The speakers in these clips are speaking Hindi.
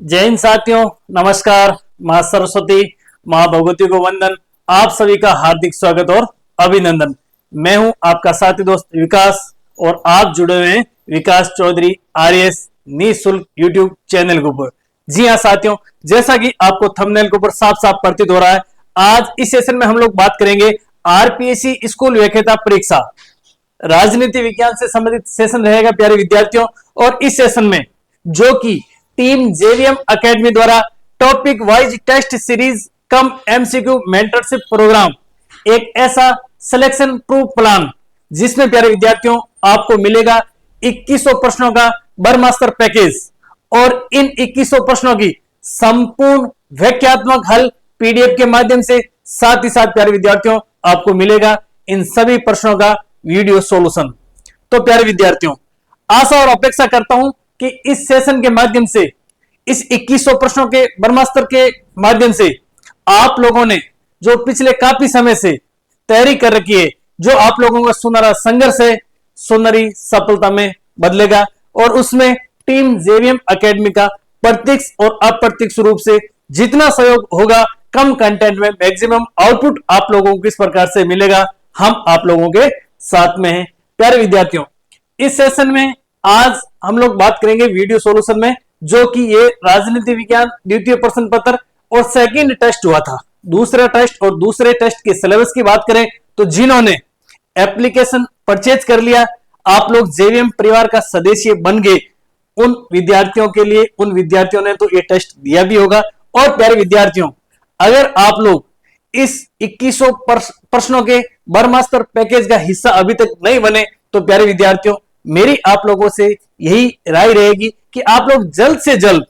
जय हिंद साथियों, नमस्कार। मां सरस्वती, मां भगवती को वंदन। आप सभी का हार्दिक स्वागत और अभिनंदन। मैं हूं आपका साथी दोस्त विकास और आप जुड़े हुए हैं विकास चौधरी आरएस निःशुल्क यूट्यूब चैनल के ऊपर। जी हां साथियों, जैसा कि आपको थंबनेल के ऊपर साफ साफ प्रतीत हो रहा है, आज इस सेशन में हम लोग बात करेंगे आरपीएससी स्कूल व्याख्याता परीक्षा राजनीति विज्ञान से संबंधित सेशन रहेगा प्यारे विद्यार्थियों। और इस सेशन में जो कि टीम जेवीएम एकेडमी द्वारा टॉपिक वाइज टेस्ट सीरीज कम एमसीक्यू मेंटरशिप प्रोग्राम, एक ऐसा सिलेक्शन प्रूफ प्लान जिसमें प्यारे विद्यार्थियों आपको मिलेगा 2100 प्रश्नों का बरमास्टर पैकेज और इन 2100 प्रश्नों की संपूर्ण व्याख्यात्मक हल पीडीएफ के माध्यम से, साथ ही साथ प्यारे विद्यार्थियों आपको मिलेगा इन सभी प्रश्नों का वीडियो सॉल्यूशन। तो प्यारे विद्यार्थियों, आशा और अपेक्षा करता हूं कि इस सेशन के माध्यम से, इस 2100 प्रश्नों के ब्रह्मास्त्र के माध्यम से आप लोगों ने जो पिछले काफी समय से तैयारी कर रखी है, जो आप लोगों का सुनहरा संघर्ष है, सुनहरी सफलता में बदलेगा और उसमें टीम जेवीएम एकेडमी का प्रत्यक्ष और अप्रत्यक्ष रूप से जितना सहयोग होगा, कम कंटेंट में मैक्सिमम आउटपुट आप लोगों को इस प्रकार से मिलेगा। हम आप लोगों के साथ में हैं। प्यारे विद्यार्थियों, इस सेशन में आज हम लोग बात करेंगे वीडियो सॉल्यूशन में, जो कि ये राजनीति विज्ञान द्वितीय प्रश्न पत्र और सेकंड टेस्ट हुआ था। दूसरा टेस्ट और दूसरे टेस्ट के सिलेबस की बात करें तो जिन्होंने एप्लीकेशन परचेज कर लिया, आप लोग जेवीएम परिवार का सदस्य बन गए, उन विद्यार्थियों के लिए, उन विद्यार्थियों ने तो ये टेस्ट दिया भी होगा। और प्यारे विद्यार्थियों, अगर आप लोग इस 2100 प्रश्नों के बरमास्टर पैकेज का हिस्सा अभी तक नहीं बने, तो प्यारे विद्यार्थियों मेरी आप लोगों से यही राय रहेगी कि आप लोग जल्द से जल्द,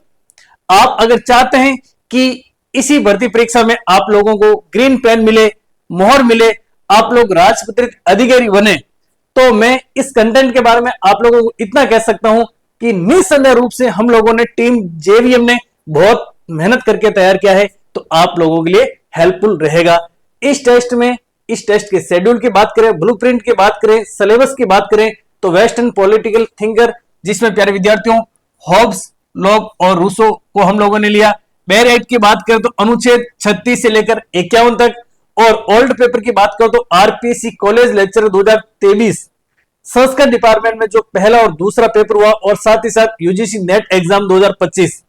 आप अगर चाहते हैं कि इसी भर्ती परीक्षा में आप लोगों को ग्रीन पेन मिले, मोहर मिले, आप लोग राजपत्रित अधिकारी बने, तो मैं इस कंटेंट के बारे में आप लोगों को इतना कह सकता हूं कि निस्संदेह रूप से हम लोगों ने, टीम जेवीएम ने बहुत मेहनत करके तैयार किया है, तो आप लोगों के लिए हेल्पफुल रहेगा। इस टेस्ट में, इस टेस्ट के शेड्यूल की बात करें, ब्लूप्रिंट की बात करें, सिलेबस की बात करें, तो वेस्टर्न पॉलिटिकल थिंकर, जिसमें प्यारे विद्यार्थियों हॉब्स, लॉक और रूसो को हम लोगों ने लिया। बेरेट की बात करें तो अनुच्छेद 36 से लेकर 51 तक, और ओल्ड पेपर की बात करें तो RPSC college lecture 2023 Sanskrit department में जो पहला और दूसरा पेपर हुआ, और साथ ही साथ यूजीसी नेट एग्जाम 2025।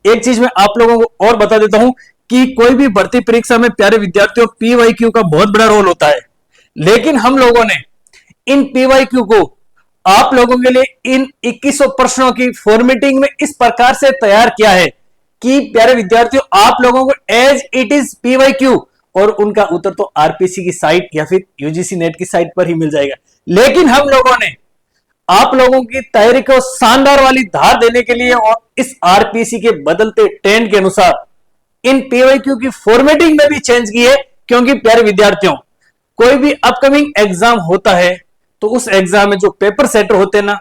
एक चीज मैं आप लोगों को और बता देता हूं कि कोई भी भर्ती परीक्षा में प्यारे विद्यार्थियों पीवाईक्यू का बहुत बड़ा रोल होता है, लेकिन हम लोगों ने इन पीवाईक्यू को आप लोगों के लिए इन 2100 प्रश्नों की फॉर्मेटिंग में इस प्रकार से तैयार किया है कि प्यारे विद्यार्थियों आप लोगों को एज इट इज पीवाईक्यू और उनका उत्तर तो आरपीएससी की साइट या फिर यूजीसी नेट की साइट पर ही मिल जाएगा। लेकिन हम लोगों ने आप लोगों की तैयारी को शानदार वाली धार देने के लिए और इस आरपीएससी के बदलते ट्रेंड के अनुसार इन पीवाईक्यू की फॉर्मेटिंग में भी चेंज की है, क्योंकि प्यारे विद्यार्थियों कोई भी अपकमिंग एग्जाम होता है तो उस एग्जाम में जो पेपर सेटर होते हैं ना,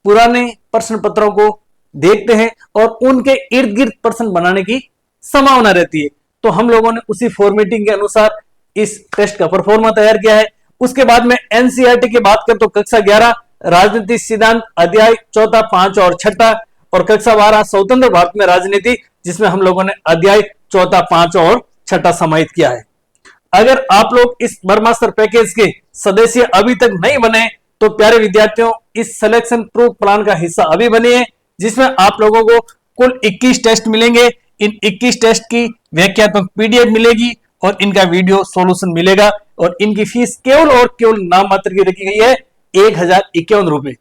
पुराने प्रश्न पत्रों को देखते हैं और उनके इर्द गिर्द प्रश्न बनाने की संभावना रहती है। तो हम लोगों ने उसी फॉर्मेटिंग के अनुसार इस टेस्ट का परफॉर्मा तैयार किया है। उसके बाद में एनसीईआरटी की बात करें तो कक्षा 11 राजनीति सिद्धांत अध्याय 4, 5 और 6, और कक्षा 12 स्वतंत्र भारत में राजनीति, जिसमें हम लोगों ने अध्याय 4, 5 और 6 समाहित किया है। अगर आप लोग इस बरमास्टर पैकेज के सदस्य अभी तक नहीं बने, तो प्यारे विद्यार्थियों इस सिलेक्शन प्रूफ प्लान का हिस्सा अभी बनिए, जिसमें आप लोगों को कुल 21 टेस्ट मिलेंगे। इन 21 टेस्ट की व्याख्यात्मक पीडीएफ मिलेगी और इनका वीडियो सॉल्यूशन मिलेगा, और इनकी फीस केवल और केवल नाम मात्र की रखी गई है 1051 रुपए।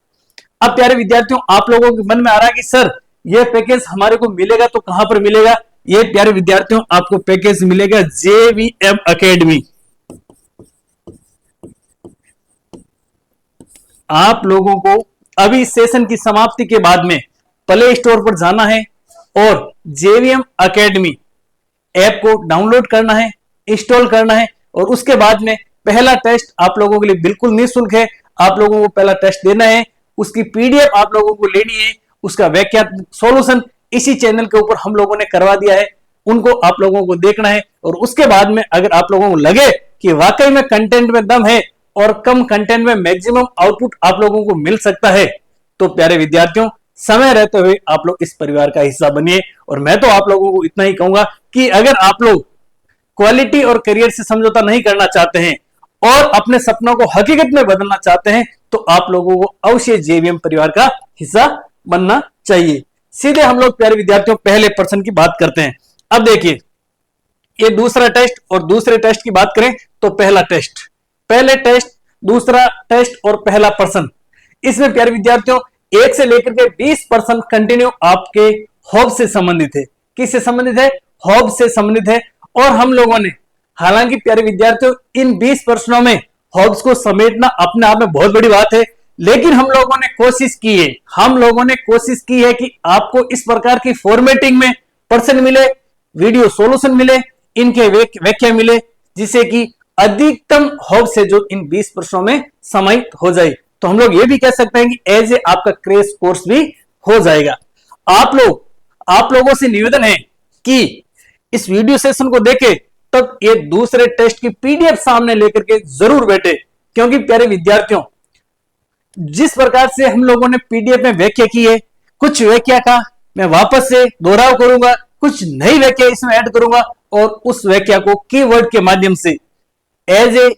अब प्यारे विद्यार्थियों आप लोगों के मन में आ रहा है कि सर यह पैकेज हमारे को मिलेगा तो कहां पर मिलेगा? ये प्यारे विद्यार्थियों आपको पैकेज मिलेगा जेवीएम एकेडमी। आप लोगों को अभी सेशन की समाप्ति के बाद में प्ले स्टोर पर जाना है और जेवीएम एकेडमी ऐप को डाउनलोड करना है, इंस्टॉल करना है, और उसके बाद में पहला टेस्ट आप लोगों के लिए बिल्कुल निःशुल्क है। आप लोगों को पहला टेस्ट देना है, उसकी पीडीएफ आप लोगों को लेनी है, उसका व्याख्या सॉल्यूशन इसी चैनल के ऊपर हम लोगों ने करवा दिया है, उनको आप लोगों को देखना है। और उसके बाद में अगर आप लोगों को लगे कि वाकई में कंटेंट में दम है और कम कंटेंट में मैक्सिमम आउटपुट आप लोगों को मिल सकता है, तो प्यारे विद्यार्थियों समय रहते हुए आप लोग इस परिवार का हिस्सा बनिए। और मैं तो आप लोगों को इतना ही कहूंगा कि अगर आप लोग क्वालिटी और करियर से समझौता नहीं करना चाहते हैं और अपने सपनों को हकीकत में बदलना चाहते हैं तो आप लोगों को अवश्य जेवीएम परिवार का हिस्सा बनना चाहिए। सीधे हम लोग प्यारे विद्यार्थियों पहले पर्सन की बात करते हैं। अब देखिए, ये दूसरा टेस्ट और दूसरे टेस्ट की बात करें तो पहला टेस्ट, पहले टेस्ट, दूसरा टेस्ट और पहला पर्सन, इसमें प्यारे विद्यार्थियों 1 से लेकर के 20% कंटिन्यू आपके हॉब से संबंधित है। किससे संबंधित है? हॉब से संबंधित है। और हम लोगों ने, हालांकि प्यारे विद्यार्थियों इन 20 प्रश्नों में हॉब्स को समेटना अपने आप में बहुत बड़ी बात है, लेकिन हम लोगों ने कोशिश की है कि आपको इस प्रकार की फॉर्मेटिंग में पर्सन मिले, वीडियो सॉल्यूशन मिले, इनके व्याख्या मिले, जिससे कि अधिकतम हॉब से जो इन 20 प्रश्नों में समाहित हो जाए। तो हम लोग ये भी कह सकते हैं कि एज ए आपका क्रैश कोर्स भी हो जाएगा। आप लोगों से निवेदन है कि इस वीडियो सेशन को देखें तब ये दूसरे टेस्ट की पीडीएफ सामने लेकर के जरूर बैठे, क्योंकि प्यारे विद्यार्थियों जिस प्रकार से हम लोगों ने पीडीएफ में व्याख्या की है, कुछ व्याख्या का मैं वापस से दोहराव करूंगा, कुछ नई व्याख्या इसमें ऐड करूंगा और उस व्याख्या को कीवर्ड के माध्यम से as a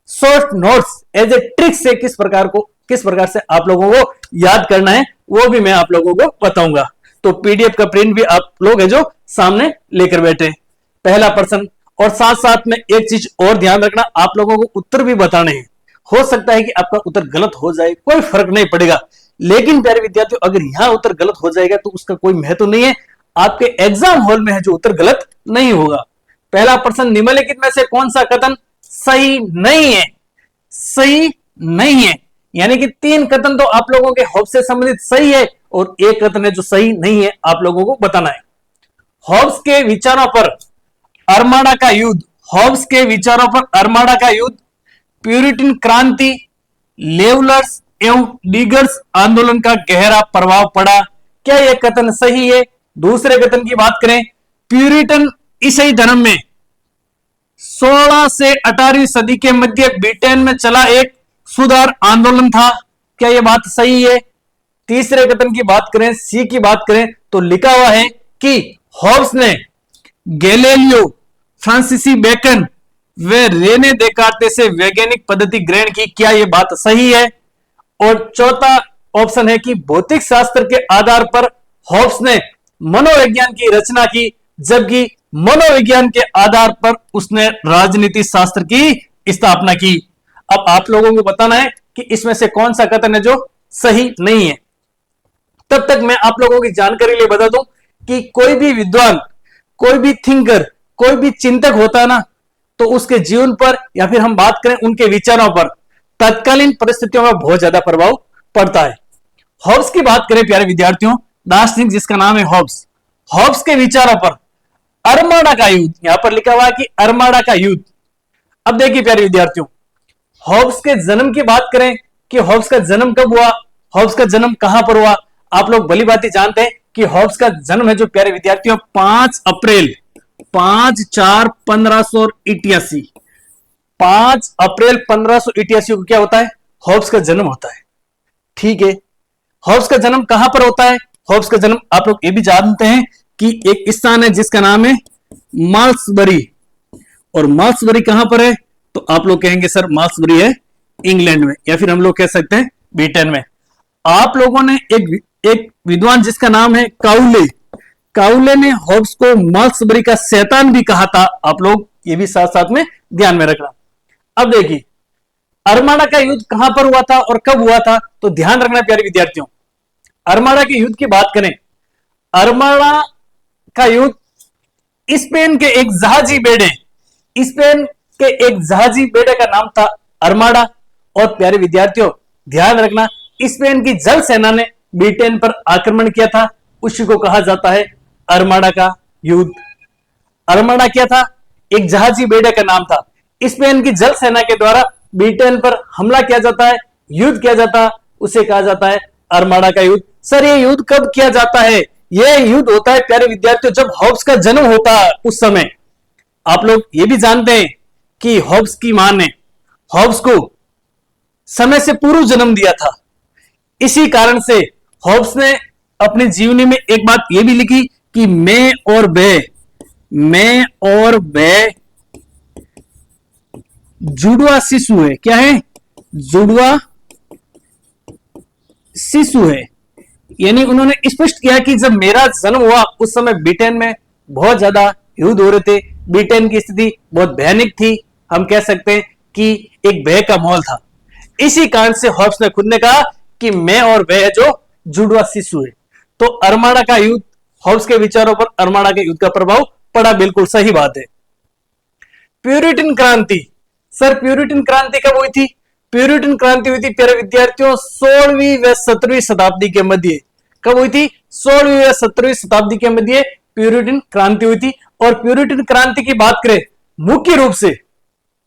short notes, as a trick से किस प्रकार से आप लोगों को याद करना है वो भी मैं आप लोगों को बताऊंगा। तो पीडीएफ का प्रिंट भी आप लोग है जो सामने लेकर बैठे, पहला पर्सन। और साथ साथ में एक चीज और ध्यान रखना, आप लोगों को उत्तर भी बताने हैं। हो सकता है कि आपका उत्तर गलत हो जाए, कोई फर्क नहीं पड़ेगा, लेकिन प्यारे विद्यार्थियों अगर यहां उत्तर गलत हो जाएगा तो उसका कोई महत्व नहीं है, आपके एग्जाम हॉल में है जो उत्तर गलत नहीं होगा। पहला पर्सन, निम्नलिखित में से कौन सा कथन सही नहीं है? सही नहीं है, यानी कि 3 कथन तो आप लोगों के हॉब्स से संबंधित सही है और एक कथन है जो सही नहीं है, आप लोगों को बताना है। हॉब्स के विचारों पर आर्माडा का युद्ध, हॉब्स के विचारों पर आर्माडा का युद्ध, प्यूरिटन क्रांति, लेवलर्स एवं डिगर्स आंदोलन का गहरा प्रभाव पड़ा। क्या यह कथन सही है? दूसरे कथन की बात करें, प्यूरिटन ईसाई धर्म में 16 से 18वीं सदी के मध्य ब्रिटेन में चला एक सुधार आंदोलन था। क्या यह बात सही है? तीसरे कथन की बात करें, सी की बात करें तो लिखा हुआ है कि हॉब्स ने गैलीलियो, फ्रांसीसी बेकन व रेने देकार्ते से वैज्ञानिक पद्धति ग्रहण की। क्या यह बात सही है? और चौथा ऑप्शन है कि भौतिक शास्त्र के आधार पर हॉब्स ने मनोविज्ञान की रचना की, जबकि मनोविज्ञान के आधार पर उसने राजनीति शास्त्र की स्थापना की। अब आप लोगों को बताना है कि इसमें से कौन सा कथन है जो सही नहीं है। तब तक मैं आप लोगों की जानकारी लिए बता दूं कि कोई भी विद्वान, कोई भी थिंकर, कोई भी चिंतक होता है ना, तो उसके जीवन पर या फिर हम बात करें उनके विचारों पर तत्कालीन परिस्थितियों में बहुत ज्यादा प्रभाव पड़ता है। हॉब्स की बात करें प्यारे विद्यार्थियों, दार्शनिक जिसका नाम है हॉब्स, हॉब्स के विचारों पर आर्माडा का युद्ध, यहां पर लिखा हुआ है कि आर्माडा का युद्ध। अब देखिए प्यारे विद्यार्थियों, हॉब्स के जन्म की बात करें कि हॉब्स का जन्म कब हुआ, हॉब्स का जन्म कहां पर हुआ। आप लोग भली भांति जानते हैं कि हॉब्स का जन्म है जो प्यारे विद्यार्थियों 5 अप्रैल 1588, 5 अप्रैल 1588 को क्या होता है? हॉब्स का जन्म होता है। ठीक है, हॉब्स का जन्म कहां पर होता है? हॉब्स का जन्म आप लोग ये भी जानते हैं कि एक स्थान है जिसका नाम है माल्सबरी, और माल्सबरी कहां पर है? तो आप लोग कहेंगे सर माल्सबरी है इंग्लैंड में, या फिर हम लोग कह सकते हैं ब्रिटेन में। आप लोगों ने एक विद्वान जिसका नाम है काउले ने हॉब्स को माल्सबरी का शैतान भी कहा था। आप लोग ये भी साथ साथ में ध्यान में रखना। अब देखिए आर्माडा का युद्ध कहां पर हुआ था और कब हुआ था, तो ध्यान रखना प्यारे विद्यार्थियों। आर्माडा के युद्ध की बात करें, आर्माडा का युद्ध स्पेन के एक जहाजी बेड़े का नाम था आर्माडा। और प्यारे विद्यार्थियों ध्यान रखना, स्पेन की जल सेना ने ब्रिटेन पर आक्रमण किया था, उसी को कहा जाता है आर्माडा का युद्ध। आर्माडा क्या था? एक जहाजी बेड़े का नाम था। स्पेन की जल सेना के द्वारा ब्रिटेन पर हमला किया जाता है, युद्ध किया जाता है, उसे कहा जाता है आर्माडा का युद्ध। सर ये युद्ध कब किया जाता है? यह युद्ध होता है प्यारे विद्यार्थियों जब हॉब्स का जन्म होता है उस समय। आप लोग ये भी जानते हैं कि हॉब्स की मां ने हॉब्स को समय से पूर्व जन्म दिया था। इसी कारण से हॉब्स ने अपने जीवनी में एक बात यह भी लिखी कि मैं और वह जुड़वा शिशु है। क्या है? जुड़वा शिशु है। यानी उन्होंने स्पष्ट किया कि जब मेरा जन्म हुआ उस समय ब्रिटेन में बहुत ज्यादा युद्ध हो रहे थे, ब्रिटेन की स्थिति बहुत भयानक थी, हम कह सकते हैं कि एक भय का माहौल था। इसी कारण से हॉब्स ने खुद ने कहा कि मैं और वह जो जुड़वा शिशु है। तो अरमाड़ा का युद्ध, हॉब्स के विचारों पर अरमाड़ा के युद्ध का प्रभाव पड़ा, बिल्कुल सही बात है। प्यूरिटन क्रांति, सर प्यूरिटन क्रांति कब हुई थी? प्यूरिटन क्रांति हुई थी प्यारे विद्यार्थियों 16वीं व 17वीं शताब्दी के मध्य। कब हुई थी? 16वीं व 17वीं शताब्दी के मध्य प्यूरिटन क्रांति हुई थी। और प्यूरिटन क्रांति की बात करें मुख्य रूप से,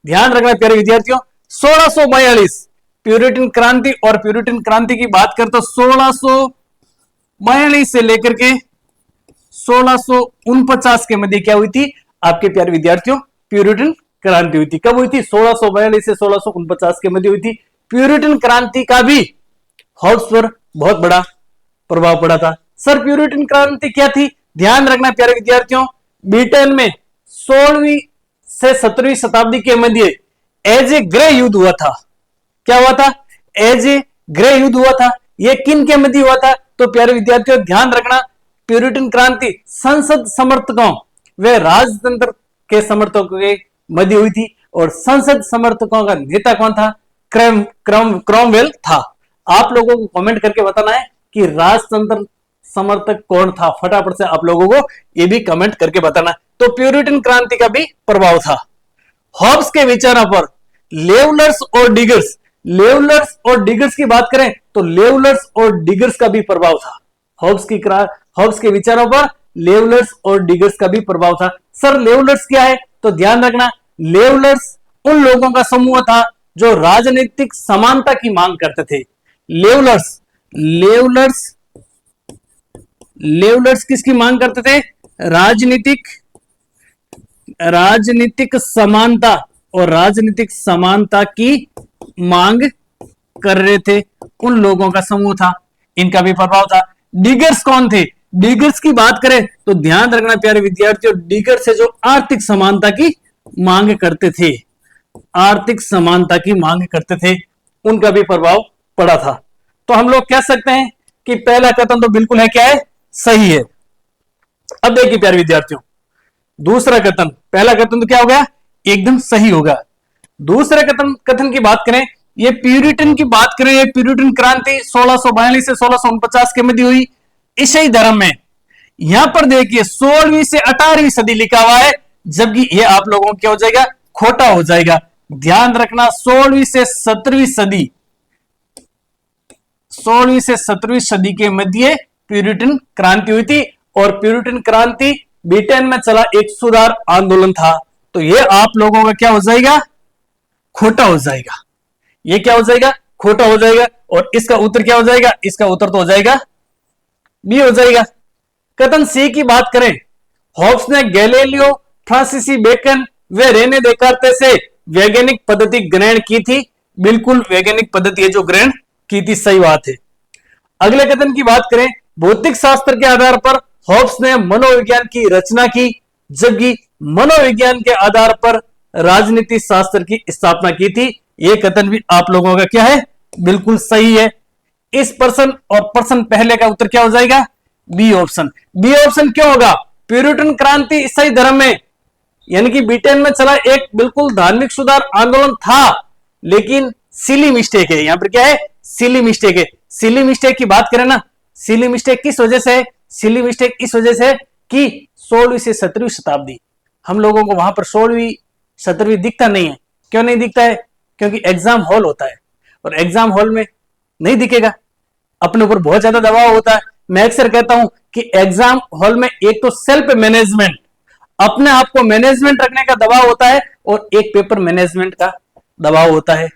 ध्यान रखना प्यारे विद्यार्थियों, 1642 प्यूरिटन क्रांति, और प्यूरिटन क्रांति की बात करें तो 1642 से लेकर के 1649 के मध्य क्या हुई थी आपके प्यारे विद्यार्थियों? प्यूरिटन क्रांति हुई थी। कब हुई थी? 1642 से 1649 के मध्य हुई थी। प्यूरिटन क्रांति का भी हॉब्स पर बहुत बड़ा प्रभाव पड़ा था। सर प्यूरिटन क्रांति क्या थी? ध्यान रखना प्यारे विद्यार्थियों, ब्रिटेन में 16वीं से 17वीं शताब्दी के मध्य एज ए ग्रे युद्ध हुआ था। क्या हुआ था? एज ए ग्रे युद्ध हुआ था। यह किन के मध्य हुआ था? तो प्यारे विद्यार्थियों ध्यान रखना, प्यूरिटन क्रांति संसद समर्थकों व राजतंत्र के समर्थकों के मध्य हुई थी। और संसद समर्थकों का नेता कौन था? क्रॉमवेल था। आप लोगों को कमेंट करके बताना है कि राजतंत्र समर्थक कौन था। फटाफट से आप लोगों को यह भी कमेंट करके बताना। तो प्यूरिटन क्रांति का भी प्रभाव था। हॉब्स के विचारों पर लेवलर्स और डिगर्स, लेवलर्स और डिगर्स की बात करें तो लेवलर्स और डिगर्स का भी प्रभाव था। हॉब्स के विचारों पर लेवलर्स और डिगर्स का भी प्रभाव था। सर लेवलर्स क्या है? तो ध्यान रखना, लेवलर्स उन लोगों का समूह था जो राजनीतिक समानता की मांग करते थे। लेवलर्स लेवलर्स लेवलर्स किसकी मांग करते थे? राजनीतिक समानता, और राजनीतिक समानता की मांग कर रहे थे, उन लोगों का समूह था। इनका भी प्रभाव था। डिगर्स कौन थे? डिगर्स की बात करें तो ध्यान रखना प्यारे विद्यार्थियों, डिगर्स है जो आर्थिक समानता की मांग करते थे, आर्थिक समानता की मांग करते थे, उनका भी प्रभाव पड़ा था। तो हम लोग कह सकते हैं कि पहला कथन तो बिल्कुल है, क्या है? सही है। अब देखिए प्यारे विद्यार्थियों, दूसरा कथन, पहला कथन तो क्या होगा? एकदम सही होगा। दूसरे कथन की बात करें, ये प्यूरिटन की बात करें, ये प्यूरिटन क्रांति 1642 से 1649 के मध्य हुई ईसाई धर्म में। यहां पर देखिए 16वीं से 18वीं सदी लिखा हुआ है, जबकि ये आप लोगों को क्या हो जाएगा? खोटा हो जाएगा। ध्यान रखना 16वीं से 17वीं सदी, 16वीं से 17वीं सदी के मध्य प्यूरिटन क्रांति हुई थी। और प्यूरिटन क्रांति ब्रिटेन में चला एक सुधार आंदोलन था। तो ये आप लोगों का क्या हो जाएगा? खोटा हो जाएगा। ये क्या हो जाएगा? खोटा हो जाएगा। और इसका उत्तर क्या हो जाएगा? इसका उत्तर तो हो जाएगा बी हो जाएगा। कथन सी की बात करें, हॉब्स ने गैलीलियो, फ्रांसीसी बेकन व रेने देकार्ते से वैज्ञानिक पद्धति ग्रहण की थी। बिल्कुल वैज्ञानिक पद्धति है जो ग्रहण की थी, सही बात है। अगले कथन की बात करें, भौतिक शास्त्र के आधार पर हॉब्स ने मनोविज्ञान की रचना की, जबकि मनोविज्ञान के आधार पर राजनीति शास्त्र की स्थापना की थी। यह कथन भी आप लोगों का क्या है? बिल्कुल सही है। इस प्रश्न और प्रश्न पहले का उत्तर क्या हो जाएगा? B option. बी ऑप्शन क्यों होगा? प्यूरिटन क्रांति ईसाई धर्म में, यानी कि ब्रिटेन में चला एक बिल्कुल धार्मिक सुधार आंदोलन था, लेकिन सिली मिस्टेक है। यहां पर क्या है? सिली मिस्टेक है। सिली मिस्टेक की बात करें ना, सिली मिस्टेक किस वजह से है? सिली मिस्टेक इस वजह से कि 16वीं से 17वीं शताब्दी, हम लोगों को वहां पर 16वीं 17वीं दिखता नहीं है। क्यों नहीं दिखता है? क्योंकि एग्जाम हॉल होता है, और एग्जाम हॉल में नहीं दिखेगा, अपने ऊपर बहुत ज्यादा दबाव होता है। मैं अक्सर कहता हूं कि एग्जाम हॉल में एक तो सेल्फ मैनेजमेंट, अपने आप को मैनेजमेंट रखने का दबाव होता है, और एक पेपर मैनेजमेंट का दबाव होता है।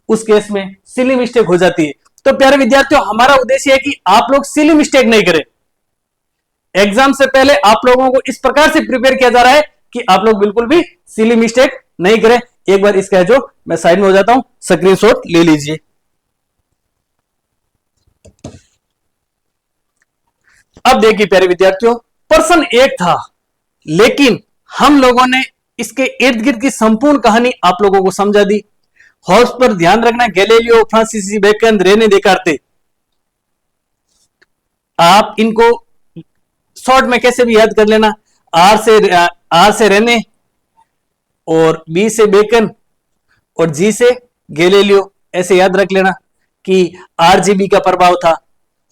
उस केस में सिली मिस्टेक हो जाती है। तो प्यारे विद्यार्थियों, हमारा उद्देश्य है कि आप लोग सिली मिस्टेक नहीं करें। एग्जाम से पहले आप लोगों को इस प्रकार से प्रिपेयर किया जा रहा है कि आप लोग बिल्कुल भी सिली मिस्टेक नहीं करें। एक बार इसका जो मैं साइड में हो जाता हूं, स्क्रीनशॉट ले लीजिए। अब देखिए प्यारे विद्यार्थियों, प्रश्न एक था, लेकिन हम लोगों ने इसके इर्द गिर्द की संपूर्ण कहानी आप लोगों को समझा दी। हॉब्स पर ध्यान रखना, गैलीलियो, फ्रांसिस बेकन, रेने देकार्ते, आप इनको शॉर्ट में कैसे भी याद कर लेना। आर से रेने और बी से बेकन और जी से गैलीलियो, ऐसे याद रख लेना कि आरजीबी का प्रभाव था।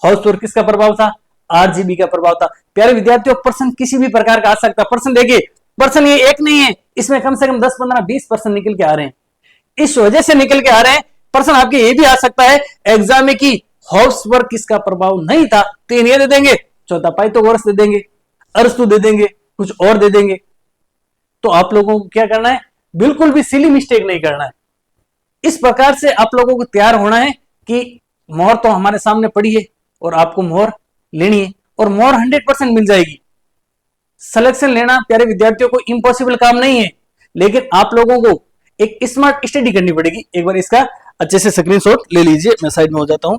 हॉब्स पर किसका प्रभाव था? आरजीबी का प्रभाव था। प्यारे विद्यार्थियों, प्रश्न किसी भी प्रकार का आ सकता है। प्रश्न देखिए, प्रश्न ये एक नहीं है, इसमें कम से कम 10, 15, 20 प्रश्न निकल के आ रहे हैं। इस वजह से निकल के आ रहे हैं। प्रश्न आपके ये भी आ सकता है एग्जाम में कि हॉब्स पर किसका प्रभाव नहीं था, तो ये दे देंगे, चौथा पाइथागोरस दे देंगे, अरस्तु दे देंगे, कुछ और दे देंगे। तो आप लोगों को क्या करना है, बिल्कुल भी सिली मिस्टेक नहीं करना है। इस प्रकार से आप लोगों को तैयार होना है कि मोहर तो हमारे सामने पड़ी है और आपको मोहर लेनी है और मोहर 100% मिल जाएगी। सिलेक्शन लेना प्यारे विद्यार्थियों को इम्पॉसिबल काम नहीं है, लेकिन आप लोगों को एक स्मार्ट स्टडी करनी पड़ेगी। एक बार इसका अच्छे से स्क्रीनशॉट ले लीजिए, मैं साइड में हो जाता हूं।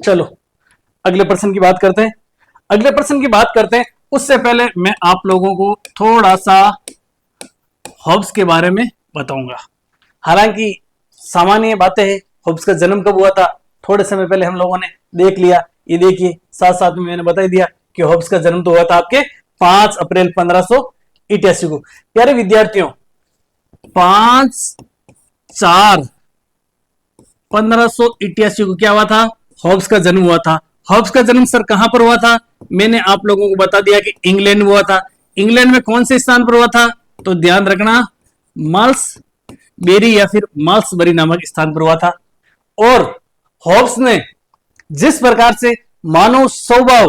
चलो अगले प्रश्न की बात करते हैं। अगले प्रश्न की बात करते हैं, उससे पहले मैं आप लोगों को थोड़ा सा हॉब्स के बारे में बताऊंगा। हालांकि सामान्य बातें हैं, हॉब्स का जन्म कब हुआ था थोड़े समय पहले हम लोगों ने देख लिया। ये देखिए साथ साथ में मैंने बता दिया कि हॉब्स का जन्म तो हुआ था आपके 5 अप्रैल 1588 को। प्यारे विद्यार्थियों, 5/4/1588 को क्या हुआ था? हॉब्स का जन्म हुआ था। हॉब्स का जन्म सर कहां पर हुआ था? मैंने आप लोगों को बता दिया कि इंग्लैंड में हुआ था। इंग्लैंड में कौन से स्थान पर हुआ था? तो ध्यान रखना, माल्सबेरी या फिर माल्सबरी नामक स्थान पर हुआ था। और हॉब्स ने जिस प्रकार से मानव स्वभाव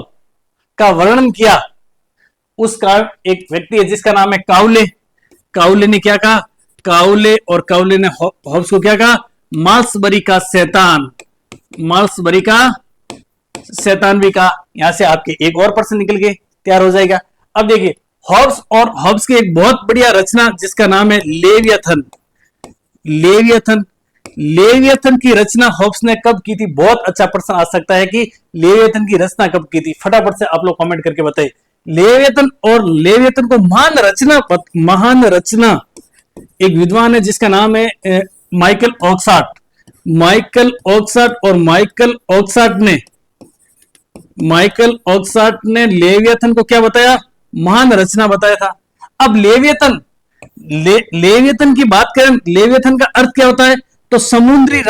का वर्णन किया, उसका एक व्यक्ति है जिसका नाम है काउले। काउले ने क्या कहा? काउले ने हॉब्स को क्या कहा? माल्सबरी का शैतान, माल्सबरी का शैतान भी कहा। यहां से आपके एक और प्रश्न निकल के तैयार हो जाएगा। अब देखिए हॉब्स और हॉब्स की एक बहुत बढ़िया रचना जिसका नाम है लेवियथन। लेवियथन, लेवियथन की रचना हॉब्स ने कब की थी? बहुत अच्छा प्रश्न आ सकता है कि लेवियथन की रचना कब की थी। फटाफट से आप लोग कमेंट करके बताइए। लेवियथन, और लेवियथन को महान रचना एक विद्वान है जिसका नाम है माइकल ऑक्साट। माइकल ऑक्साट ने लेवियथन को क्या बताया? महान रचना बताया था। अब लेवियथन की बात करें, लेवियथन का अर्थ क्या होता है? तो समुद्री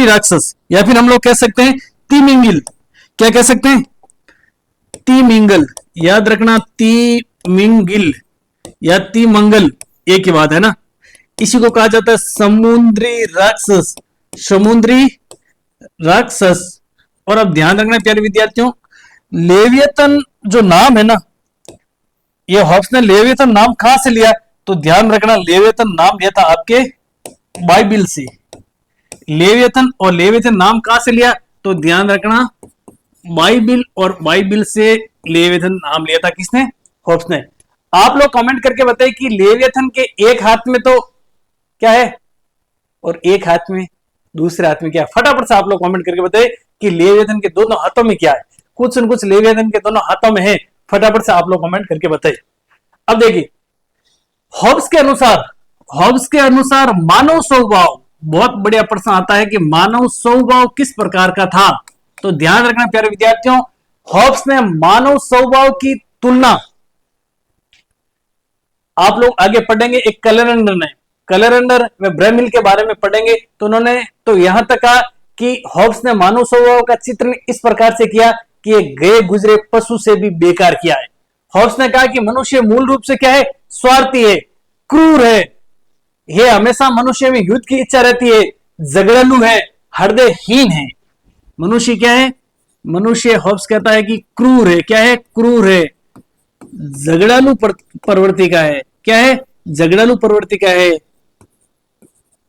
राक्षस या फिर हम लोग कह सकते हैं तिमिंगिल। क्या कह सकते हैं? तिमिंगल। याद रखना, तिमिंगिल या तिमंगल एक ही बात है ना। इसी को कहा जाता है समुद्री राक्षस। और अब ध्यान रखना प्यारे विद्यार्थियों, लेवियथन जो नाम है ना, ये हॉब्स ने लेवियथन नाम कहां से लिया? तो ध्यान रखना, लेवियथन नाम लिया था आपके बाइबिल से। लेवियथन नाम कहां से लिया? तो ध्यान रखना, बाइबिल, और बाइबिल से लेवियथन नाम लिया था किसने? हॉब्स ने। आप लोग कमेंट करके बताइए कि लेवियथन के एक हाथ में तो क्या है और एक हाथ में, दूसरे हाथ में क्या है? फटाफट से आप लोग कमेंट करके बताइए कि लेवियथन के दोनों हाथों में क्या है। कुछ न कुछ लेवियथन के दोनों हाथों में है। फटाफट से आप लोग कमेंट करके बताइए। अब देखिए हॉब्स के अनुसार मानव स्वभाव, बहुत बढ़िया प्रश्न आता है कि मानव स्वभाव किस प्रकार का था? तो ध्यान रखना प्यारे विद्यार्थियों, हॉब्स ने मानव स्वभाव की तुलना, आप लोग आगे पढ़ेंगे एक कलरेंडर व ब्रेमिल के बारे में पढ़ेंगे, तो उन्होंने तो यहां तक कहा कि हॉब्स ने मानव स्वभाव का चित्रण इस प्रकार से किया कि एक गए गुजरे पशु से भी बेकार किया है। हॉब्स ने कहा कि मनुष्य मूल रूप से क्या है? स्वार्थी है, क्रूर है, ये हमेशा मनुष्य में युद्ध की इच्छा रहती है, झगड़ालू है, हृदयहीन है। मनुष्य क्या है? मनुष्य हॉब्स कहता है कि क्रूर है। क्या है? क्रूर है, झगड़ालू प्रवृत्ति का है। क्या है? झगड़ालू प्रवृत्ति का है,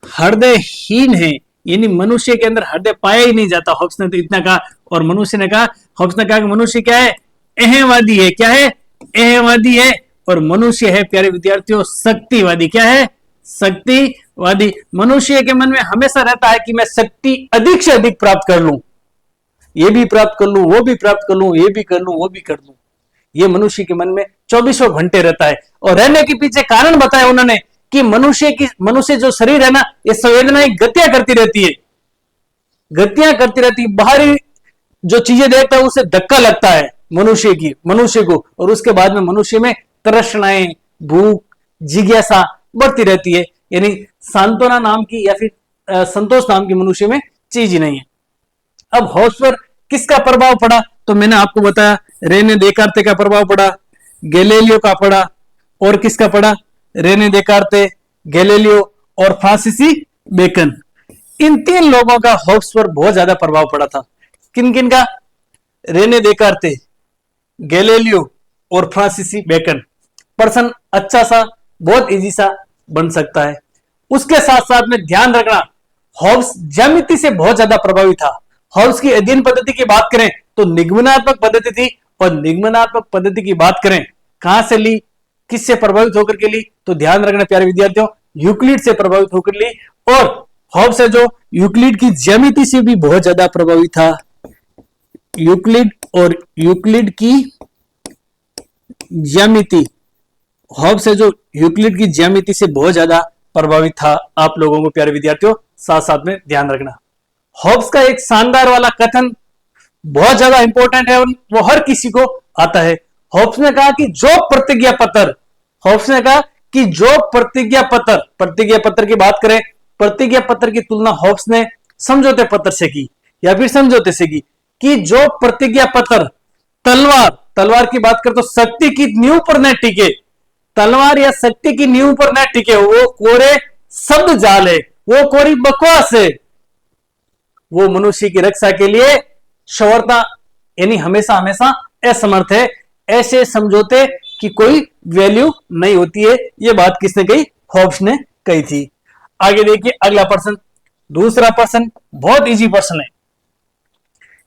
हृदयहीन है, यानी मनुष्य के अंदर हृदय पाया ही नहीं जाता। हॉब्स ने तो इतना कहा। और हॉब्स ने कहा कि मनुष्य क्या है? अहंवादी है। क्या है? अहंवादी है। और मनुष्य है प्यारे विद्यार्थियों शक्तिवादी। क्या है? शक्तिवादी। मनुष्य के मन में हमेशा रहता है कि मैं शक्ति अधिक से अधिक प्राप्त कर लूं, ये भी प्राप्त कर लूं, वो भी प्राप्त कर लूं, ये भी कर लूं, वो भी कर लूं। ये मनुष्य के मन में चौबीसों घंटे रहता है। और रहने के पीछे कारण बताया उन्होंने कि मनुष्य जो शरीर है ना, ये संवेदनाएं गतियां करती रहती है, गतियां करती रहती है। बाहरी जो चीजें देखता है उससे धक्का लगता है मनुष्य को, और उसके बाद में मनुष्य में तृष्णाएं, भूख, जिज्ञासा बढ़ती रहती है। यानी सांत्वना नाम की या फिर संतोष नाम की मनुष्य में चीज ही नहीं है। अब हॉब्स पर किसका प्रभाव पड़ा? तो मैंने आपको बताया, रेने देकार्ते का प्रभाव पड़ा, गैलीलियो का पड़ा, और किसका पड़ा? रेने देकार्ते, गैलीलियो और फ्रांसीसी बेकन। इन तीन लोगों का हॉब्स पर बहुत ज्यादा प्रभाव पड़ा था। किन किन का? रेने देकार्ते, गैलीलियो और फ्रांसीसी बेकन। पर्सन अच्छा सा, बहुत इजी सा बन सकता है। उसके साथ साथ में ध्यान रखना, हॉब्स ज्यामिति से बहुत ज्यादा प्रभावित था। हॉब्स की अध्ययन पद्धति की बात करें तो निगमनात्मक पद्धति थी, और निगमनात्मक पद्धति की बात करें कहां से ली, किससे प्रभावित होकर के ली? तो ध्यान रखना प्यारे विद्यार्थियों, यूक्लिड से प्रभावित होकर ली। और हॉब्स है जो यूक्लिड की ज्यामिति से भी बहुत ज्यादा प्रभावित था। यूक्लिड और यूक्लिड की ज्यामिति, हॉब्स है जो यूक्लिड की ज्यामिति से बहुत ज्यादा प्रभावित था। आप लोगों को प्यारे विद्यार्थियों साथ साथ में ध्यान रखना। हॉब्स का एक शानदार वाला कथन बहुत ज्यादा इंपॉर्टेंट है, वो हर किसी को आता है। हॉब्स ने कहा कि जो प्रतिज्ञा पत्र, हॉब्स ने कहा कि जो प्रतिज्ञा पत्र की बात करें, प्रतिज्ञा पत्र की तुलना हॉब्स ने समझौते पत्र से की, या फिर समझौते से की, कि जो प्रतिज्ञा पत्र तलवार की बात करें तो शक्ति की नींव पर न टिके, तलवार या शक्ति की नींव पर न टिके, वो कोरे शब्द जाल है, वो कोरी बकवास है। वो मनुष्य की रक्षा के लिए शौर्यता यानी हमेशा असमर्थ है। ऐसे समझौते की कोई वैल्यू नहीं होती है। ये बात किसने कही? हॉब्स ने कही थी। आगे देखिए अगला प्रश्न, दूसरा प्रश्न बहुत इजी प्रश्न है।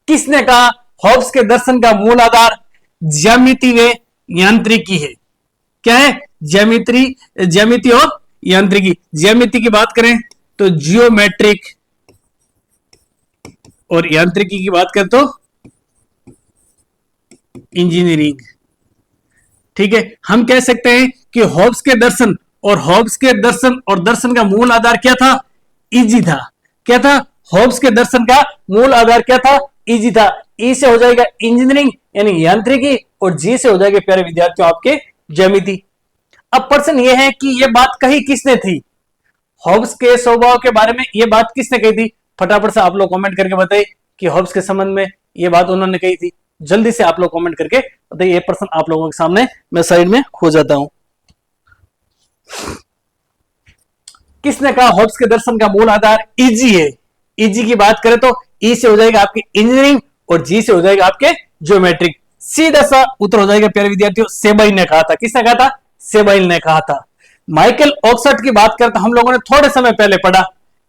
किसने कहा हॉब्स के दर्शन का मूल आधार ज्यामिति व यांत्रिकी है? क्या है? ज्यामिति और यांत्रिकी। ज्यामिति की बात करें तो जियोमेट्रिक, और यांत्रिकी की बात करें तो इंजीनियरिंग। ठीक है, हम कह सकते हैं कि हॉब्स के दर्शन और दर्शन का मूल आधार क्या था? इजी था। क्या था? हॉब्स के दर्शन का मूल आधार क्या था? इजी था। ई से हो जाएगा इंजीनियरिंग यानी यांत्रिकी, और जी से हो जाएगा प्यारे विद्यार्थियों आपके ज्यामिति। अब प्रश्न यह है कि यह बात कही किसने थी? हॉब्स के स्वभाव के बारे में यह बात किसने कही थी? फटाफट से आप लोग कमेंट करके बताइए कि हॉब्स के संबंध में यह बात उन्होंने कही थी। जल्दी से आप लोग कमेंट करके बताइए। ये प्रश्न आप लोगों के सामने मैं साइड में खो जाता हूं। किसने कहा हॉब्स के दर्शन का मूल आधार इजी है? इजी की बात करें तो ई से हो जाएगा आपकी इंजीनियरिंग, और जी से हो जाएगा आपके ज्योमेट्रिक। सीधा सा उत्तर हो जाएगा प्यारे विद्यार्थियों, सेबाइल ने कहा था। किसने कहा था? सेबाइल ने कहा था। माइकल ऑक्सफोर्ड की बात करते हम लोगों ने थोड़े समय पहले पढ़ा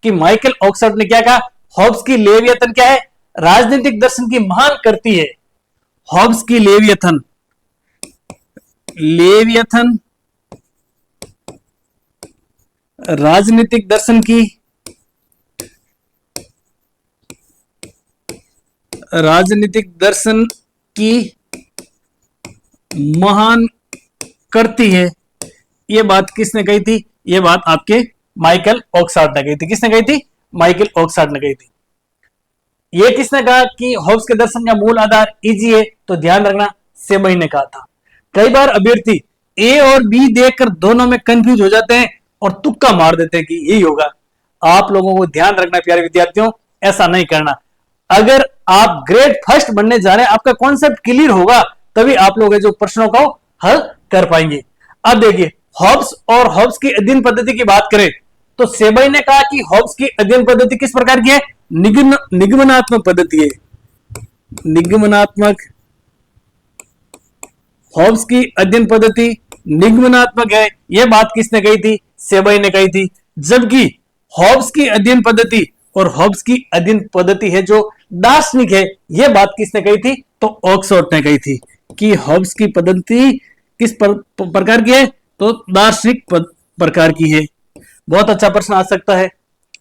कि माइकल ऑक्सफोर्ड ने क्या कहा? हॉब्स की लेवियथन क्या है? राजनीतिक दर्शन की महान करती है। हॉब्स की लेवियथन राजनीतिक दर्शन की महान करती है। यह बात किसने कही थी? यह बात आपके माइकल ऑक्सफोर्ड ने कही थी। किसने कही थी? माइकल ऑक्सफोर्ड ने कही थी। यह किसने कहा कि हॉब्स के दर्शन का मूल आधार इजी है? तो ध्यान रखना, सेबाइल ने कहा था। कई बार अभ्यर्थी ए और बी देखकर दोनों में कंफ्यूज हो जाते हैं और तुक्का मार देते हैं कि यही होगा। आप लोगों को ध्यान रखना प्यारे विद्यार्थियों, ऐसा नहीं करना। अगर आप ग्रेड फर्स्ट बनने जा रहे हैं, आपका कॉन्सेप्ट क्लियर होगा, तभी आप लोग जो प्रश्नों को हल कर पाएंगे। अब देखिए, हॉब्स और हॉब्स की अध्ययन पद्धति की बात करें तो सेबाइल ने कहा कि हॉब्स की अध्ययन पद्धति किस प्रकार की है? निगमनात्मक पद्धति है। निगमनात्मक। हॉब्स की अध्ययन पद्धति निगमनात्मक है। यह बात किसने कही थी? सेबाइल ने कही थी। जबकि हॉब्स की अध्ययन पद्धति और हॉब्स की अध्ययन पद्धति है जो दार्शनिक है, यह बात किसने कही थी? तो ऑक्सफोर्ड ने कही थी कि हॉब्स की पद्धति किस प्रकार की है? तो दार्शनिक प्रकार की है। बहुत अच्छा प्रश्न आ सकता है,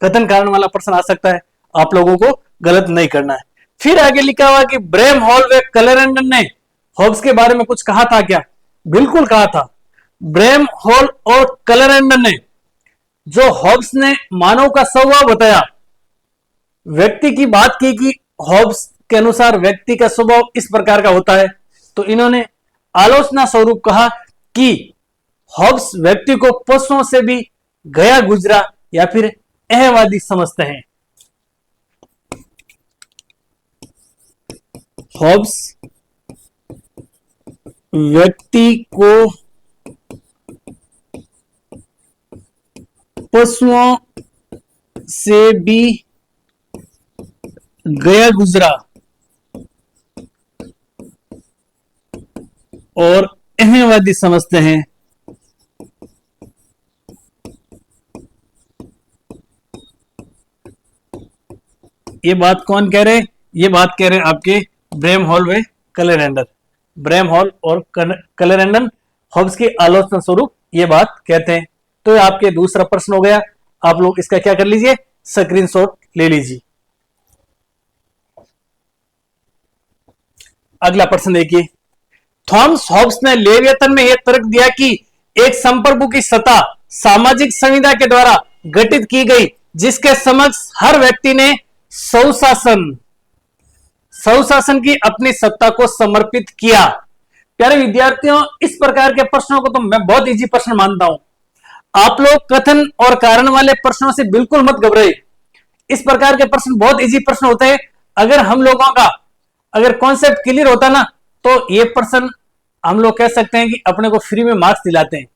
कथन कारण वाला प्रश्न आ सकता है, आप लोगों को गलत नहीं करना है। फिर आगे लिखा हुआ कि ब्रेम हॉल व क्लेरेंडन ने हॉब्स के बारे में कुछ कहा था क्या? बिल्कुल कहा था। ब्रेम हॉल और क्लेरेंडन ने, जो हॉब्स ने मानव का स्वभाव बताया, व्यक्ति की बात की कि हॉब्स के अनुसार व्यक्ति का स्वभाव इस प्रकार का होता है, तो इन्होंने आलोचना स्वरूप कहा कि हॉब्स व्यक्ति को पशुओं से भी गया गुजरा या फिर अहवादी समझते हैं। हॉब्स व्यक्ति को पशुओं से भी गया गुजरा और अहमवादी समझते हैं। ये बात कौन कह रहे हैं? ये बात कह रहे हैं आपके ब्रेम हॉल व क्लेरेंडन। ब्रेम हॉल और क्लेरेंडन हॉब्स की आलोचना स्वरूप ये बात कहते हैं। तो आपके दूसरा प्रश्न हो गया। आप लोग इसका क्या कर लीजिए, स्क्रीनशॉट ले लीजिए। अगला प्रश्न देखिए, थॉमस हॉब्स ने लेवियतन में यह तर्क दिया कि एक संप्रभु की सत्ता सामाजिक संविदा के द्वारा गठित की गई, जिसके समक्ष हर व्यक्ति ने स्वशासन की अपनी सत्ता को समर्पित किया। प्यारे विद्यार्थियों, इस प्रकार के प्रश्नों को तो मैं बहुत इजी प्रश्न मानता हूं। आप लोग कथन और कारण वाले प्रश्नों से बिल्कुल मत घबराइए। इस प्रकार के प्रश्न बहुत इजी प्रश्न होते हैं। अगर हम लोगों का अगर कॉन्सेप्ट क्लियर होता ना, तो ये प्रश्न हम लोग कह सकते हैं कि अपने को फ्री में मार्क्स दिलाते हैं।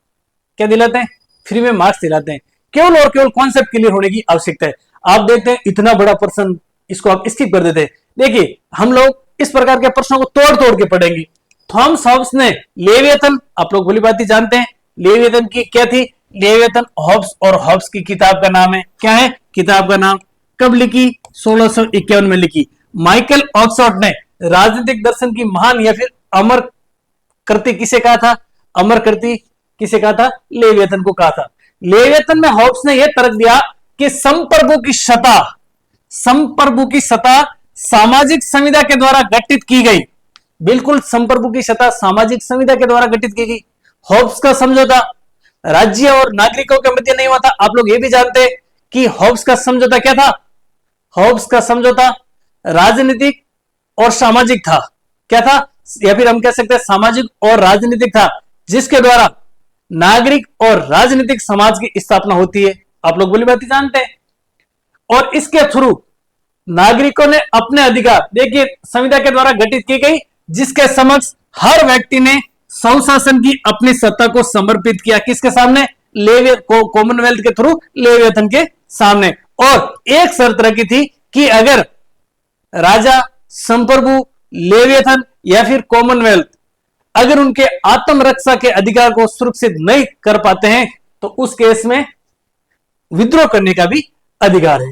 क्या दिलाते हैं? फ्री में मार्क्स दिलाते हैं। केवल और केवल कॉन्सेप्ट क्लियर होने की आवश्यकता है। आप देखते हैं इतना बड़ा प्रश्न, इसको आप स्किप कर देते हैं। देखिए, हम लोग इस प्रकार के प्रश्नों को तोड़ तोड़ के पढ़ेंगे। थॉमस हॉब्स ने लेवियतन, आप लोग भली बात ही जानते हैं, लेवियतन की क्या थी? लेवियतन हॉब्स और हॉब्स की किताब का नाम है। क्या है किताब का नाम? कब लिखी? 1651 में लिखी। माइकल ऑक्सफोर्ड ने राजनीतिक दर्शन की महान या फिर अमर कृति किसे कहा था? अमर कृति किसे कहा था? लेवियतन को कहा था। लेवियतन में हॉब्स ने यह तर्क दिया कि संप्रभु की सत्ता सामाजिक संविदा के द्वारा गठित की गई। बिल्कुल, संप्रभु की सत्ता सामाजिक संविदा के द्वारा गठित की गई। हॉब्स का समझौता राज्य और नागरिकों के मध्य नहीं हुआ था। आप लोग ये भी जानते हैं कि हॉब्स का समझौता क्या था? हॉब्स का समझौता राजनीतिक और सामाजिक था। क्या था? या फिर हम कह सकते हैं सामाजिक और राजनीतिक था, जिसके द्वारा नागरिक और राजनीतिक समाज की स्थापना होती है। आप लोग बोली बात जानते हैं। और इसके थ्रू नागरिकों ने अपने अधिकार, देखिए, संविधा के द्वारा गठित की गई, जिसके समक्ष हर व्यक्ति ने स्वशासन की अपनी सत्ता को समर्पित किया। किसके सामने? कॉमनवेल्थ के थ्रू लेवियतन के सामने। और एक शर्त रखी थी कि अगर राजा, संप्रभु, लेवियतन या फिर कॉमनवेल्थ अगर उनके आत्मरक्षा के अधिकार को सुरक्षित नहीं कर पाते हैं, तो उस केस में विद्रोह करने का भी अधिकार है।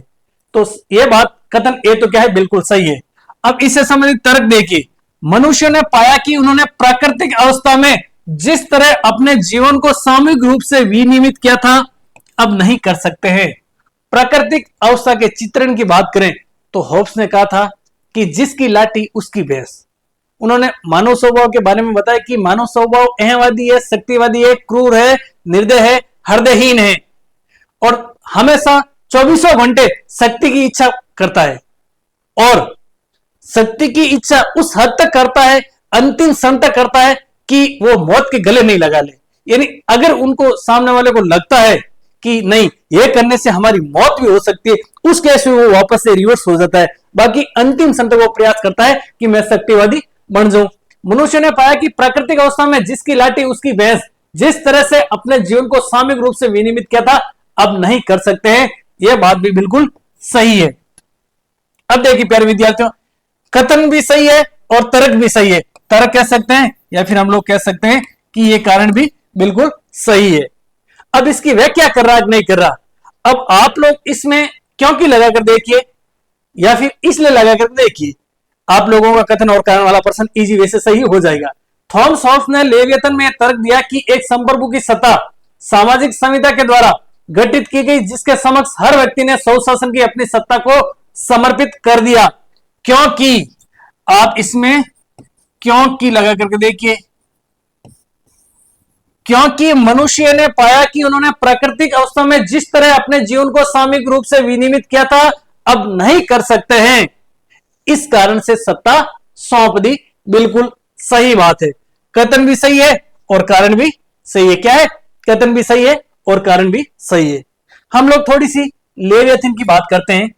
तो यह बात, कथन ए तो क्या है, बिल्कुल सही है। अब इससे संबंधित तर्क देखिए। मनुष्य ने पाया कि उन्होंने प्राकृतिक अवस्था में जिस तरह अपने जीवन को सामूहिक रूप से विनियमित किया था, अब नहीं कर सकते हैं। प्राकृतिक अवस्था के चित्रण की बात करें तो हॉब्स ने कहा था कि जिसकी लाठी उसकी भैंस। उन्होंने मानव स्वभाव के बारे में बताया कि मानव स्वभाव अहंवादी है, शक्तिवादी है, क्रूर है, निर्दय है, हृदयहीन है और हमेशा 24 घंटे शक्ति की इच्छा करता है। और शक्ति की इच्छा उस हद तक करता है, अंतिम क्षण तक करता है कि वो मौत के गले नहीं लगा ले। यानी अगर उनको, सामने वाले को लगता है कि नहीं, ये करने से हमारी मौत भी हो सकती है, उस केस में वो वापस से रिवर्स हो जाता है। बाकी अंतिम क्षण तक वो प्रयास करता है कि मैं शक्तिवादी बन जाऊं। मनुष्य ने पाया कि प्राकृतिक अवस्था में जिसकी लाठी उसकी भैंस, जिस तरह से अपने जीवन को सामूहिक रूप से विनियमित किया था, अब नहीं कर सकते हैं। यह बात भी बिल्कुल सही है। अब देखिए प्यारे विद्यार्थियों, कथन भी सही है और तर्क भी सही है। तर्क कह सकते हैं या फिर हम लोग कह सकते हैं कि यह कारण भी बिल्कुल सही है। अब इसकी व्याख्या कर रहा है नहीं कर रहा, अब आप लोग इसमें क्योंकि लगाकर देखिए या फिर इसलिए लगाकर देखिए, आप लोगों का कथन और कारण वाला प्रश्न इजी वे से सही हो जाएगा। थॉमस हॉब्स ने लेवियतन में तर्क दिया कि एक संप्रभु की सत्ता सामाजिक संविदा के द्वारा गठित की गई, जिसके समक्ष हर व्यक्ति ने स्वशासन की अपनी सत्ता को समर्पित कर दिया। क्योंकि आप इसमें क्योंकि लगा करके देखिए, क्योंकि मनुष्य ने पाया कि उन्होंने प्राकृतिक अवस्था में जिस तरह अपने जीवन को सामूहिक रूप से विनियमित किया था, अब नहीं कर सकते हैं, इस कारण से सत्ता सौंप दी। बिल्कुल सही बात है, कथन भी सही है और कारण भी सही है। क्या है? कथन भी सही है और कारण भी सही है। हम लोग थोड़ी सी लेवियथन की बात करते हैं।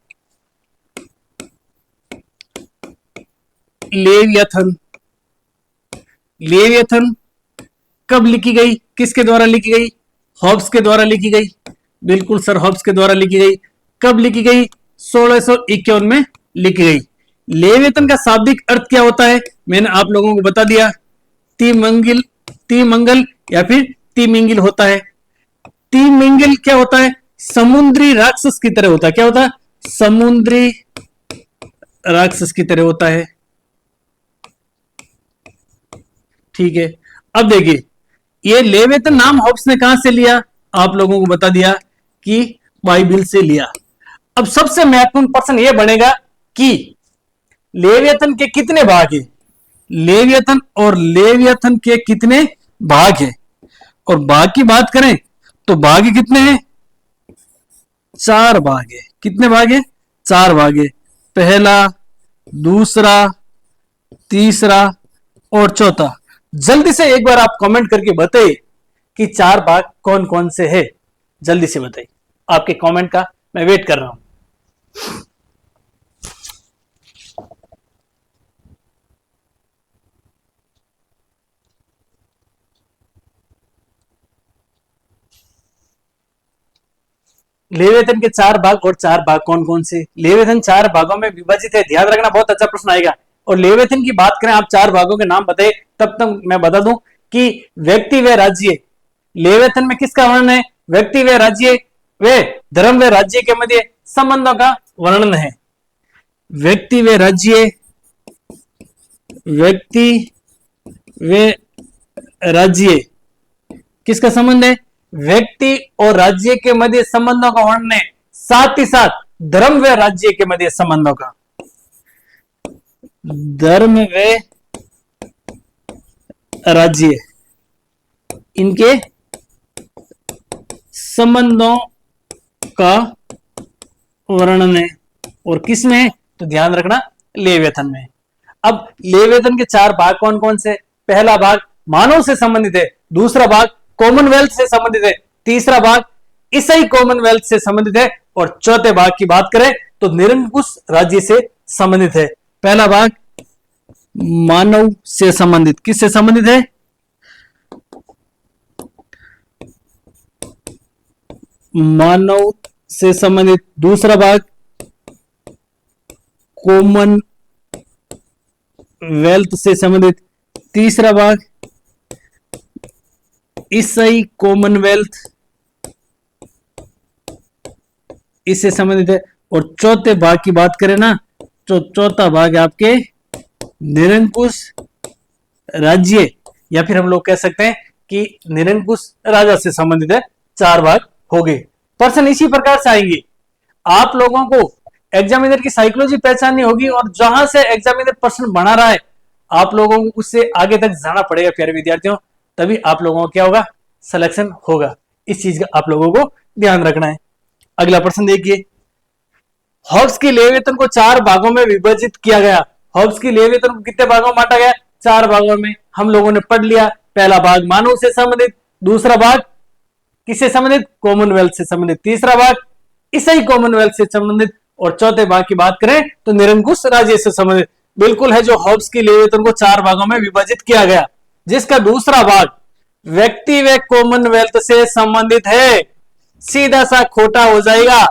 लेवियथन, लेवियथन कब लिखी गई, किसके द्वारा लिखी गई? हॉब्स के द्वारा लिखी गई। बिल्कुल सर, हॉब्स के द्वारा लिखी गई। कब लिखी गई? 1651 में लिखी गई। लेवियथन का शाब्दिक अर्थ क्या होता है? मैंने आप लोगों को बता दिया, तिमंगिल, तिमंगल या फिर तिमिंगिल होता है। तिमिंगिल क्या होता है? समुद्री राक्षस की तरह होता है। क्या होता है? समुद्री राक्षस की तरह होता है। ठीक है, अब देखिए, ये लेवियथन नाम हॉब्स ने कहां से लिया? आप लोगों को बता दिया कि बाइबल से लिया। अब सबसे महत्वपूर्ण प्रश्न यह बनेगा कि लेवियथन के कितने भाग है? लेवियथन और लेवियथन के कितने भाग है? और भाग की बात करें तो भाग कितने हैं? 4 भाग है। कितने भाग है? 4 भाग है। पहला, दूसरा, तीसरा और चौथा। जल्दी से एक बार आप कमेंट करके बताइए कि 4 भाग कौन कौन से है। जल्दी से बताइए, आपके कमेंट का मैं वेट कर रहा हूं। लेवियथन के 4 भाग और 4 भाग कौन कौन से? लेवियथन 4 भागों में विभाजित है। ध्यान रखना, बहुत अच्छा प्रश्न आएगा। और लेवियथन की बात करें, आप 4 भागों के नाम बताए, तब तक मैं बता दूं कि व्यक्ति व राज्य, लेवियथन में किसका वर्णन है? व्यक्ति व राज्य व धर्म व राज्य के मध्य संबंधों का वर्णन है। व्यक्ति व राज्य, व्यक्ति व राज्य किसका संबंध है? व्यक्ति और राज्य के मध्य संबंधों का वर्णन है। साथ ही साथ धर्म व राज्य के मध्य संबंधों का, धर्म व राज्य, इनके संबंधों का वर्णन है। और किसमें? तो ध्यान रखना, लेवियथन में। अब लेवियथन के 4 भाग कौन कौन से? पहला भाग मानव से संबंधित है, दूसरा भाग कॉमनवेल्थ से संबंधित है, तीसरा भाग ईसाई कॉमनवेल्थ से संबंधित है और चौथे भाग की बात करें तो निरंकुश राज्य से संबंधित है। पहला भाग मानव से संबंधित, किससे संबंधित है? मानव से संबंधित। दूसरा भाग कॉमन वेल्थ से संबंधित। तीसरा भाग ईसाई कॉमनवेल्थ, इससे संबंधित है। और चौथे भाग की बात करें ना, तो चौथा भाग आपके निरंकुश राज्य, या फिर हम लोग कह सकते हैं कि निरंकुश राजा से संबंधित है। 4 भाग हो गए। प्रश्न इसी प्रकार से आएंगे। आप लोगों को एग्जामिनर की साइकोलॉजी पहचाननी होगी और जहां से एग्जामिनर प्रश्न बना रहा है, आप लोगों को उससे आगे तक जाना पड़ेगा प्यारे विद्यार्थियों, तभी आप लोगों को क्या होगा? सिलेक्शन होगा। इस चीज का आप लोगों को ध्यान रखना है। अगला प्रश्न देखिए, हॉब्स की लेवियथन को 4 भागों में विभाजित किया गया। हॉब्स की लेवियथन को कितने भागों में बांटा गया? 4 भागों में। हम लोगों ने पढ़ लिया। पहला भाग मानव से संबंधित, दूसरा भाग किससे संबंधित? कॉमनवेल्थ से संबंधित, तीसरा भाग ईसाई कॉमनवेल्थ से संबंधित और चौथे भाग की बात करें तो निरंकुश राज्य से संबंधित। बिल्कुल है, जो हॉब्स की लेवियथन को 4 भागों में विभाजित किया गया, जिसका दूसरा भाग व्यक्ति व कॉमनवेल्थ से संबंधित है, सीधा सा खोटा हो जाएगा।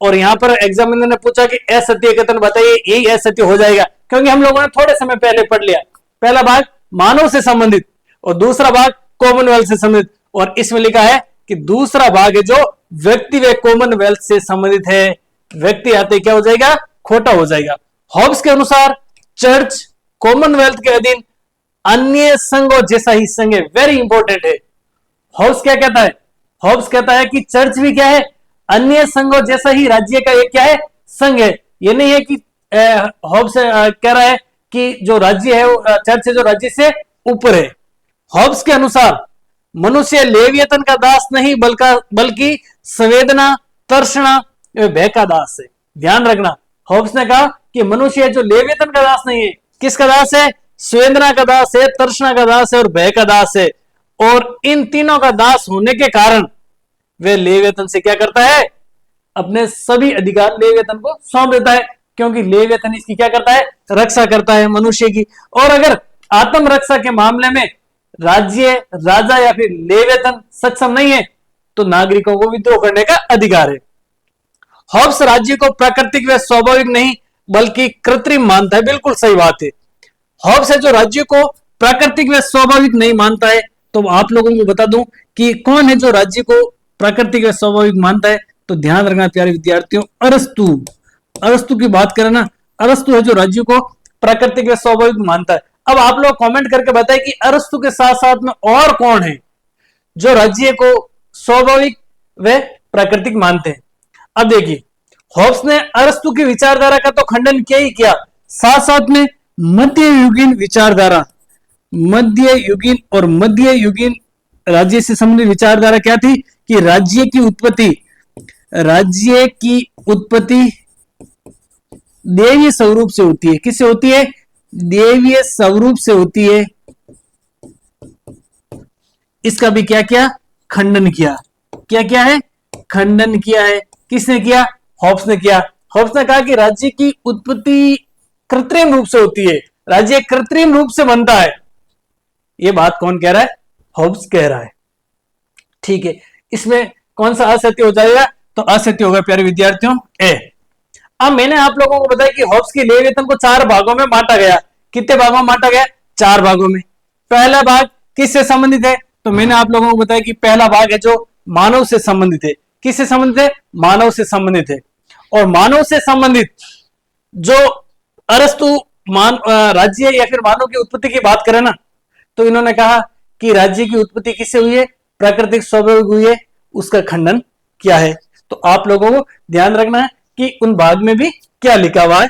और यहां पर एग्जामिनर ने पूछा कि असत्य कथन बताइए, यही असत्य हो जाएगा, क्योंकि हम लोगों ने थोड़े समय पहले पढ़ लिया। पहला भाग मानव से संबंधित और दूसरा भाग कॉमनवेल्थ से संबंधित, और इसमें लिखा है कि दूसरा भाग है जो व्यक्ति व कॉमनवेल्थ से संबंधित है। व्यक्ति आते क्या हो जाएगा? खोटा हो जाएगा। हॉब्स के अनुसार चर्च कॉमनवेल्थ के अधीन अन्य संघों जैसा ही संघ है। वेरी इंपॉर्टेंट है। हॉब्स क्या कहता है? हॉब्स कहता है कि चर्च भी क्या है, अन्य संघों जैसा ही राज्य का एक क्या है, संघ है। ये नहीं है कि हॉब्स कह रहा है कि जो राज्य है वो चर्च है जो राज्य से ऊपर है। हॉब्स के अनुसार मनुष्य लेवियतन का दास नहीं बल्कि संवेदना, तर्षणा, भय का दास है। ध्यान रखना, हॉब्स ने कहा कि मनुष्य जो लेवियतन का दास नहीं है, किसका दास है, संवेदना का दास है, तर्षणा का दास है और भय का दास है। और इन तीनों का दास होने के कारण वे लेवियतन से क्या करता है, अपने सभी अधिकार लेवियतन को सौंप देता है, क्योंकि लेवियतन इसकी क्या करता है, रक्षा करता है मनुष्य की। और अगर आत्मरक्षा के मामले में राज्य, राजा या फिर लेवियतन सक्षम नहीं है तो नागरिकों को विद्रोह करने का अधिकार है। हॉब्स राज्य को प्राकृतिक व स्वाभाविक नहीं बल्कि कृत्रिम मानता है। बिल्कुल सही बात है। हॉब्स है जो राज्य को प्राकृतिक व स्वाभाविक नहीं मानता है। तो आप लोगों को बता दूं कि कौन है जो राज्य को प्राकृतिक व स्वाभाविक मानता है। तो ध्यान रखना प्यारे विद्यार्थियों, अरस्तु। अरस्तु की बात करें ना, अरस्तु है जो राज्य को प्राकृतिक व स्वाभाविक मानता है। अब आप लोग कमेंट करके बताएं कि अरस्तु के साथ साथ में और कौन है जो राज्य को स्वाभाविक व प्राकृतिक मानते हैं। अब देखिए, हॉब्स ने अरस्तु की विचारधारा का तो खंडन किया ही किया, साथ साथ में मध्ययुगीन विचारधारा, मध्ययुगीन और मध्ययुगीन राज्य से संबंधित विचारधारा क्या थी कि राज्य की उत्पत्ति देवीय स्वरूप से होती है। किससे होती है, देवीय स्वरूप से होती है। इसका भी क्या किया, खंडन किया। क्या क्या है, खंडन किया है। किसने किया, हॉब्स ने किया। हॉब्स ने कहा कि राज्य की उत्पत्ति कृत्रिम रूप से होती है, राज्य कृत्रिम रूप से बनता है। यह बात कौन कह रहा है, हॉब्स कह रहा है। ठीक है, इसमें कौन सा असत्य हो जाएगा, तो असत्य होगा प्यारे विद्यार्थियों ए। अब मैंने आप लोगों को बताया कि हॉब्स के लेवियतन को 4 भागों में बांटा गया। कितने भागों में बांटा गया, 4 भागों में। पहला भाग किससे संबंधित है, तो मैंने आप लोगों को बताया कि पहला भाग है जो मानव से संबंधित है। किससे संबंधित है, मानव से संबंधित है। और मानव से संबंधित जो अरस्तु राज्य या फिर मानव की उत्पत्ति की बात करें ना, तो इन्होंने कहा कि राज्य की उत्पत्ति किससे हुई है, प्राकृतिक स्वाभाविक हुई है। उसका खंडन किया है। तो आप लोगों को ध्यान रखना है कि उन भाग में भी क्या लिखा हुआ है,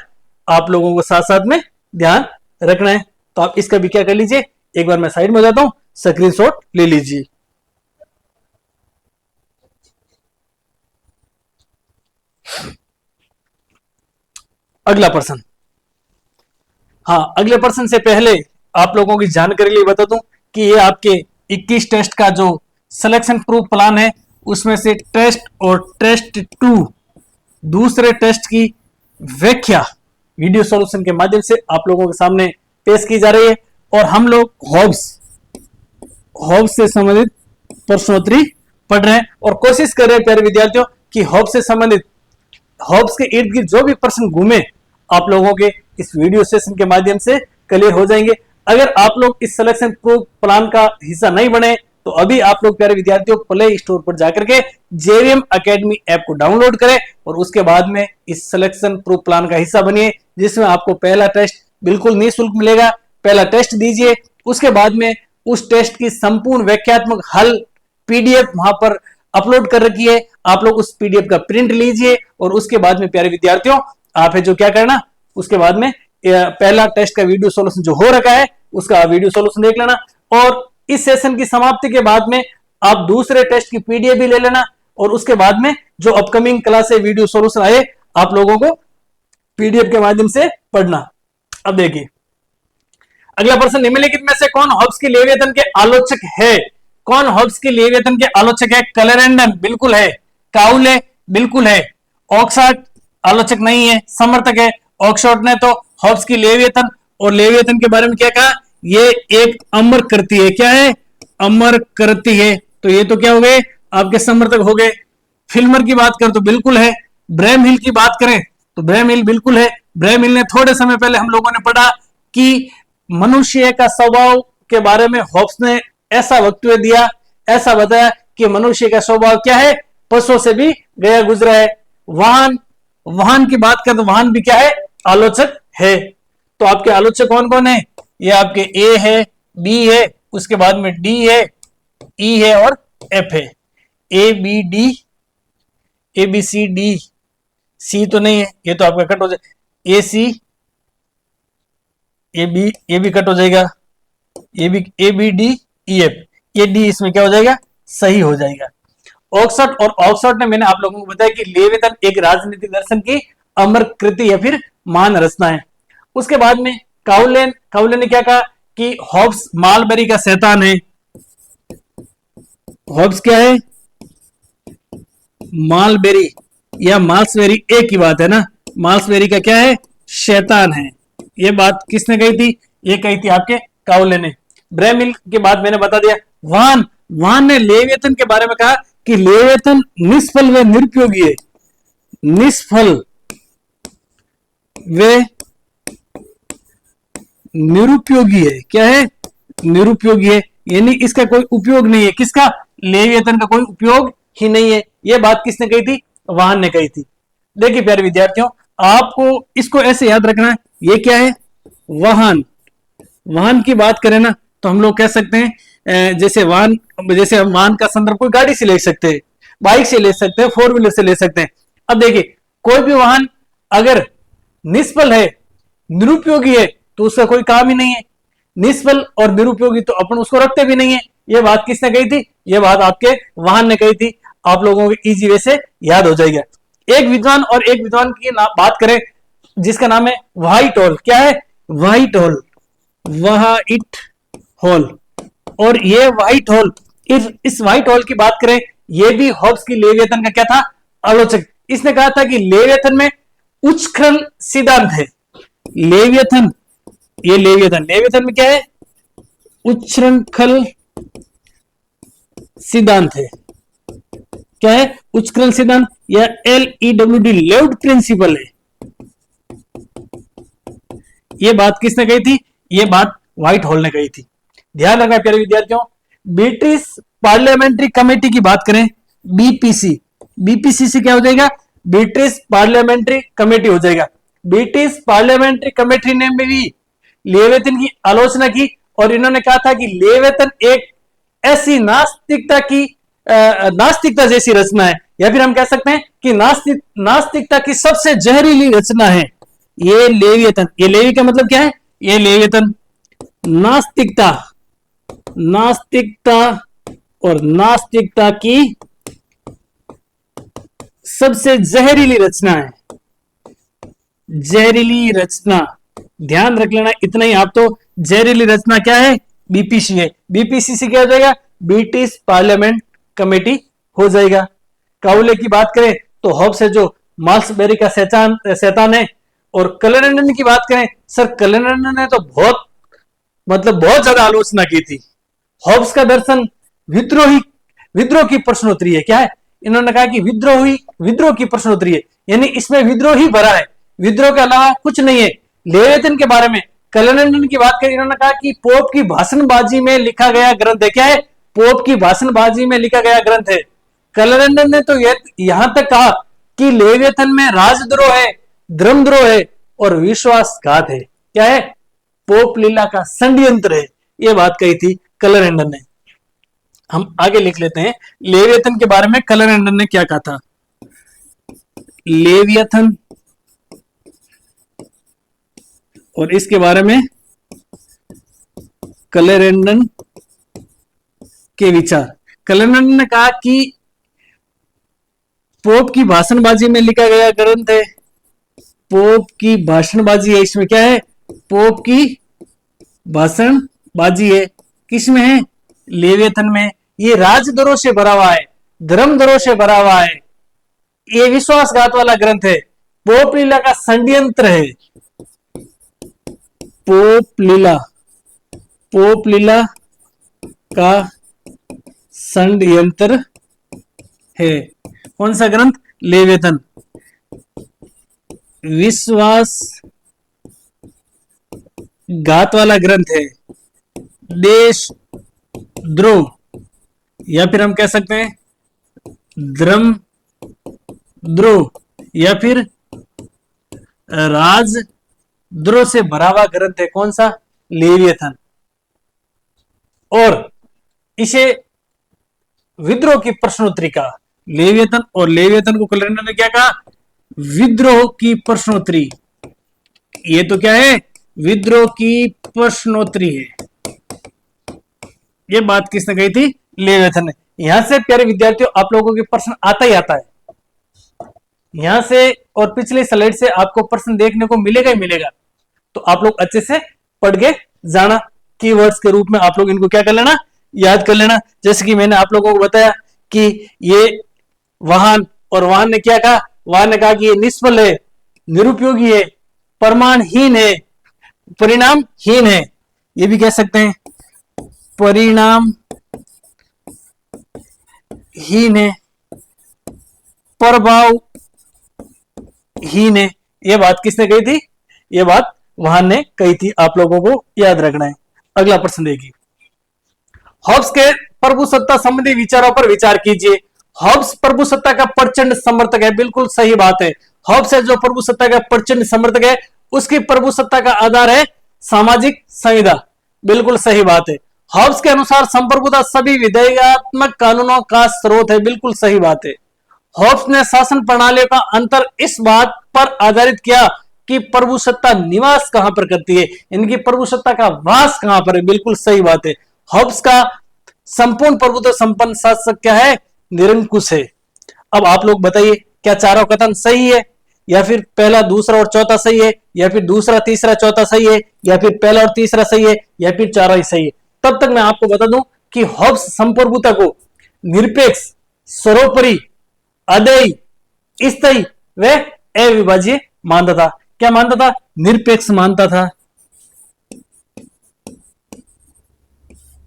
आप लोगों को साथ साथ में ध्यान रखना है। तो आप इसका भी क्या कर लीजिए, एक बार मैं साइड में हो जाता हूं, स्क्रीनशॉट ले लीजिए। अगला प्रश्न। हाँ, अगले प्रश्न से पहले आप लोगों की जानकारी लिए बता दूं कि ये आपके 21 टेस्ट का जो सिलेक्शन प्रूफ प्लान है, उसमें से टेस्ट और टेस्ट 2 दूसरे टेस्ट की व्याख्या वीडियो सॉल्यूशन के माध्यम से आप लोगों के सामने पेश की जा रही है। और हम लोग हॉब्स से संबंधित प्रश्नोत्तरी पढ़ रहे हैं और कोशिश कर रहे हैं प्यारे विद्यार्थियों कि हॉब्स से संबंधित, हॉब्स के इर्द गिर्द जो भी प्रश्न घूमे आप लोगों के इस वीडियो सेशन के माध्यम से क्लियर हो जाएंगे। अगर आप लोग इस सिलेक्शन प्रूफ प्लान का हिस्सा नहीं बने तो अभी आप लोग प्यारे विद्यार्थियों प्ले स्टोर पर जाकर के जेवीएम एकेडमी ऐप को डाउनलोड करें और उसके बाद में इस सिलेक्शन प्रूफ प्लान का हिस्सा बनिए, जिसमें आपको पहला टेस्ट बिल्कुल निःशुल्क मिलेगा। पहला टेस्ट दीजिए, उसके बाद में उस टेस्ट की संपूर्ण व्याख्यात्मक हल पीडीएफ वहां पर अपलोड कर रखी है। आप लोग उस पीडीएफ का प्रिंट लीजिए और उसके बाद में प्यारे विद्यार्थियों आप है जो क्या करना, उसके बाद में पहला टेस्ट का वीडियो सॉल्यूशन जो हो रखा है उसका वीडियो सॉल्यूशन देख लेना। और इस सेशन की समाप्ति के बाद में आप दूसरे टेस्ट की पीडीएफ भी ले लेना और उसके बाद में जो अपकमिंग क्लास है वीडियो सॉल्यूशन आए आप लोगों को पीडीएफ के माध्यम से पढ़ना। अब देखिए अगला प्रश्न, निम्नलिखित में से कौन हॉब्स के लेवियतन के आलोचक है। कौन हॉब्स के लेवियतन के आलोचक है, क्लेरेंडन बिल्कुल है, काउले बिल्कुल है, ऑक्सफोर्ड आलोचक नहीं है, समर्थक है। ऑक्सफोर्ड ने तो हॉब्स की लेवियतन और लेवियतन के बारे में क्या कहा, ये एक अमर कृति है। क्या है, अमर कृति है। तो ये तो क्या हो गए, आपके समर्थक हो गए। फिल्मर की बात करें तो बिल्कुल है। ब्रैम हिल की बात करें तो ब्रैम हिल बिल्कुल है। ब्रैम हिल ने थोड़े समय पहले हम लोगों ने पढ़ा कि मनुष्य का स्वभाव के बारे में हॉब्स ने ऐसा वक्तव्य दिया, ऐसा बताया कि मनुष्य का स्वभाव क्या है, पशुओं से भी गया गुजरा है। वाहन की बात करें तो वाहन भी क्या है, आलोचक है। तो आपके आलोचक कौन कौन है, ये आपके ए है, बी है, उसके बाद में डी है, ई है और एफ है। A B D, A B C D, C तो नहीं है, ये तो आपका कट हो जाए, ए सी, ए बी कट हो जाएगा, A B D E F, ये डी इसमें क्या हो जाएगा, सही हो जाएगा। ऑक्सफोर्ड और ऑक्सफोर्ड ने मैंने आप लोगों को बताया कि लेविथन एक राजनीतिक दर्शन की अमर कृति या फिर महान रचना है। उसके बाद में काउलेन ने क्या कहा कि हॉब्स मालबेरी का शैतान है। हॉब्स क्या है, मालबेरी या माल्सबेरी एक ही बात है ना, माल्सबेरी का क्या है, शैतान है। ये बात किसने कही थी, ये कही थी आपके काउले ने। ब्रेमिल के बाद मैंने बता दिया। वाहन ने लेवियथन के बारे में कहा कि लेवियथन निष्फल व निरुपयोगी है, निष्फल वे निरुपयोगी है। क्या है, निरुपयोगी है, यानी इसका कोई उपयोग नहीं है। किसका, लेवियथन का कोई उपयोग ही नहीं है। यह बात किसने कही थी, वाहन ने कही थी। देखिए प्यारे विद्यार्थियों, आपको इसको ऐसे याद रखना है, ये क्या है, वाहन की बात करें ना तो हम लोग कह सकते हैं जैसे हम वाहन का संदर्भ कोई गाड़ी से ले सकते हैं, बाइक से ले सकते हैं, 4 व्हीलर से ले सकते हैं। अब देखिए कोई भी वाहन अगर निष्फल है, निरुपयोगी है, तो उसका कोई काम ही नहीं है। निष्फल और निरुपयोगी तो अपन उसको रखते भी नहीं है। यह बात किसने कही थी, यह बात आपके वाहन ने कही थी। आप लोगों को इजी वे से याद हो जाएगा। एक विद्वान और एक विद्वान की बात करें जिसका नाम है व्हाइट हॉल। क्या है, व्हाइट हॉल, व्हाइट हॉल। और ये व्हाइट हॉल, इस व्हाइट हॉल की बात करें, ये भी हॉब्स की लेवियथन का क्या था, आलोचक। इसने कहा था कि लेवियथन में उच्छृंखल सिद्धांत है। लेवियथन में क्या है, उच्छृंखल सिद्धांत है। क्या है, उच्छृंखल सिद्धांत या LEWD, लेव्ड प्रिंसिपल है। यह बात किसने कही थी, यह बात व्हाइट हॉल ने कही थी। ध्यान रखना प्यारे विद्यार्थियों, ब्रिटिश पार्लियामेंट्री कमेटी की बात करें, बीपीसी से क्या हो जाएगा, ब्रिटिश पार्लियामेंट्री कमेटी हो जाएगा। ब्रिटिश पार्लियामेंट्री कमेटी ने भी लेवियथन की आलोचना की और इन्होंने कहा था कि लेवियथन एक ऐसी नास्तिकता जैसी रचना है, या फिर हम कह सकते हैं कि नास्तिकता की सबसे जहरीली रचना है ये लेवियथन। ये लेवी का मतलब क्या है, ये लेवियथन नास्तिकता और नास्तिकता की सबसे जहरीली रचना है। जहरीली रचना, ध्यान रख लेना इतना ही आप तो। जहरीली रचना क्या है, बीपीसी है। बीपीसी से क्या हो जाएगा, ब्रिटिश पार्लियामेंट कमेटी हो जाएगा। काउले की बात करें तो हॉब्स है जो माल्सबेरी का शैतान है। और कैलेंडर की बात करें, सर कैलेंडर ने तो बहुत ज्यादा आलोचना की थी। हॉब्स का दर्शन विद्रोह की प्रश्नोत्तरी है। क्या है, इन्होंने कहा कि विद्रोह की प्रश्नोत्तरी है, यानी इसमें विद्रोह ही भरा है, विद्रोह के अलावा कुछ नहीं है। लेवियथन के बारे में कैलेंडर की बात करें, इन्होंने कहा कि पोप की भाषणबाजी में लिखा गया ग्रंथ है। क्या है, पोप की भाषणबाजी में लिखा गया ग्रंथ है। कैलेंडर ने तो यहां तक कहा कि लेवियथन में राजद्रोह है, धर्मद्रोह है और विश्वासघात है। क्या है, पोप लीला का षड्यंत्र है, यह बात कही थी कैलेंडर ने। हम आगे लिख लेते हैं लेवियथन के बारे में कैलेंडर ने क्या कहा था। लेवियथन और इसके बारे में कैलेंडर के विचार। कैलेंडर ने कहा कि पोप की भाषणबाजी में लिखा गया ग्रंथ है। पोप की भाषणबाजी है, इसमें क्या है, पोप की भाषणबाजी है। किसमें है, लेवियथन में। ये राजद्रोह से भरा हुआ है, धर्मद्रोह से भरा हुआ है, ये विश्वासघात वाला ग्रंथ है, पोप लीला का षड्यंत्र है। पोप लीला का षड्यंत्र है। कौन सा ग्रंथ, लेवियथन। विश्वासघात वाला ग्रंथ है, देशद्रोह या फिर हम कह सकते हैं धर्मद्रोह या फिर राजद्रोह से भरा हुआ ग्रंथ है। कौन सा, लेवियथन। और इसे विद्रोह की प्रश्नोत्तरी का। लेवियतन और लेवियतन को कैलेंडर ने क्या कहा? विद्रोह की प्रश्नोत्तरी। ये तो क्या है? विद्रोह की प्रश्नोत्तरी है। ये बात किसने कही थी? लेवियतन ने। यहां से प्यारे विद्यार्थियों आप लोगों के प्रश्न आता ही आता है। यहां से और पिछले स्लाइड से आपको प्रश्न देखने को मिलेगा ही मिलेगा। तो आप लोग अच्छे से पढ़ के जाना। कीवर्ड्स के रूप में आप लोग इनको क्या कर लेना? याद कर लेना। जैसे कि मैंने आप लोगों को बताया कि ये वाहन, और वाहन ने क्या कहा? वाहन ने कहा कि ये निष्फल है, निरुपयोगी है, प्रमाणहीन है, परिणामहीन है। ये भी कह सकते हैं परिणामहीन है, प्रभावहीन है। ये बात किसने कही थी? ये बात वाहन ने कही थी। आप लोगों को याद रखना है। अगला प्रश्न देखिए। हॉब्स के प्रभुसत्ता संबंधी विचारों पर विचार कीजिए। हॉब्स प्रभुसत्ता का प्रचंड समर्थक है। बिल्कुल सही बात है। हॉब्स है जो प्रभुसत्ता का प्रचंड समर्थक है। उसकी प्रभुसत्ता का आधार है सामाजिक संविधा। बिल्कुल सही बात है। हॉब्स के अनुसार संप्रभुता सभी विधेयकात्मक कानूनों का स्रोत है। बिल्कुल सही बात है। हॉब्स ने शासन प्रणालियों का अंतर इस बात पर आधारित किया कि प्रभुसत्ता निवास कहां पर करती है, इनकी प्रभुसत्ता का वास कहां पर है। बिल्कुल सही बात है। हॉब्स का संपूर्ण प्रभुत्व संपन्न शासक क्या है? निरंकुश है। अब आप लोग बताइए क्या चारों कथन सही है, या फिर पहला दूसरा और चौथा सही है, या फिर दूसरा तीसरा चौथा सही है, या फिर पहला और तीसरा सही है, या फिर चारों ही सही है? तब तक मैं आपको बता दूं कि हॉब्स संप्रभुता को निरपेक्ष, सर्वोपरि, अदेयी, स्थायी व अविभाज्य मानता था। क्या मानता था? निरपेक्ष मानता था,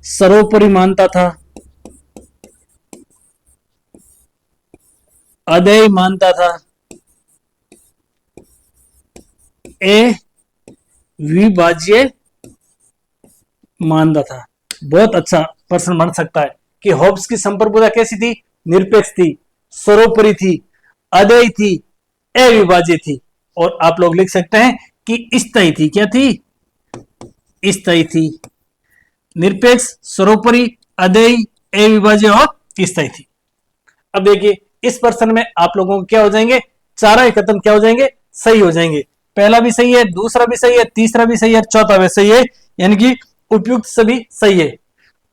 सर्वोपरि मानता था, अदेय मानता था, अविभाज्य मानता था। बहुत अच्छा प्रश्न बन सकता है कि हॉब्स की संप्रभुता कैसी थी? निरपेक्ष थी, सर्वोपरि थी, अदेय थी, अविभाज्य थी। और आप लोग लिख सकते हैं कि स्थायी थी। क्या थी? स्थायी थी। निरपेक्ष, सर्वोपरि, अदेय, अविभाज्य और स्थायी थी। अब देखिए इस प्रश्न में आप लोगों को क्या हो जाएंगे? चारों कथन क्या हो जाएंगे? सही हो जाएंगे। पहला भी सही है, दूसरा भी सही है, तीसरा भी सही है, चौथा भी सही है, यानी कि उपयुक्त सभी सही है।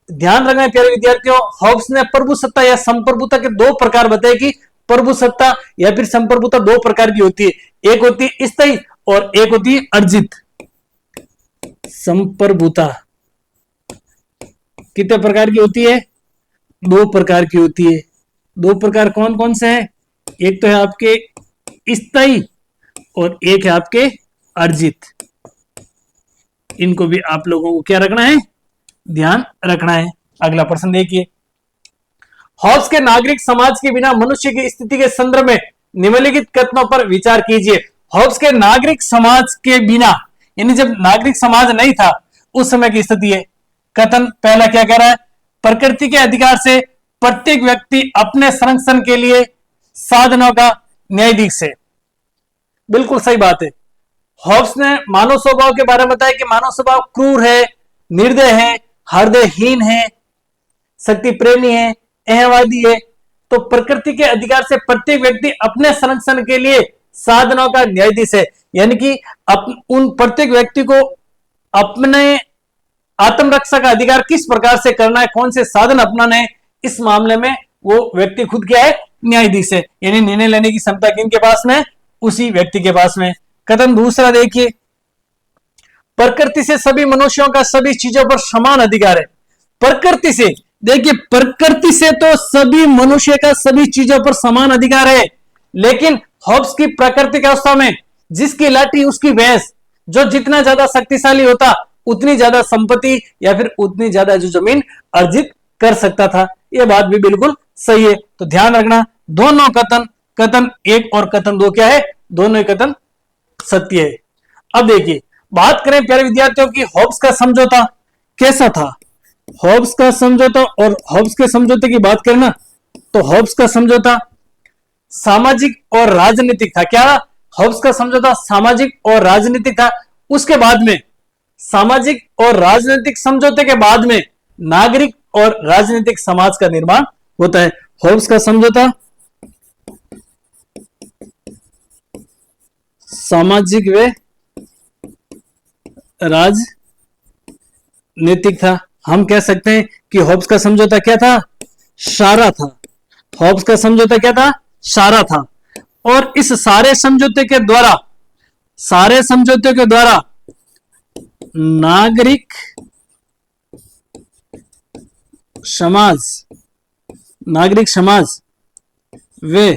ध्यान रखना प्यारे विद्यार्थियों, हॉब्स ने प्रभुसत्ता या संप्रभुता के दो प्रकार बताए कि प्रभुसत्ता या फिर संप्रभुता दो प्रकार की होती है। एक होती है स्थायी और एक होती है अर्जित। संप्रभुता कितने प्रकार की होती है? दो प्रकार की होती है। दो प्रकार कौन कौन से हैं? एक तो है आपके स्थायी और एक है आपके अर्जित। इनको भी आप लोगों को क्या रखना है? ध्यान रखना है। अगला प्रश्न देखिए। हॉब्स के नागरिक समाज के बिना मनुष्य की स्थिति के संदर्भ में निम्नलिखित कथनों पर विचार कीजिए। हॉब्स के नागरिक समाज के बिना, यानी जब नागरिक समाज नहीं था उस समय की स्थिति है। कथन पहला क्या कह रहा है? प्रकृति के अधिकार से प्रत्येक व्यक्ति अपने संरक्षण के लिए साधनों का न्यायाधीश है। बिल्कुल सही बात है। हॉब्स ने मानव स्वभाव के बारे में बताया कि मानव स्वभाव क्रूर है, निर्दय है, हृदयहीन है, शक्ति प्रेमी है, अहंवादी है। तो प्रकृति के अधिकार से प्रत्येक व्यक्ति अपने संरक्षण के लिए साधनों का न्यायाधीश है, यानी कि उन प्रत्येक व्यक्ति को अपने आत्मरक्षा का अधिकार किस प्रकार से करना है, कौन से साधन अपनाने हैं, इस मामले में वो व्यक्ति खुद क्या है? न्यायाधीश है। यानी निर्णय लेने की क्षमता किनके पास में? उसी व्यक्ति के पास में। कथन दूसरा देखिए। प्रकृति से सभी मनुष्यों का सभी चीजों पर समान अधिकार है। प्रकृति से, देखिए प्रकृति से तो सभी मनुष्य का सभी चीजों पर समान अधिकार है, लेकिन हॉब्स की प्राकृतिक अवस्था में जिसकी लाठी उसकी भैंस, जो जितना ज्यादा शक्तिशाली होता उतनी ज्यादा संपत्ति या फिर उतनी ज्यादा जो जमीन अर्जित कर सकता था। यह बात भी बिल्कुल सही है। तो ध्यान रखना दोनों कथन, कथन एक और कथन दो क्या है? दोनों ही कथन सत्य है। अब देखिए बात करें प्यारे विद्यार्थियों की हॉब्स का समझौता कैसा था। हॉब्स का समझौता, और हॉब्स के समझौते की बात करना तो हॉब्स का समझौता सामाजिक और राजनीतिक था। क्या? हॉब्स का समझौता सामाजिक और राजनीतिक था। उसके बाद में सामाजिक और राजनीतिक समझौते के बाद में नागरिक और राजनीतिक समाज का निर्माण होता है। होब्स का समझौता सामाजिक व राजनीतिक था। हम कह सकते हैं कि होब्स का समझौता क्या था? सारा था। होब्स का समझौता क्या था? सारा था। और इस सारे समझौते के द्वारा नागरिक समाज वे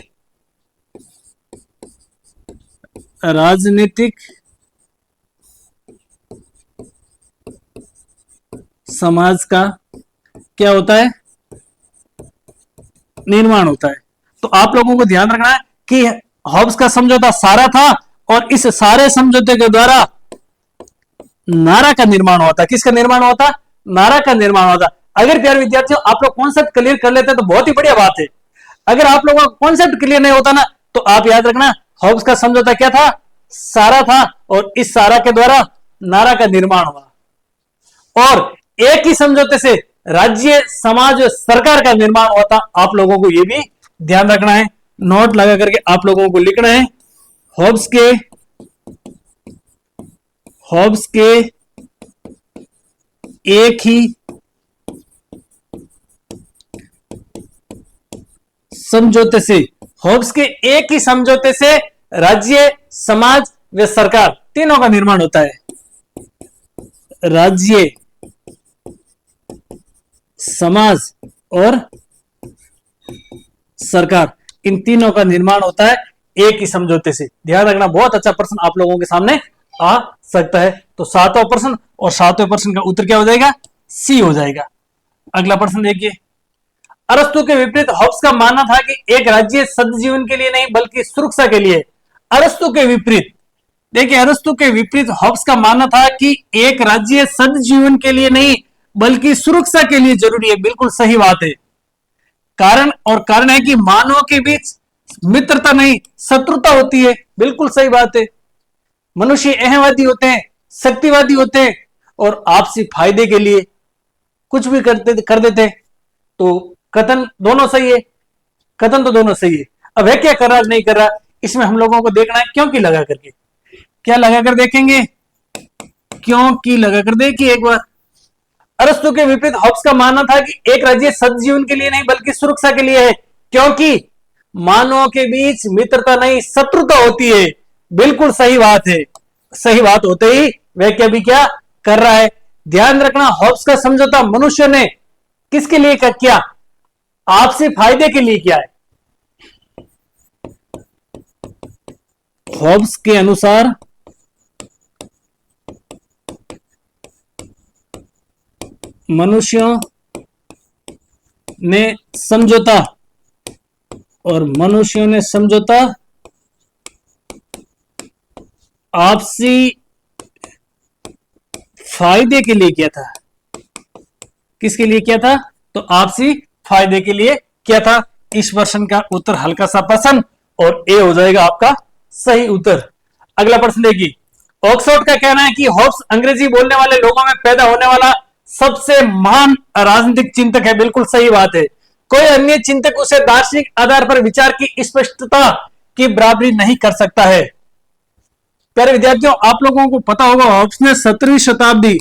राजनीतिक समाज का क्या होता है? निर्माण होता है। तो आप लोगों को ध्यान रखना है कि हॉब्स का समझौता सारा था और इस सारे समझौते के द्वारा नारा का निर्माण होता। किसका निर्माण होता? नारा का निर्माण होता। अगर प्यारे विद्यार्थियों आप लोग कॉन्सेप्ट क्लियर कर लेते हैं तो बहुत ही बढ़िया बात है। अगर आप लोगों का कॉन्सेप्ट क्लियर नहीं होता ना तो आप याद रखना हॉब्स का समझौता क्या था? सारा था और इस सारा के द्वारा नारा का निर्माण हुआ और एक ही समझौते से राज्य, समाज, सरकार का निर्माण होता। आप लोगों को यह भी ध्यान रखना है, नोट लगा करके आप लोगों को लिखना है। हॉब्स के एक ही समझौते से राज्य, समाज व सरकार तीनों का निर्माण होता है। राज्य, समाज और सरकार, इन तीनों का निर्माण होता है एक ही समझौते से। ध्यान रखना, बहुत अच्छा प्रश्न आप लोगों के सामने आ सकता है। तो 7वां प्रश्न और 7वें प्रश्न का उत्तर क्या हो जाएगा? सी हो जाएगा। अगला प्रश्न देखिए। अरस्तु के विपरीत हॉब्स का मानना था कि एक राज्य सद्जीवन के लिए नहीं बल्कि सुरक्षा के लिए। अरस्तु के विपरीत, देखिए अरस्तु के विपरीत हॉब्स का मानना था कि एक राज्य सद्जीवन के लिए नहीं बल्कि सुरक्षा के लिए जरूरी है। बिल्कुल सही बात है। कारण है कि मानवों के बीच मित्रता नहीं शत्रुता होती है। बिल्कुल सही बात है। मनुष्य अहंवादी होते हैं, शक्तिवादी होते हैं और आपसी फायदे के लिए कुछ भी कर देते। तो कथन दोनों सही है, कथन तो दोनों सही है। अब है क्या कर रहा नहीं कर रहा, इसमें हम लोगों को देखना है क्योंकि लगा करके। क्या लगा कर देखेंगे? क्योंकि लगा कर देखिए एक बार। अरस्तु के विपरीत हॉब्स का मानना था कि एक राज्य सद्जीवन के लिए नहीं बल्कि सुरक्षा के लिए है, क्योंकि मानवों के बीच मित्रता नहीं शत्रुता होती है। बिल्कुल सही बात है। सही बात होते ही वह क्या भी क्या कर रहा है। ध्यान रखना, हॉब्स का समझौता मनुष्य ने किसके लिए किया? आपसी फायदे के लिए किया है। हॉब्स के अनुसार मनुष्यों ने समझौता आपसी फायदे के लिए किया था। किसके लिए किया था? तो आपसी फायदे के लिए किया था। इस प्रश्न का उत्तर हल्का सा प्रश्न और ए हो जाएगा आपका सही उत्तर। अगला प्रश्न देखिए। ऑक्सफोर्ड का कहना है कि हॉब्स अंग्रेजी बोलने वाले लोगों में पैदा होने वाला सबसे महान राजनीतिक चिंतक है। बिल्कुल सही बात है। कोई अन्य चिंतक उसे दार्शनिक आधार पर विचार की स्पष्टता की बराबरी नहीं कर सकता है। प्यारे विद्यार्थियों, आप लोगों को पता होगा हॉब्स ने 17वीं शताब्दी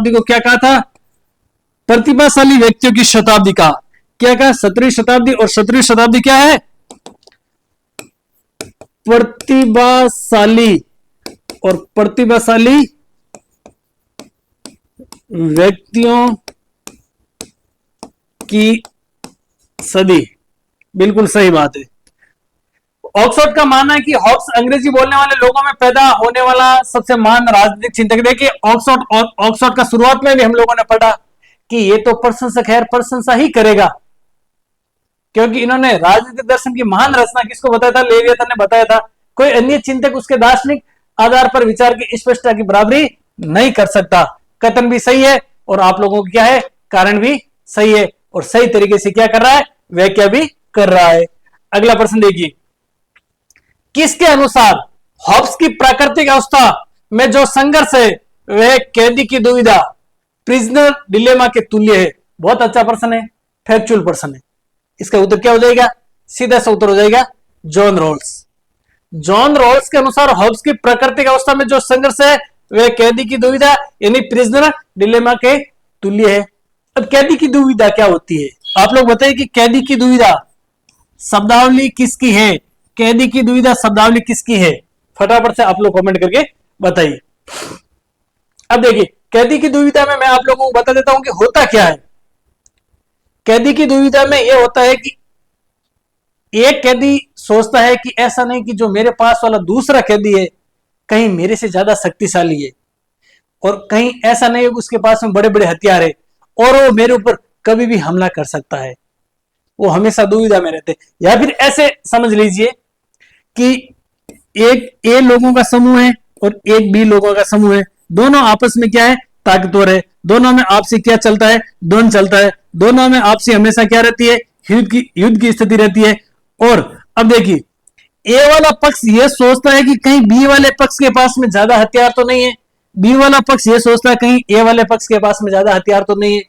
को क्या कहा था? प्रतिभाशाली व्यक्तियों की शताब्दी का। क्या कहा? 17वीं शताब्दी। और 17वीं शताब्दी क्या है? प्रतिभाशाली व्यक्तियों की सदी। बिल्कुल सही बात है। ऑक्सफोर्ड का मानना है कि हॉब्स अंग्रेजी बोलने वाले लोगों में पैदा होने वाला सबसे महान राजनीतिक चिंतक। देखिए ऑक्सफोर्ड का शुरुआत में भी हम लोगों ने पढ़ा कि ये तो प्रशंसक है, प्रशंसा ही करेगा, क्योंकि इन्होंने राजनीतिक दर्शन की महान रचना किसको बताया था? लेवियथन ने बताया था। कोई अन्य चिंतक उसके दार्शनिक आधार पर विचार की स्पष्टता की बराबरी नहीं कर सकता। कथन भी सही है और आप लोगों को क्या है? कारण भी सही है और सही तरीके से क्या कर रहा है? वह क्या भी कर रहा है। अगला प्रश्न देखिए। किसके अनुसार हॉब्स की प्राकृतिक अवस्था में जो संघर्ष है वह कैदी की दुविधा, प्रिजनर डिलेमा के तुल्य है? बहुत अच्छा पर्सन है, फैक्चुअल पर्सन है। इसका उत्तर क्या हो जाएगा? सीधा सा उत्तर हो जाएगा जॉन रॉल्स। जॉन रॉल्स के अनुसार हॉब्स की प्राकृतिक अवस्था में जो संघर्ष है वह कैदी की दुविधा यानी प्रिजनर डिलेमा के तुल्य है। अब कैदी की दुविधा क्या होती है? आप लोग बताइए कि कैदी की दुविधा शब्दावली किसकी है? कैदी की दुविधा शब्दावली किसकी है? फटाफट से आप लोग कमेंट करके बताइए। अब देखिए, कैदी की दुविधा में मैं आप लोगों को बता देता हूं कि होता क्या है। कैदी की दुविधा में यह होता है कि एक कैदी सोचता है कि ऐसा नहीं कि जो मेरे पास वाला दूसरा कैदी है कहीं मेरे से ज्यादा शक्तिशाली है, और कहीं ऐसा नहीं है कि उसके पास में बड़े बड़े हथियार है और वो मेरे ऊपर कभी भी हमला कर सकता है। वो हमेशा दुविधा में रहते हैं। या फिर ऐसे समझ लीजिए कि एक ए लोगों का समूह है और एक बी लोगों का समूह है, दोनों आपस में क्या है? ताकतवर है। दोनों में आपसी क्या चलता है? द्वंद चलता है। दोनों में आपसी हमेशा क्या रहती है? युद्ध की स्थिति रहती है। और अब देखिए, ए वाला पक्ष यह सोचता है कि कहीं बी वाले पक्ष के पास में ज्यादा हथियार तो नहीं है, बी वाला पक्ष यह सोचता है कहीं ए वाले पक्ष के पास में ज्यादा हथियार तो नहीं है।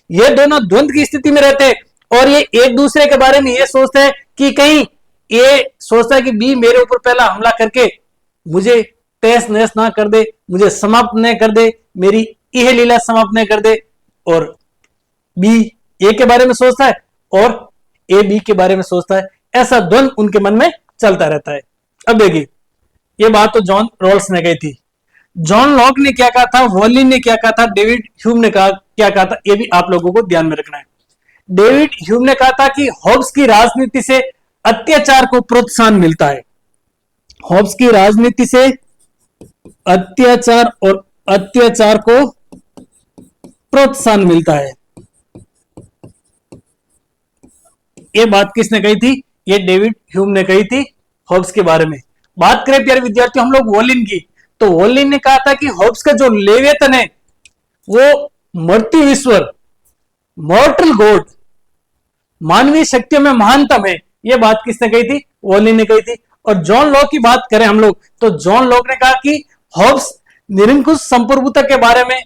ये दोनों द्वंद की स्थिति में रहते हैं और ये एक दूसरे के बारे में यह सोचते हैं कि कहीं ए सोचता है कि बी मेरे ऊपर पहला हमला करके मुझे तहस नहस ना कर दे, मुझे समाप्त न कर दे, मेरी यह लीला समाप्त न कर दे। और बी ए के बारे में सोचता है और ए बी के बारे में सोचता है। ऐसा द्वंद उनके मन में चलता रहता है। अब देखिए, यह बात तो जॉन रॉल्स ने कही थी। जॉन लॉक ने क्या कहा था, वॉलिन ने क्या कहा था, डेविड ह्यूम ने क्या कहा था, यह भी आप लोगों को ध्यान में रखना है। डेविड ह्यूम ने कहा था कि हॉब्स की राजनीति से अत्याचार को प्रोत्साहन मिलता है। हॉब्स की राजनीति से अत्याचार और अत्याचार को प्रोत्साहन मिलता है। यह बात किसने कही थी? यह डेविड ह्यूम ने कही थी हॉब्स के बारे में। बात करें प्यारे विद्यार्थियों हम लोग वॉलिन की, तो वॉलिन ने कहा था कि हॉब्स का जो लेवियतन है वो मृत्यु ईश्वर, मॉर्टल गॉड, मानवीय शक्तियों में महानतम है। यह बात किसने कही थी? वॉलिन ने कही थी। और जॉन लॉक की बात करें हम लोग, तो जॉन लॉक ने कहा कि हॉब्स निरंकुश संप्रभुता के बारे में,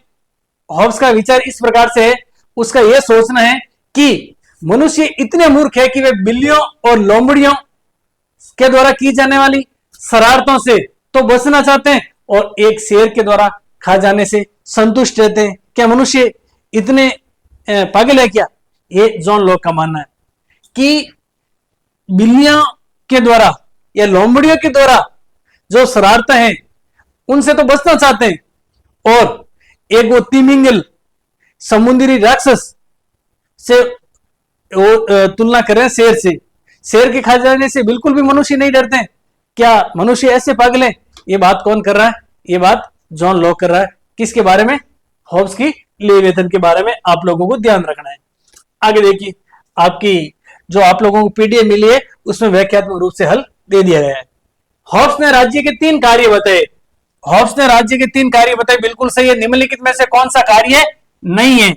हॉब्स का विचार इस प्रकार से है, उसका यह सोचना है कि मनुष्य इतने मूर्ख है कि वे बिल्लियों और लोमड़ियों के द्वारा की जाने वाली शरारतों से तो बचना चाहते हैं और एक शेर के द्वारा खा जाने से संतुष्ट रहते हैं। क्या मनुष्य इतने पागल है क्या? ये जॉन लॉक का मानना है कि बिल्लियों के द्वारा या लोमड़ियों के द्वारा जो शरारतें हैं उनसे तो बचना चाहते हैं, और एक वो तिमिंगल समुद्री राक्षस से वो तुलना करें शेर से, शेर के खा जाने से बिल्कुल भी मनुष्य नहीं डरते हैं। क्या मनुष्य ऐसे पागल है? ये बात कौन कर रहा है? ये बात जॉन लॉक कर रहा है। किसके बारे में? हॉब्स की लेवियतन के बारे में आप लोगों को ध्यान रखना है। आगे देखिए, आपकी जो आप लोगों को पीडीएफ मिली है उसमें व्याख्यात्मक रूप से हल दे दिया गया है। हॉब्स ने राज्य के 3 कार्य बताए। हॉब्स ने राज्य के 3 कार्य बताए, बिल्कुल सही है। निम्नलिखित में से कौन सा कार्य नहीं है?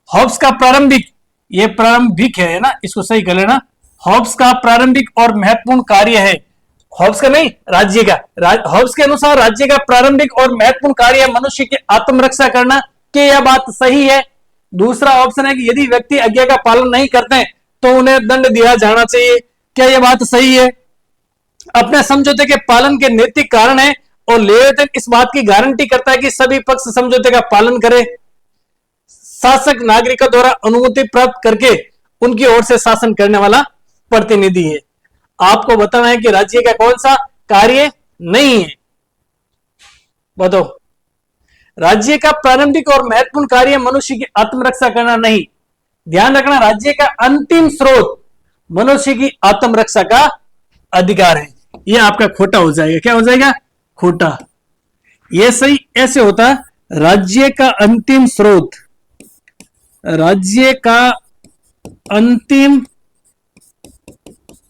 हॉब्स का प्रारंभिक, ये प्रारंभिक है ना, इसको सही कर लेना। हॉब्स का प्रारंभिक और महत्वपूर्ण कार्य है, हॉब्स का नहीं, राज्य का। हॉब्स के अनुसार राज्य का प्रारंभिक और महत्वपूर्ण कार्य है मनुष्य की आत्मरक्षा करना। क्या यह बात सही है? दूसरा ऑप्शन है कि यदि व्यक्ति आज्ञा का पालन नहीं करते तो उन्हें दंड दिया जाना चाहिए। क्या यह बात सही है? अपने समझौते के पालन के नैतिक कारण है और लेवियतन इस बात की गारंटी करता है कि सभी पक्ष समझौते का पालन करें। शासक नागरिकों द्वारा अनुमति प्राप्त करके उनकी ओर से शासन करने वाला प्रतिनिधि है। आपको बताना है कि राज्य का कौन सा कार्य नहीं है, बताओ। राज्य का प्रारंभिक और महत्वपूर्ण कार्य मनुष्य की आत्मरक्षा करना नहीं। ध्यान रखना, राज्य का अंतिम स्रोत मनुष्य की आत्मरक्षा का अधिकार है। यह आपका खोटा हो जाएगा। क्या हो जाएगा? खोटा। यह सही ऐसे होता है, राज्य का अंतिम स्रोत, राज्य का अंतिम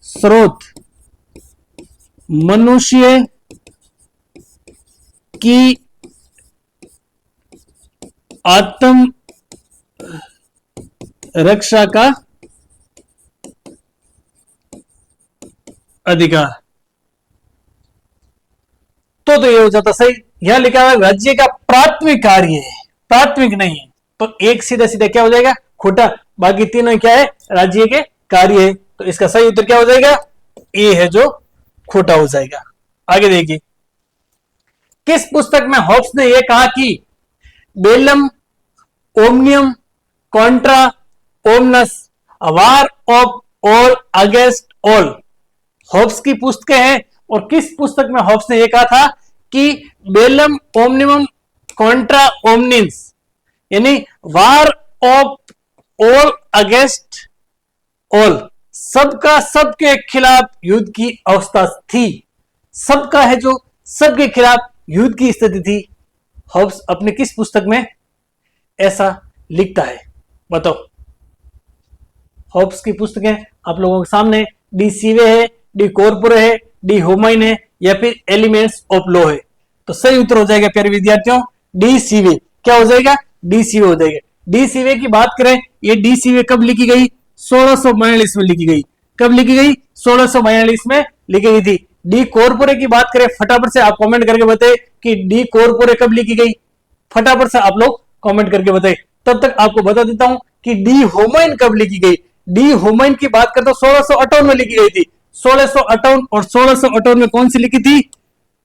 स्रोत मनुष्य की आत्म रक्षा का अधिकार। तो ये हो जाता सही। यहां लिखा हुआ राज्य का प्राथमिक कार्य है, प्राथमिक नहीं है, तो एक सीधा सीधा क्या हो जाएगा? खोटा, बाकी तीनों क्या है, राज्य के कार्य है। तो इसका सही उत्तर क्या हो जाएगा, ए है जो खोटा हो जाएगा। आगे देखिए, किस पुस्तक में हॉब्स ने यह कहा कि bellum omnium contra omnes war of all against all, Hobbes की पुस्तकें हैं, और किस पुस्तक में हॉब्स ने यह कहा था कि बेलम ओमनियम कॉन्ट्रा ओमनिस यानी वार ऑफ ऑल अगेंस्ट ऑल, सबका सबके खिलाफ युद्ध की अवस्था थी, सबका है जो सबके खिलाफ युद्ध की स्थिति थी। हॉब्स अपने किस पुस्तक में ऐसा लिखता है, बताओ। हॉब्स की पुस्तकें आप लोगों के सामने डी सीवे है, डी कॉर्पोरे है, डी होमाइन है, या फिर एलिमेंट्स ऑफ लॉ है। तो सही उत्तर हो जाएगा प्यारे विद्यार्थियों डी सीवे। क्या हो जाएगा, डी सीवे हो जाएगा। डी सीवे की बात करें, ये डी सीवे कब लिखी गई, 1642 में लिखी गई। कब लिखी गई, 1642 में लिखी गई थी। डी कॉर्पोरे की बात करें, फटाफट से आप कमेंट करके बताए कि डी कॉर्पोरे कब लिखी गई, फटाफट से आप लोग कमेंट करके बताए। तब तक आपको बता देता हूं कि डी होमाइन कब लिखी गई। डी होमाइन की बात करते 1658 में लिखी गई थी। 1658 और 1658 में कौन सी लिखी थी,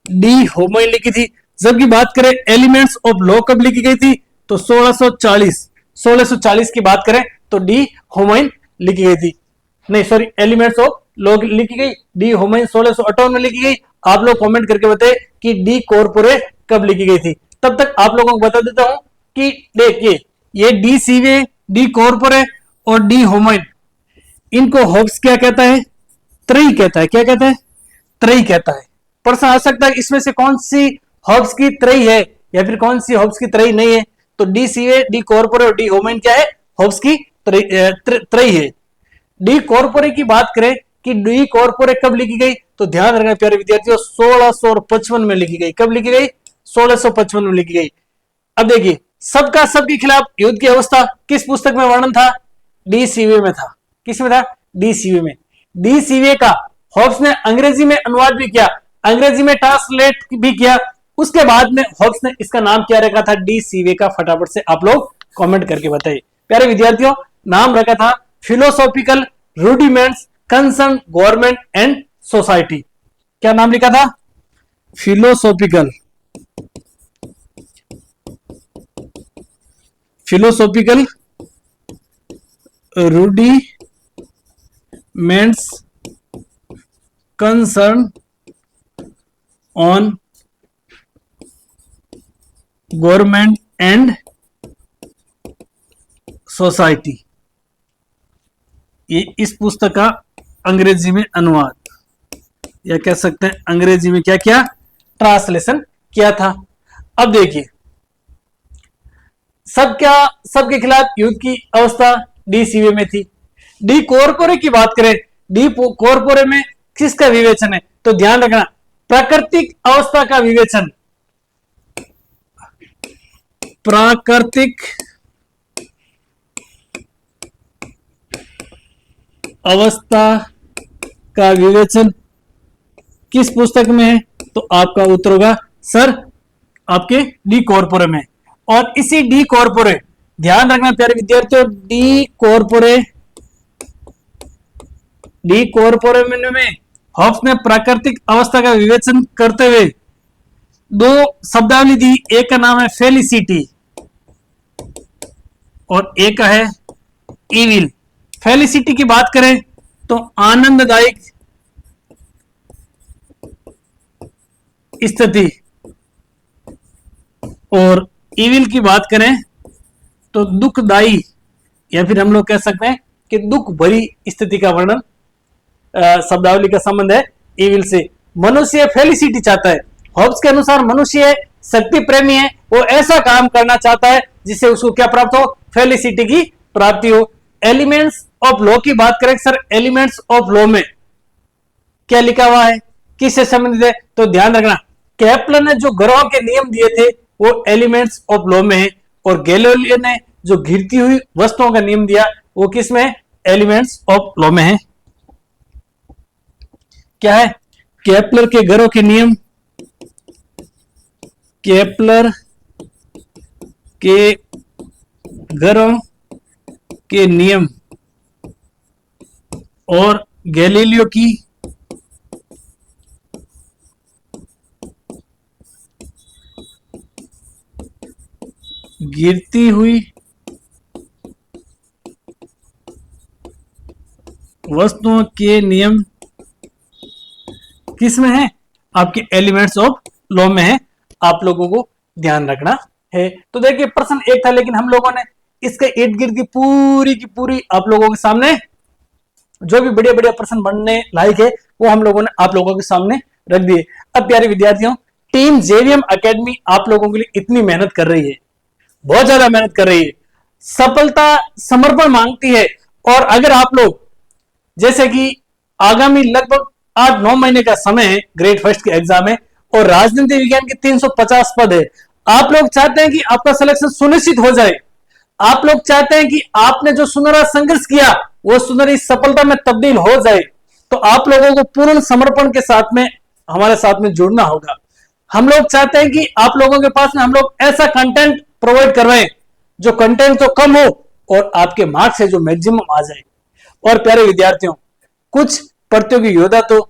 डी होमाइन लिखी थी। जबकि बात करें एलिमेंट्स ऑफ लॉ कब लिखी गई थी, तो 1640 की बात करें तो डी होमाइन लिखी गई थी। नहीं सॉरी, एलिमेंट्स ऑफ लॉ लिखी गई, डी होमाइन 1658 में लिखी गई। आप लोग कमेंट करके बताए कि डी कॉर्पोरे कब लिखी गई थी। तब तक आप लोगों को बता देता हूं कि देखिए, ये डी सीवे, डी कॉर्पोरे और डी होमाइन, इनको हॉब्स क्या कहता है, त्रयी कहता है। क्या कहता है, त्रयी कहता है। प्रश्न आ सकता है इसमें से कौन सी हॉब्स की त्रयी है या फिर कौन सी हॉब्स की त्रयी नहीं है। तो डी सीवे, डी कॉर्पोरे और डी होमाइन क्या है, हॉब्स की त्रयी है। डी कॉर्पोरे की बात करें कि डी कॉर्पोरे कब लिखी गई, तो ध्यान रखना प्यारे विद्यार्थियों 1655 में लिखी गई। कब लिखी गई, 1655 में लिखी गई। अब देखिए, सबका सबके खिलाफ युद्ध की अवस्था किस पुस्तक में वर्णन था, डी सीवे में था। किस में था, डी सीवे में। डी सीवे का हॉब्स ने अंग्रेजी में अनुवाद भी किया, अंग्रेजी में ट्रांसलेट भी किया। उसके बाद में हॉब्स ने इसका नाम क्या रखा था, डी सीवे का। फटाफट से आप लोग कमेंट करके बताइए। प्यारे विद्यार्थियों, नाम रखा था philosophical rudiments concern government and society. क्या नाम लिखा था, philosophical rudiments concern on government and society. ये इस पुस्तक का अंग्रेजी में अनुवाद, या कह सकते हैं अंग्रेजी में क्या किया, ट्रांसलेशन किया था। अब देखिए, सबके खिलाफ युद्ध की अवस्था डी सीवे में थी। डी कॉर्पोरे की बात करें, डी कॉर्पोरे में किसका विवेचन है, तो ध्यान रखना प्राकृतिक अवस्था का विवेचन, प्राकृतिक अवस्था का विवेचन किस पुस्तक में है, तो आपका उत्तर होगा सर आपके डी कॉर्पोरे में। और इसी डी कॉर्पोरे, ध्यान रखना प्यारे विद्यार्थियों, डी कॉर्पोरे में हॉब्स ने प्राकृतिक अवस्था का विवेचन करते हुए दो शब्दावली दी। एक का नाम है फेलिसिटी और एक का है इविल। फेलिसिटी की बात करें तो आनंददायक स्थिति, और इविल की बात करें तो दुखदाई, या फिर हम लोग कह सकते हैं कि दुख भरी स्थिति का वर्णन शब्दावली का संबंध है इविल से। मनुष्य फेलिसिटी चाहता है। हॉब्स के अनुसार मनुष्य शक्ति प्रेमी है, वो ऐसा काम करना चाहता है जिससे उसको क्या प्राप्त हो, फेलिसिटी की प्राप्ति हो। एलिमेंट्स ऑफ लॉ की बात करें सर, एलिमेंट्स ऑफ लॉ में क्या लिखा हुआ है, किससे संबंधित है, तो ध्यान रखना केपलर ने जो ग्रहों के नियम दिए थे वो एलिमेंट्स ऑफ लॉ में है, और गैलीलियो ने जो गिरती हुई वस्तुओं का नियम दिया वो किस में, एलिमेंट्स ऑफ लॉ में है। क्या है, केपलर के ग्रहों के नियम, केपलर के ग्रहों के नियम और गैलीलियो की गिरती हुई वस्तुओं के नियम किस में है? आपके एलिमेंट्स ऑफ लॉ में है। आप लोगों को ध्यान रखना है। तो देखिए प्रश्न एक था, लेकिन हम लोगों ने इसके इर्द गिर्द की पूरी आप लोगों के सामने जो भी बढ़िया बढ़िया प्रश्न बनने लायक है वो हम लोगों ने आप लोगों के सामने रख दिए। अब प्यारे विद्यार्थियों, टीम जेवीएम एकेडमी आप लोगों के लिए इतनी मेहनत कर रही है, बहुत ज्यादा मेहनत कर रही है, सफलता समर्पण मांगती है। और अगर आप लोग जैसे कि आगामी लगभग 8-9 महीने का समय है ग्रेड फर्स्ट के एग्जाम में, और राजनीति विज्ञान के 350 पद है, आप लोग चाहते हैं कि आपका सिलेक्शन सुनिश्चित हो जाए, आप लोग चाहते हैं कि आपने जो सुनहरा संघर्ष किया वो सुनहरी सफलता में तब्दील हो जाए, तो आप लोगों को पूर्ण समर्पण के साथ में हमारे साथ में जुड़ना होगा। हम लोग चाहते हैं कि आप लोगों के पास में हम लोग ऐसा कंटेंट प्रोवाइड करवाएं जो कंटेंट तो कम हो और आपके मार्क्स है जो मैक्सिमम आ जाए। और प्यारे विद्यार्थियों, कुछ प्रतियोगी योद्धा तो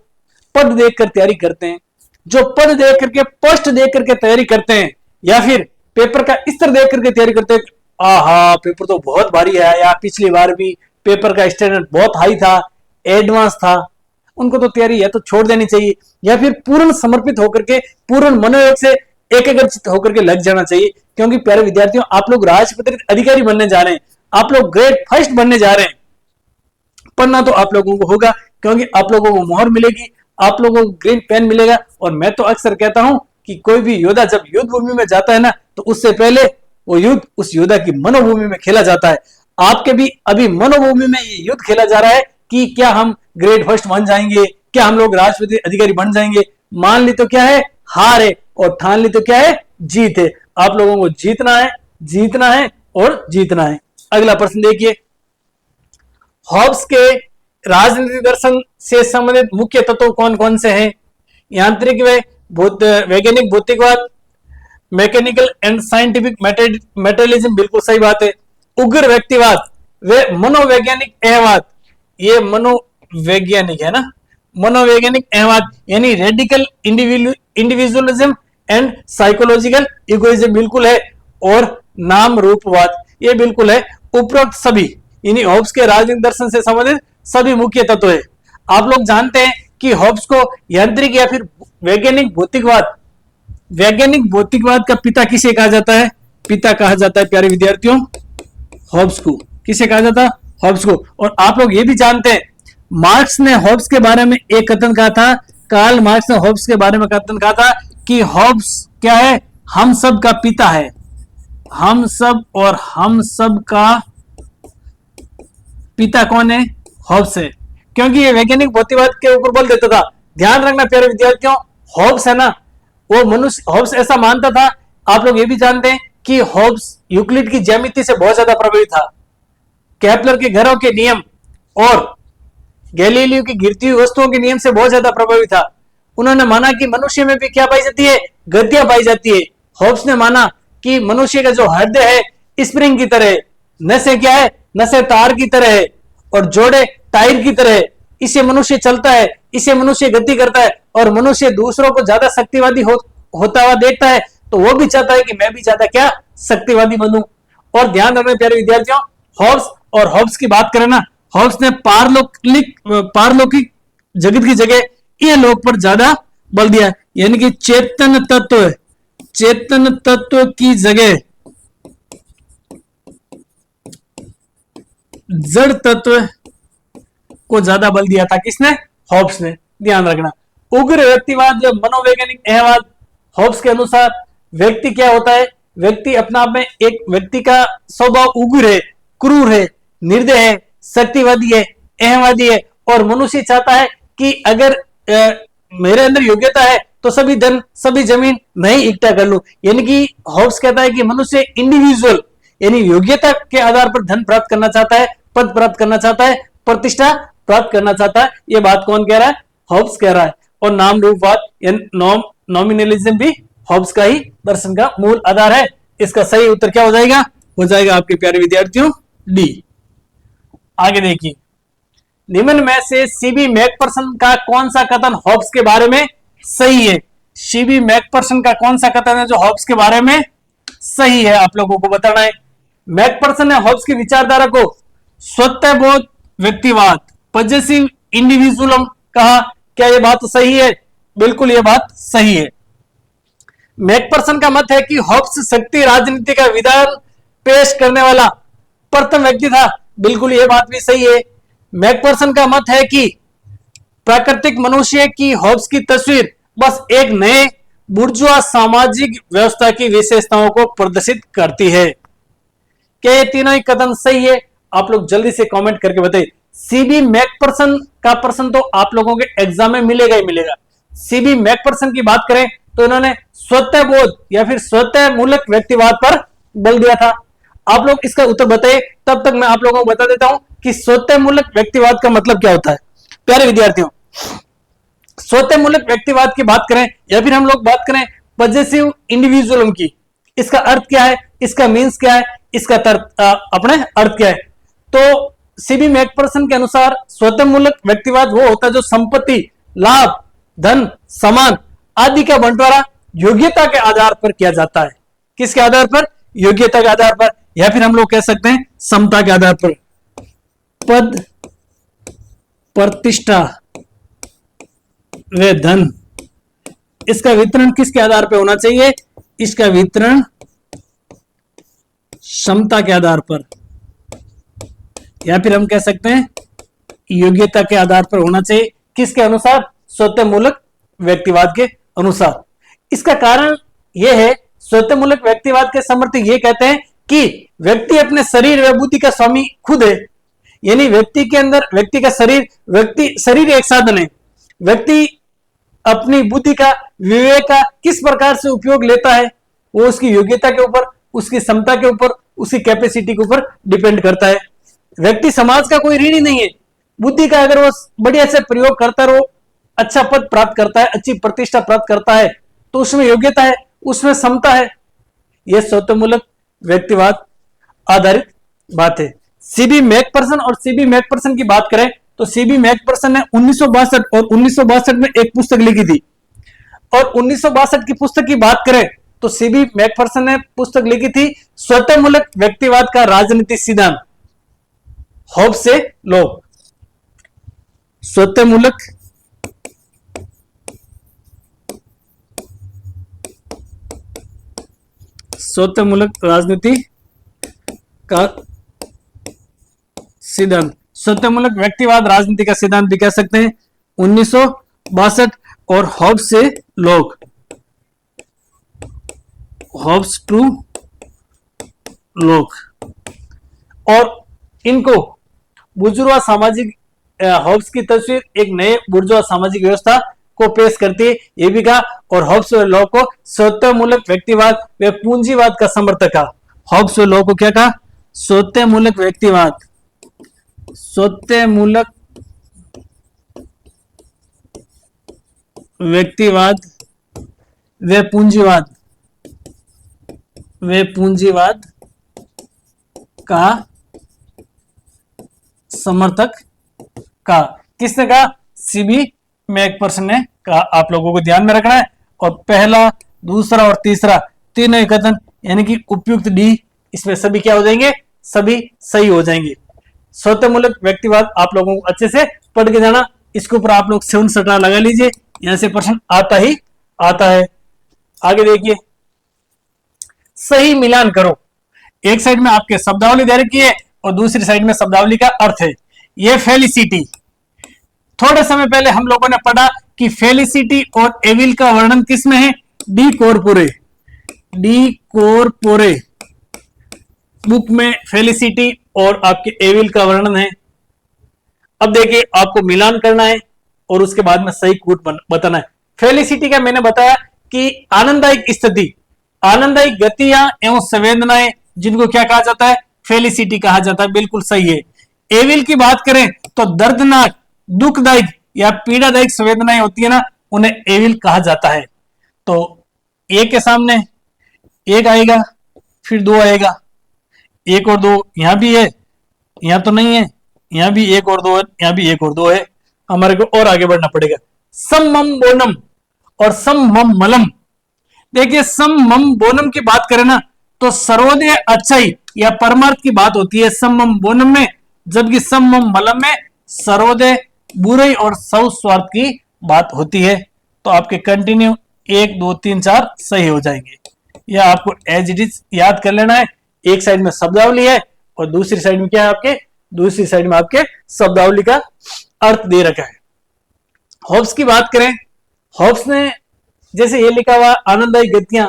पद देखकर तैयारी करते हैं, जो पद देख करके पोस्ट देख करके तैयारी करते हैं, या फिर पेपर का स्तर देख करके तैयारी करते हैं। आहा, पेपर तो बहुत भारी है, या पिछली बार भी पेपर का स्टैंडर्ड बहुत हाई था, एडवांस था, उनको तो तैयारी या तो छोड़ देनी चाहिए, या फिर पूर्ण समर्पित होकर के पूर्ण मनोयोग से एकाग्रचित होकर के लग जाना चाहिए। क्योंकि प्यारे विद्यार्थियों, आप लोग राजपत्रित अधिकारी बनने जा रहे हैं, आप लोग ग्रेड फर्स्ट बनने जा रहे हैं। पढ़ना तो आप लोगों को होगा, क्योंकि आप लोगों को मोहर मिलेगी, आप लोगों को ग्रीन पेन मिलेगा। और मैं तो अक्सर कहता हूं कि कोई भी योद्धा जब युद्ध भूमि में जाता है ना, तो उससे पहले वो युद्ध उस योद्धा की मनोभूमि में खेला जाता है। आपके भी अभी मनोभूमि में ये युद्ध खेला जा रहा है कि क्या हम ग्रेड फर्स्ट बन जाएंगे, क्या हम लोग राष्ट्रपति अधिकारी बन जाएंगे। मान ली तो क्या है, हार है, और ठान ली तो क्या है, जीत है। आप लोगों को जीतना है, जीतना है और जीतना है। अगला प्रश्न देखिए, हॉब्स के राजनीतिक दर्शन से संबंधित मुख्य तत्व कौन कौन से हैं? यांत्रिक व वैज्ञानिक भौतिकवाद, मैकेनिकल एंड साइंटिफिक मेटेरियलिज्म, बिल्कुल सही बात है। उग्र व्यक्तिवाद व मनोवैज्ञानिक अहवाद, ये मनोवैज्ञानिक है ना, मनोवैज्ञानिक अहवाद यानी radical individualism and psychological egoism, बिल्कुल है। और नाम रूपवाद, ये बिल्कुल है। उपरोक्त सभी यानी हॉब्स के राजनीतिक दर्शन से संबंधित सभी मुख्य तत्व है। आप लोग जानते हैं कि हॉब्स को यांत्रिक या फिर वैज्ञानिक भौतिकवाद का पिता किसे कहा जाता है? पिता कहा जाता है प्यारे विद्यार्थियों हॉब्स को। किसे कहा जाता है? हॉब्स को। और आप लोग ये भी जानते हैं, मार्क्स ने हॉब्स के बारे में एक कथन कहा था, कार्ल मार्क्स ने हॉब्स के बारे में कथन कहा था कि हॉब्स क्या है, हम सब का पिता है। हम सब, और हम सब का पिता कौन है? हॉब्स है। क्योंकि ये वैज्ञानिक भौतिकवाद के ऊपर बोल देता था। ध्यान रखना प्यारे विद्यार्थियों, हॉब्स है ना, वो मनुष्य, हॉब्स ऐसा मानता था। आप लोग ये भी जानते हैं कि हॉब्स यूक्लिड की ज्यामिति से बहुत ज्यादा प्रभावित था। केपलर के घरों के नियम और गैलीलियो की गिरती हुई वस्तुओं के नियम से बहुत ज्यादा प्रभावित था। उन्होंने माना कि मनुष्य में भी क्या पाई जाती है? गतियां पाई जाती है। हॉब्स ने माना कि मनुष्य का जो हृदय है स्प्रिंग की तरह है, नसें क्या है? नसें तार की तरह है, और जोड़े टायर की तरह है। इससे मनुष्य चलता है, इससे मनुष्य गति करता है, और मनुष्य दूसरों को ज्यादा शक्तिवादी होता हुआ देखता है, तो वो भी चाहता है कि मैं भी ज्यादा क्या शक्तिवादी बनूं। और ध्यान रखना प्यारे विद्यार्थियों, हॉब्स और हॉब्स की बात करें ना, हॉब्स ने पारलौकिक जगत की जगह ये लोक पर ज्यादा बल दिया, यानी कि चेतन तत्व की जगह जड़ तत्व को ज्यादा बल दिया था। किसने? हॉब्स ने। ध्यान रखना। उग्र व्यक्तिवाद या मनोवैज्ञानिक अहवाद, हॉब्स के अनुसार व्यक्ति क्या होता है? व्यक्ति अपना आप में, एक व्यक्ति का स्वभाव उग्र है, क्रूर है, निर्दय है, शक्तिवादी है, अहमवादी है, और मनुष्य चाहता है कि अगर मेरे अंदर योग्यता है तो सभी धन, सभी जमीन मैं ही इकट्ठा कर लूं। यानी कि हॉब्स कहता है कि मनुष्य इंडिविजुअल यानी योग्यता के आधार पर धन प्राप्त करना चाहता है, पद प्राप्त करना चाहता है, प्रतिष्ठा प्राप्त करना चाहता है। यह बात कौन कह रहा है? हॉब्स कह रहा है। और नाम रूपवाद नॉमिनलिज्म भी हॉब्स का ही दर्शन का मूल आधार है। इसका सही उत्तर क्या हो जाएगा? हो जाएगा आपके प्यारे विद्यार्थियों डी। आगे देखिए, निम्न में से सीबी मैकफर्सन का कौन सा कथन हॉब्स के बारे में सही है? सीबी मैकफर्सन का कौन सा कथन है जो हॉब्स के बारे में सही है, आप लोगों को बताना है। मैकफर्सन ने हॉब्स की विचारधारा को स्वतःबोध व्यक्तिवाद, पॉजेसिव इंडिविजुअलिज्म कहा। क्या यह बात सही है? बिल्कुल यह बात सही है। मैकफर्सन का मत है कि हॉब्स शक्ति राजनीति का विधान पेश करने वाला प्रथम व्यक्ति था। बिल्कुल यह बात भी सही है। मैकफर्सन का मत है कि प्राकृतिक मनुष्य की हॉब्स की तस्वीर बस एक नए बुर्जुआ सामाजिक व्यवस्था की विशेषताओं को प्रदर्शित करती है। क्या ये तीनों ही कथन सही है? आप लोग जल्दी से कमेंट करके बताइए। सीबी मैकफर्सन का प्रश्न तो आप लोगों के एग्जाम में मिलेगा ही मिलेगा। सीबी मैकफर्सन की बात करें तो इन्होंने स्वतःबोध या फिर स्वतः मूलक व्यक्तिवाद पर बल दिया था। आप लोग इसका उत्तर बताइए, तब तक मैं आप लोगों को बता देता हूं कि स्वतः मूलक व्यक्तिवाद का मतलब क्या होता है। प्यारे विद्यार्थियों, स्वतः मूलक व्यक्तिवाद की बात करें या फिर हम लोग बात करें पॉजेसिव इंडिविजुअलिज्म की, इसका अर्थ क्या है, इसका मीन्स क्या है, इसका अपने अर्थ क्या है? तो सीबी मैकफर्सन के अनुसार स्वतः मूलक व्यक्तिवाद वो होता है जो संपत्ति, लाभ, धन, सामान आदि का बंटवारा योग्यता के आधार पर किया जाता है। किसके आधार पर? योग्यता के आधार पर, या फिर हम लोग कह सकते हैं समता के आधार पर। पद, प्रतिष्ठा व धन, इसका वितरण किसके आधार पर होना चाहिए? इसका वितरण क्षमता के आधार पर, या फिर हम कह सकते हैं योग्यता के आधार पर होना चाहिए। किसके अनुसार? स्वतः मूलक व्यक्तिवाद के अनुसार। इसका कारण यह है, स्वतः मूलक व्यक्तिवाद के समर्थक यह कहते हैं कि व्यक्ति अपने शरीर व बुद्धि का स्वामी खुद है। यानी व्यक्ति के अंदर, व्यक्ति का शरीर एक साधन है। व्यक्ति अपनी बुद्धि का, विवेक का किस प्रकार से उपयोग लेता है वो उसकी योग्यता के ऊपर, उसकी क्षमता के ऊपर, उसकी कैपेसिटी के ऊपर डिपेंड करता है। व्यक्ति समाज का कोई ऋणी नहीं है। बुद्धि का अगर वो बढ़िया से प्रयोग करता है, वो अच्छा पद प्राप्त करता है, अच्छी प्रतिष्ठा प्राप्त करता है, तो उसमें योग्यता है, उसमें क्षमता है। यह स्वतःमूलक व्यक्तिवाद आधारित बात है। सीबी मैकफर्सन और सीबी मैकफर्सन की बात करें तो सीबी मैकफर्सन ने 1962 और 1962 में एक पुस्तक लिखी थी। और 1962 की पुस्तक की बात करें तो सीबी मैकफर्सन ने पुस्तक लिखी थी स्वतःमूलक व्यक्तिवाद का राजनीतिक सिद्धांत, हॉब्स से लोग। स्वतःमूलक राजनीति का सिद्धांत, स्वतःमूलक व्यक्तिवाद राजनीति का सिद्धांत भी कह सकते हैं 1962, और हॉब्स से लोग, हॉब्स टू लोग। और इनको बुर्जुआ सामाजिक, हॉब्स की तस्वीर एक नए बुर्जुआ सामाजिक व्यवस्था को पेश करती है, ये भी कहा। और हॉब्स व लॉ को स्वतःमूलक व्यक्तिवाद व पूंजीवाद का समर्थक कहा। हॉब्स व लॉ को क्या कहा? स्वतःमूलक व्यक्तिवाद, स्वतःमूलक व्यक्तिवाद व पूंजीवाद का समर्थक का। किसने कहा? सीबी मैकफर्सन ने कहा। आप लोगों को ध्यान में रखना है। और पहला, दूसरा और तीसरा तीनों कथन यानी कि उपयुक्त डी, इसमें सभी क्या हो जाएंगे? सभी सही हो जाएंगे। स्वतःमूलक व्यक्तिवाद आप लोगों को अच्छे से पढ़ के जाना। इसके ऊपर आप लोग 7 स्टार लगा लीजिए, यहां से प्रश्न आता ही आता है। आगे देखिए, सही मिलान करो। एक साइड में आपके शब्दावली दे रखी है और दूसरी साइड में शब्दावली का अर्थ है। ये फेलिसिटी, थोड़े समय पहले हम लोगों ने पढ़ा कि फेलिसिटी और एविल का वर्णन किसमें है? De Corpore. डी कॉर्पोरे बुक में फेलिसिटी और आपके एविल का वर्णन है। अब देखिए, आपको मिलान करना है और उसके बाद में सही कूट बताना है। फेलिसिटी का मैंने बताया कि आनंददायक स्थिति, आनंददायक गतियां एवं संवेदनाएं, जिनको क्या कहा जाता है? फेलिसिटी कहा जाता है। बिल्कुल सही है। एविल की बात करें तो दर्दनाक, दुखदायक या पीड़ादायक संवेदनाएं होती है ना, उन्हें एविल कहा जाता है। तो एक के सामने एक आएगा, फिर 2 आएगा, 1 और 2 यहां भी है, यहां तो नहीं है, यहां भी एक और दो है, यहां भी एक और दो है, हमारे को और आगे बढ़ना पड़ेगा। सम मम बोनम और सम मम मलम। देखिए सम मम बोनम की बात करें ना तो सर्वोदय अच्छाई या परमार्थ की बात होती है सम मम बोनम में, जबकि सम मम मलम में सर्वोदय बुराई और सौ स्वार्थ की बात होती है। तो आपके कंटिन्यू 1 2 3 4 सही हो जाएंगे। यह आपको एज इट इज याद कर लेना है। एक साइड में शब्दावली है और दूसरी साइड में क्या है आपके, दूसरी साइड में आपके शब्दावली का अर्थ दे रखा है। हॉब्स की बात करें, हॉब्स ने जैसे ये लिखा हुआ आनंददायी गतियां,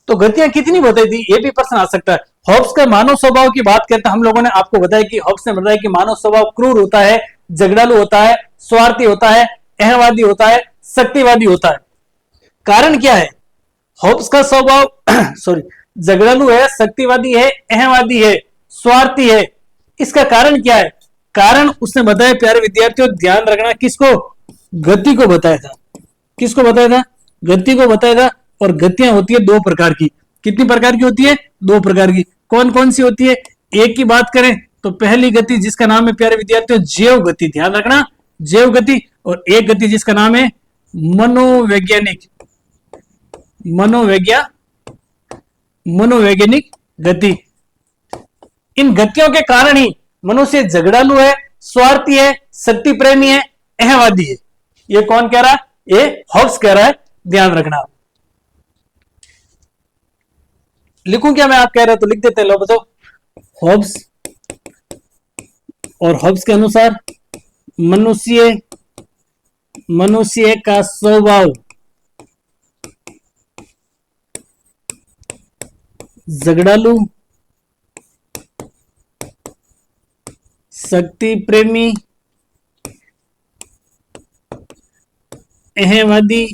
तो गतियां कितनी बताई थी ये भी प्रश्न आ सकता है। हॉब्स का मानव स्वभाव की बात करते हैं, हम लोगों ने आपको बताया कि हॉब्स ने बताया कि मानव स्वभाव क्रूर होता है, झगड़ालू होता है, स्वार्थी होता है, अहंवादी होता है, शक्तिवादी होता है। कारण क्या है? हॉब्स का स्वभाव सॉरी झगड़ालू है, शक्तिवादी है, अहंवादी है, स्वार्थी है। इसका कारण क्या है? कारण उसने बताया प्यारे विद्यार्थियों, ध्यान रखना, किसको? गति को बताया था। किसको बताया था? गति को बताया था। और गतियां होती है 2 प्रकार की। कितनी प्रकार की होती है? 2 प्रकार की। कौन कौन सी होती है? एक की बात करें तो पहली गति जिसका नाम है प्यारे विद्यार्थियों जैव गति, ध्यान रखना, जैव गति। और एक गति जिसका नाम है मनोवैज्ञानिक, मनोवैज्ञानिक गति। इन गतियों के कारण ही मनुष्य झगड़ालू है, स्वार्थी है, शक्ति प्रेमी है, अहंवादी है। ये कौन कह रहा है? ये हॉब्स कह रहा है, ध्यान रखना। लिखूं क्या मैं? आप कह रहे हो तो लिख देते हैं। लो बताओ, हॉब्स और हॉब्स के अनुसार मनुष्य का स्वभाव झगड़ालू, शक्ति प्रेमी, अहंवादी,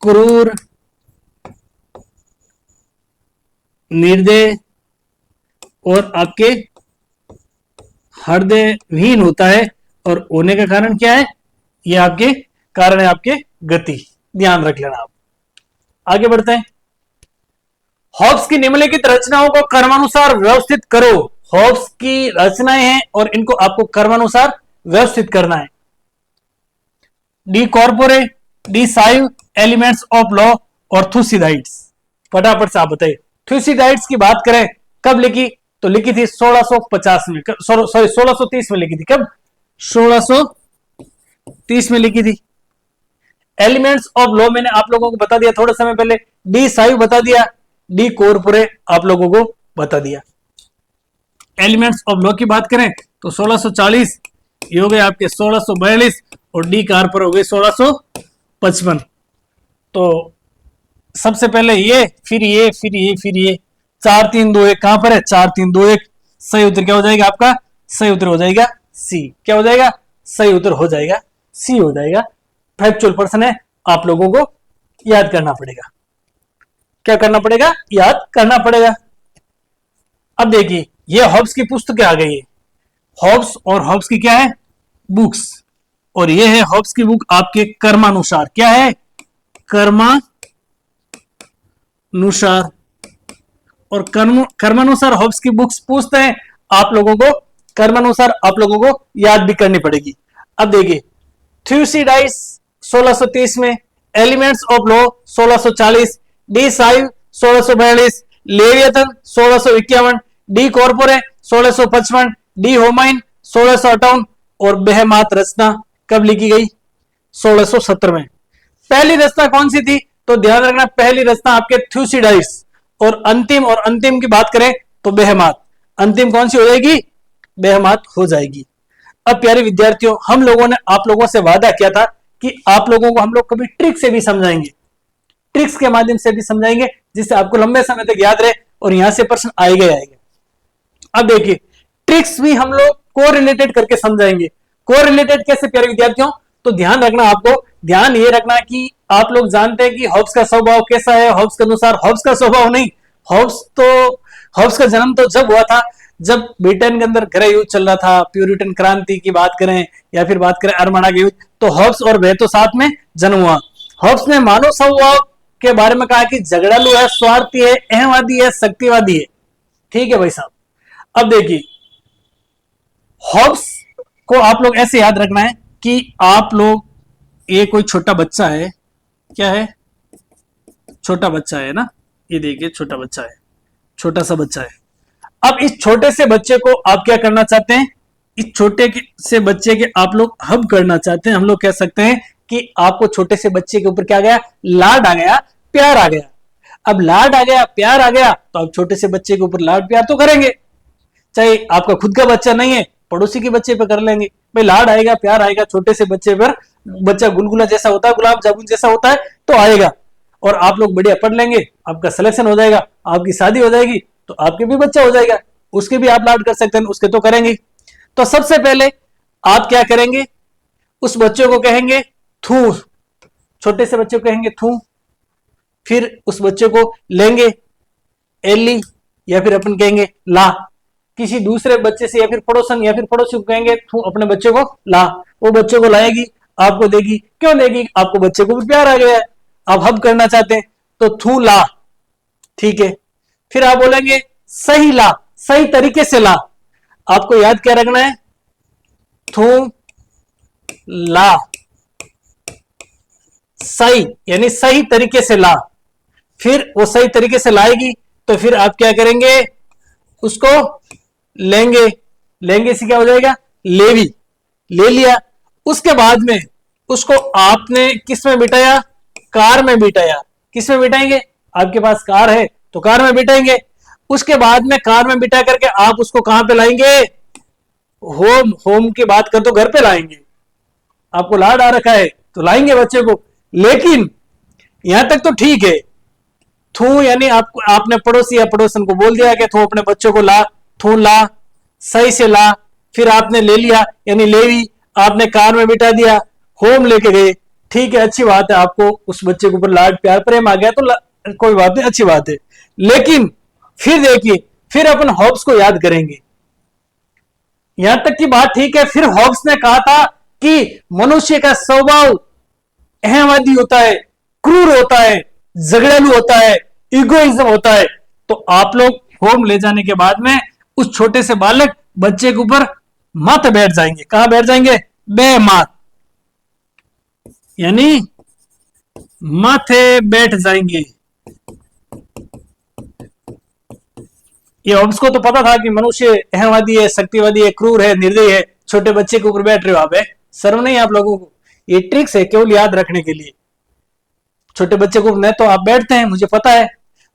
क्रूर, निर्दय और आपके हृदयहीन होता है। और होने का कारण क्या है? ये आपके कारण है आपके गति, ध्यान रख लेना। आप आगे बढ़ते हैं। हॉब्स की निम्नलिखित रचनाओं को क्रमानुसार व्यवस्थित करो। हॉब्स की रचनाएं हैं और इनको आपको क्रमानुसार व्यवस्थित करना है। De Corpore, De Cive, Elements of Law और थुसिडाइड्स। फटाफट से आप बताइए। थुसिडाइड्स की बात करें कब लिखी? तो लिखी थी 1650 में, सॉरी 1630 में लिखी थी। कब? 1630 में लिखी थी। एलिमेंट्स ऑफ लॉ मैंने आप लोगों को बता दिया थोड़े समय पहले। डी साइव बता दिया, डी कॉर्पोरे आप लोगों को बता दिया। एलिमेंट्स ऑफ लॉ की बात करें तो 1640, ये हो गए आपके 1642 और डी कॉर्पोरे हो गए 1655। तो सबसे पहले ये, फिर ये, फिर ये, फिर ये। 4 3 2 1 कहां पर है? 4 3 2 1। सही उत्तर क्या हो जाएगा आपका? सही उत्तर हो जाएगा सी। क्या हो जाएगा? सही उत्तर हो जाएगा सी हो जाएगा। फैक्चुअल पर्सन है, आप लोगों को याद करना पड़ेगा। क्या करना पड़ेगा? याद करना पड़ेगा। अब देखिए ये हॉब्स की पुस्तक आ गई है। हॉब्स और हॉब्स की क्या है? बुक्स। और ये है हॉब्स की बुक आपके कर्मानुसार। क्या है? कर्मानुसार। और कर्मानुसार हॉब्स की बुक्स पूछते हैं आप लोगों को, कर्मानुसार आप लोगों को याद भी करनी पड़ेगी। अब देखिए थ्यूसिडाइड्स 1630 में, Elements of Law 1640, De Cive 1642, Leviathan 1651, De Corpore 1655, De Homine 1658 और बेहमात रचना कब लिखी गई? 1670 में। पहली रचना कौन सी थी? तो ध्यान रखना, पहली रचना आपके थ्यूसिडाइड्स। और अंतिम की बात करें तो बेहमात। अंतिम कौन सी हो जाएगी? बेहमात हो जाएगी। अब प्यारे विद्यार्थियों, हम लोगों ने आप लोगों से वादा किया था कि आप लोगों को हम लोग कभी ट्रिक से भी समझाएंगे, ट्रिक्स के माध्यम से भी समझाएंगे, जिससे आपको लंबे समय तक याद रहे और यहां से प्रश्न आएगा ही आएगा। अब देखिए ट्रिक्स भी हम लोग कोरिलेटेड करके समझाएंगे। कोरिलेटेड कैसे प्यारे विद्यार्थियों? तो ध्यान रखना, आपको ध्यान ये रखना कि आप लोग जानते हैं कि हॉब्स का स्वभाव कैसा है। हॉब्स के अनुसार, हॉब्स का स्वभाव नहीं, हॉब्स का जन्म तो जब हुआ था जब ब्रिटेन के अंदर गृह युद्ध चल रहा था, प्यूरिटन क्रांति की बात करें या फिर बात करें अरमाड़ा के युद्ध, तो हॉब्स और वह तो साथ में जन्म हुआ। हॉब्स ने मानव स्वभाव के बारे में कहा कि झगड़ालू है, स्वार्थी है, अहंवादी है, शक्तिवादी है। ठीक है भाई साहब। अब देखिए, हॉब्स को आप लोग ऐसे याद रखना है कि आप लोग, ये कोई छोटा बच्चा है, क्या है, छोटा बच्चा है ना, ये देखिए छोटा बच्चा है, छोटा सा बच्चा है। अब इस छोटे से बच्चे को आप क्या करना चाहते हैं, इस छोटे से बच्चे के आप लोग हब करना चाहते हैं। हम लोग कह सकते हैं कि आपको छोटे से बच्चे के ऊपर क्या आ गया, लाड आ गया, प्यार आ गया। अब लाड आ गया, प्यार आ गया, तो आप छोटे से बच्चे के ऊपर लाड प्यार तो करेंगे, चाहे आपका खुद का बच्चा नहीं है, पड़ोसी के बच्चे पे कर लेंगे भाई। लाड आएगा, प्यार आएगा छोटे से बच्चे पर, बच्चा गुलगुला जैसा होता है, गुलाब जामुन जैसा होता है, तो आएगा। और आप लोग बढ़िया पढ़ लेंगे, आपका सिलेक्शन हो जाएगा, आपकी शादी हो जाएगी, तो आपके भी बच्चा हो जाएगा, उसके भी आप लाड कर सकते हैं, उसके तो करेंगे। तो सबसे पहले आप क्या करेंगे, उस बच्चे को कहेंगे थू, छोटे से बच्चे को कहेंगे थू। फिर उस बच्चे को लेंगे एली, या फिर अपन कहेंगे ला। किसी दूसरे बच्चे से या फिर पड़ोसन या फिर पड़ोसी को कहेंगे तू अपने बच्चे को ला, वो बच्चे को लाएगी, आपको देगी। क्यों देगी, आपको बच्चे को भी प्यार आ गया है, आप हब करना चाहते हैं, तो थू ला, ठीक है। फिर आप बोलेंगे सही ला, सही तरीके से ला। आपको याद क्या रखना है, थू ला, सही यानी सही तरीके से ला। फिर वो सही तरीके से लाएगी, तो फिर आप क्या करेंगे, उसको लेंगे, लेंगे से क्या हो जाएगा, लेवी, ले लिया। उसके बाद में उसको आपने किस में बिठाया, कार में बिठाया। किस में बिठाएंगे, आपके पास कार है तो कार में बिठाएंगे। उसके बाद में कार में बिठा करके आप उसको कहां पे लाएंगे, होम, होम की बात कर तो घर पे लाएंगे। आपको लाड आ रखा है तो लाएंगे बच्चे को। लेकिन यहां तक तो ठीक है, थू यानी आपको, आपने पड़ोसी या पड़ोसन को बोल दिया कि थू अपने बच्चों को ला, थू ला, सही से ला। फिर आपने ले लिया यानी लेवी, आपने कार में बिठा दिया, होम लेके गए, ठीक है, अच्छी बात है, आपको उस बच्चे के ऊपर लाड प्यार प्रेम आ गया तो कोई बात नहीं, अच्छी बात है। लेकिन फिर देखिए, फिर अपन हॉब्स को याद करेंगे। यहां तक की बात ठीक है, फिर हॉब्स ने कहा था कि मनुष्य का स्वभाव अहमवादी होता है, क्रूर होता है, झगड़ालू होता है, इगोइज्म होता है। तो आप लोग होम ले जाने के बाद में उस छोटे से बालक बच्चे के ऊपर माथे बैठ जाएंगे। कहां बैठ जाएंगे, बेमात, यानी माथे बैठ जाएंगे। ये होम्स को तो पता था कि मनुष्य अहमवादी है, शक्तिवादी है, क्रूर है, निर्दयी है, छोटे बच्चे के ऊपर बैठ रहे हो आप, है शर्म नहीं आप लोगों को। ये ट्रिक्स है केवल याद रखने के लिए। छोटे बच्चे को न तो आप बैठते हैं, मुझे पता है,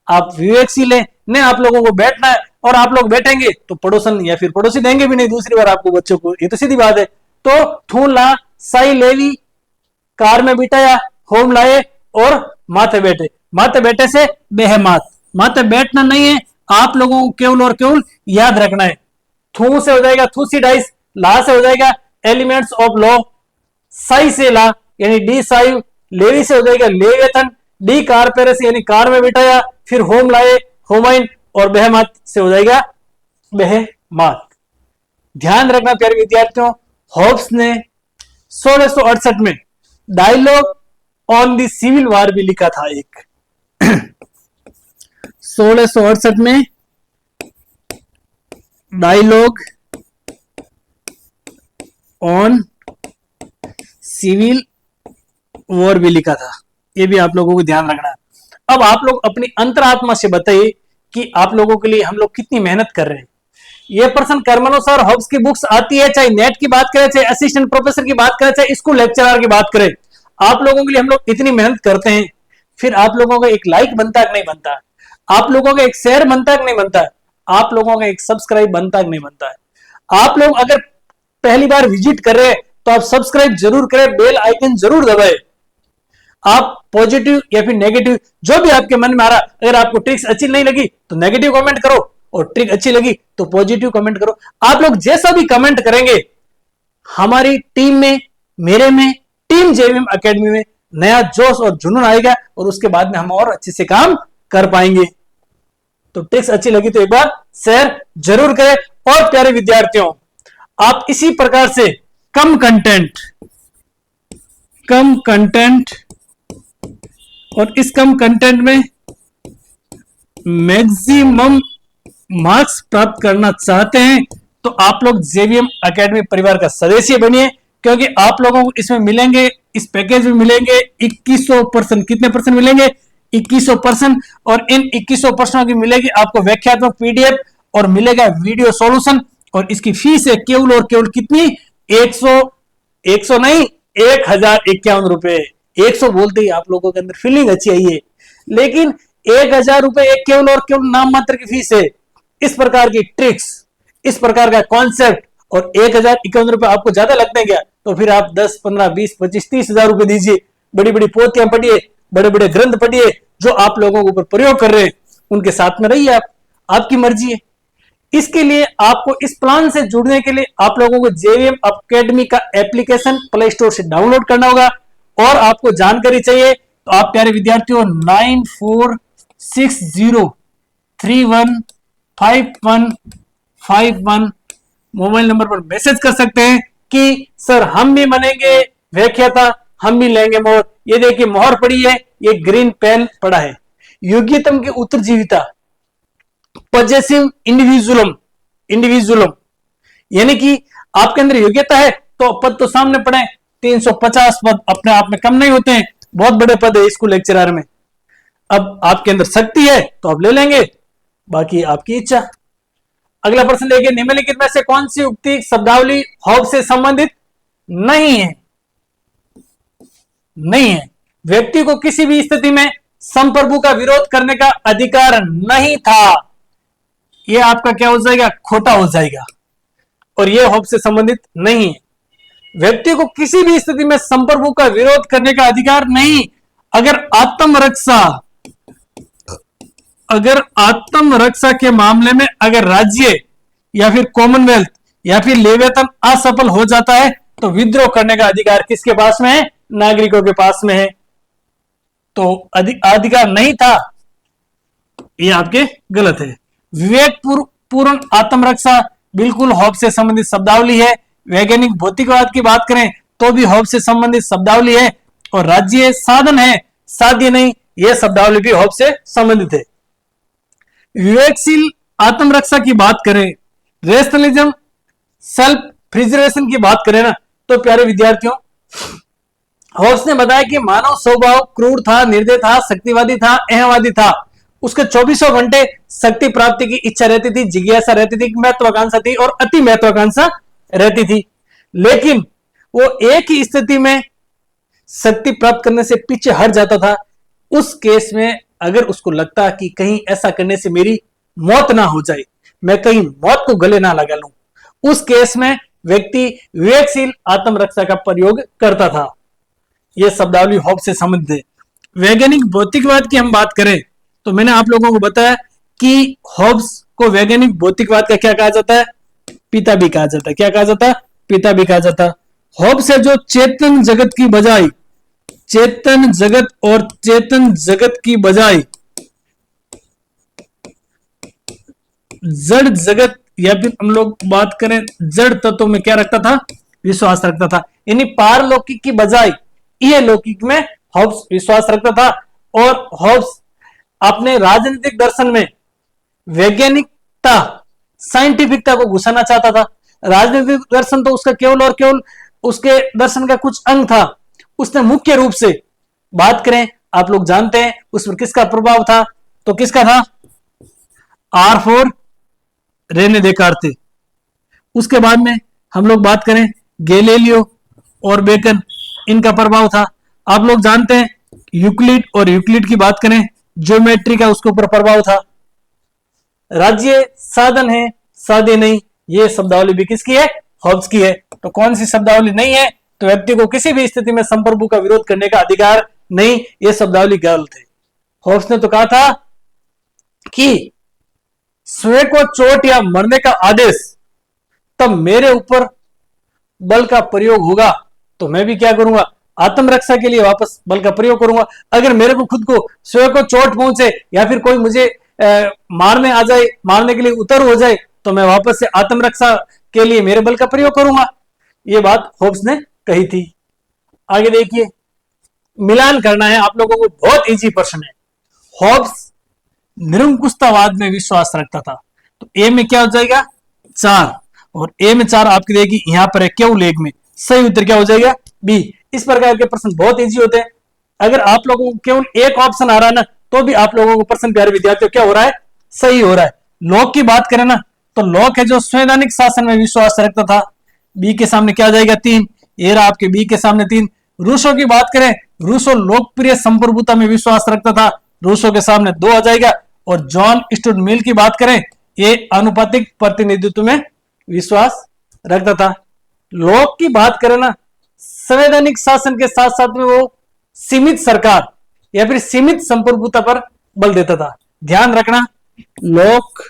आप विवेकशील हैं, न आप लोगों को बैठना है, और आप लोग बैठेंगे तो पड़ोसन या फिर पड़ोसी देंगे भी नहीं दूसरी बार आपको बच्चों को, ये तो सीधी बात है। तो थू ला, साई लेवी, कार में बिठाया, होम लाए और माथे बैठे। माथे बैठे से बेहमात, माथे बैठना नहीं है, आप लोगों को केवल और केवल याद रखना है। थू से हो जाएगा थूसीडाइस, ला से हो जाएगा एलिमेंट्स ऑफ लॉ, साई से ला यानी डी साइव, लेवी से हो जाएगा लेवेथन, डी कार पेरस यानी कार में बिठाया, फिर होम लाए होमाइन, और बेहमात से हो जाएगा बेहमात। ध्यान रखना प्यारे विद्यार्थियों, हॉब्स ने 1668 में dialogue on the civil war भी लिखा था एक। 1668 में डायलॉग ऑन सिविल वॉर भी लिखा था, ये भी आप लोगों को ध्यान रखना है। अब आप लोग अपनी अंतरात्मा से बताइए कि आप लोगों के लिए हम लोग कितनी मेहनत कर रहे हैं। ये पर्सन कर्मानुसार हॉब्स की बुक्स आती है, चाहे नेट की बात करें, चाहे असिस्टेंट प्रोफेसर की बात करें, चाहे स्कूल लेक्चरर की बात करें, आप लोगों के लिए हम लोग इतनी मेहनत करते हैं, फिर आप लोगों का एक लाइक बनता है कि नहीं बनता, आप लोगों का एक शेयर बनता है कि नहीं बनता, आप लोगों का एक सब्सक्राइब बनता है कि नहीं बनता है। आप लोग अगर पहली बार विजिट कर रहे हैं तो आप सब्सक्राइब जरूर करें, बेल आइकन जरूर दबाएं। आप पॉजिटिव या फिर नेगेटिव जो भी आपके मन में आ रहा, अगर आपको ट्रिक्स अच्छी नहीं लगी तो नेगेटिव कमेंट करो, और ट्रिक अच्छी लगी तो पॉजिटिव कमेंट करो। आप लोग जैसा भी कमेंट करेंगे, हमारी टीम में, मेरे में, टीम जेवीएम एकेडमी में नया जोश और जुनून आएगा, और उसके बाद में हम और अच्छे से काम कर पाएंगे। तो ट्रिक्स अच्छी लगी तो एक बार शेयर जरूर करें। और प्यारे विद्यार्थियों, आप इसी प्रकार से कम कंटेंट और इस कम कंटेंट में मैक्सिमम मार्क्स प्राप्त करना चाहते हैं तो आप लोग जेवीएम एकेडमी परिवार का सदस्य बनिए, क्योंकि आप लोगों को इसमें मिलेंगे, इस पैकेज में मिलेंगे 2100%। कितने परसेंट मिलेंगे? 2100%। और इन 2100% की मिलेगी आपको व्याख्यात्मक पीडीएफ और मिलेगा वीडियो सॉल्यूशन। और इसकी फीस है केवल और केवल कितनी? 100 नहीं, 1051 रुपए। 100 बोलते ही आप लोगों के अंदर फीलिंग अच्छी आई है, लेकिन 1000 रुपए एक केवल और केवल नाम मात्र की फीस है। इस प्रकार की ट्रिक्स, इस प्रकार का कॉन्सेप्ट, और 1051 रुपए आपको ज्यादा लगते हैं क्या? तो फिर आप 10, 15, 20, 25, 30 हजार रुपए दीजिए। बड़ी बड़ी पोथियां पढ़िए, बड़े बड़े ग्रंथ पढ़िए, जो आप लोगों के ऊपर प्रयोग कर रहे हैं उनके साथ में रहिए। आप, आपकी मर्जी है। इसके लिए आपको, इस प्लान से जुड़ने के लिए आप लोगों को जेवीएम एकेडमी का एप्लीकेशन प्ले स्टोर से डाउनलोड करना होगा। और आपको जानकारी चाहिए तो आप प्यारे विद्यार्थियों 9460315151 मोबाइल नंबर पर मैसेज कर सकते हैं कि सर हम भी बनेंगे व्याख्याता, हम भी लेंगे मोहर। ये देखिए मोहर पड़ी है, ये ग्रीन पेन पड़ा है। योग्यतम की उत्तरजीविता, पॉजेसिव इंडिविजुअलम, यानी कि आपके अंदर योग्यता है तो पद तो सामने पड़े। 350 पद अपने आप में कम नहीं होते हैं, बहुत बड़े पद है स्कूल लेक्चरर में। अब आपके अंदर शक्ति है तो आप ले लेंगे, बाकी आपकी इच्छा। अगला प्रश्न देखिए, निम्नलिखित में से कौन सी उक्ति शब्दावली हॉब से संबंधित नहीं है? नहीं है। व्यक्ति को किसी भी स्थिति में संप्रभु का विरोध करने का अधिकार नहीं था। यह आपका क्या हो जाएगा? खोटा हो जाएगा, और यह हॉब से संबंधित नहीं है। व्यक्ति को किसी भी स्थिति में संप्रभु का विरोध करने का अधिकार नहीं। अगर आत्मरक्षा के मामले में अगर राज्य या फिर कॉमनवेल्थ या फिर लेवेतन असफल हो जाता है तो विद्रोह करने का अधिकार किसके पास में है? नागरिकों के पास में है। तो अधिकार नहीं था, ये आपके गलत है। विवेक पूर्ण आत्मरक्षा बिल्कुल हॉब से संबंधित शब्दावली है। वैज्ञानिक भौतिकवाद की बात करें तो भी हॉब से संबंधित शब्दावली है। और राज्य साधन है, साध्य नहीं, यह शब्दावली भी हॉब से संबंधित है। विवेकशील आत्मरक्षा की बात करें, रेशनलिज्म, सेल्फ प्रिजर्वेशन की बात करें ना, तो प्यारे विद्यार्थियों हॉब्स ने बताया कि मानव स्वभाव क्रूर था, निर्दय था, शक्तिवादी था, अहंवादी था। उसके 24 घंटे शक्ति प्राप्ति की इच्छा रहती थी, जिज्ञासा रहती थी, महत्वाकांक्षा थी और अति महत्वाकांक्षा रहती थी। लेकिन वो एक ही स्थिति में शक्ति प्राप्त करने से पीछे हट जाता था। उस केस में अगर उसको लगता कि कहीं ऐसा करने से मेरी मौत ना हो जाए, मैं कहीं मौत को गले ना लगा लूं, उस केस में व्यक्ति विवेकशील आत्मरक्षा का प्रयोग करता था। यह शब्दावली हॉब से संबंधित है। वैज्ञानिक भौतिकवाद की हम बात करें तो मैंने आप लोगों को बताया कि हॉब्स को वैज्ञानिक भौतिकवाद का क्या कहा जाता है? पिता भी कहा जाता है। क्या कहा जाता है? पिता भी कहा जाता है। हॉब्स है जो चेतन जगत की बजाय, चेतन जगत और चेतन जगत की बजाय जड़ जगत, या फिर हम लोग बात करें जड़ तत्वों में क्या रखता था? विश्वास रखता था। यानी पारलौकिक की बजाय यह लौकिक में हॉब्स विश्वास रखता था। और हॉब्स अपने राजनीतिक दर्शन में वैज्ञानिकता, साइंटिफिकता को घुसाना चाहता था। राजनीतिक दर्शन तो उसका केवल और केवल उसके दर्शन का कुछ अंग था। उसने मुख्य रूप से बात करें, आप लोग जानते हैं उस पर किसका प्रभाव था? तो किसका था? R for Rene Descartes. उसके बाद में हम लोग बात करें गैलीलियो और बेकन, इनका प्रभाव था। आप लोग जानते हैं यूक्लिड, और यूक्लिड की बात करें ज्योमेट्री का उसके ऊपर प्रभाव था। राज्य साधन है, साध्य नहीं, यह शब्दावली भी किसकी है? हॉब्स की है। तो कौन सी शब्दावली नहीं है? तो व्यक्ति को किसी भी स्थिति में संप्रभु का विरोध करने का अधिकार नहीं, यह शब्दावली गलत है। हॉब्स ने तो कहा था कि स्वयं को चोट या मरने का आदेश तब मेरे ऊपर बल का प्रयोग होगा तो मैं भी क्या करूंगा? आत्मरक्षा के लिए वापस बल का प्रयोग करूंगा। अगर मेरे को खुद को स्वयं को चोट पहुंचे या फिर कोई मुझे मारने आ जाए, मारने के लिए उतर हो जाए, तो मैं वापस से आत्मरक्षा के लिए मेरे बल का प्रयोग करूंगा। यह बात हॉब्स ने कही थी। आगे देखिए, मिलान करना है आप लोगों को, बहुत इजी प्रश्न है। हॉब्स निरंकुशतावाद में विश्वास रखता था। तो ए में क्या हो जाएगा 4, और ए में 4 आपकी देगी यहां पर है केवल एक में। सही उत्तर क्या हो जाएगा बी। इस प्रकार के प्रश्न बहुत इजी होते हैं। अगर आप लोगों को केवल एक ऑप्शन आ रहा है ना तो भी आप लोगों को प्रश्न प्यारे विद्यार्थियों क्या हो रहा है, सही हो रहा है। लॉक की बात करें ना तो लॉक है जो संवैधानिक शासन में विश्वास रखता था, बी के सामने क्या आ जाएगा 3, ये रहा आपके बी के सामने 3। रूसो की बात करें, रूसो लोकप्रिय संप्रभुता में विश्वास रखता था, रूसो के सामने 2 आ जाएगा। और जॉन स्टुअर्ट मिल की बात करें, ये आनुपातिक प्रतिनिधित्व में विश्वास रखता था। लॉक की बात करें ना, संवैधानिक शासन के साथ साथ में वो सीमित सरकार या फिर सीमित संप्रभुता पर बल देता था। ध्यान रखना, लॉक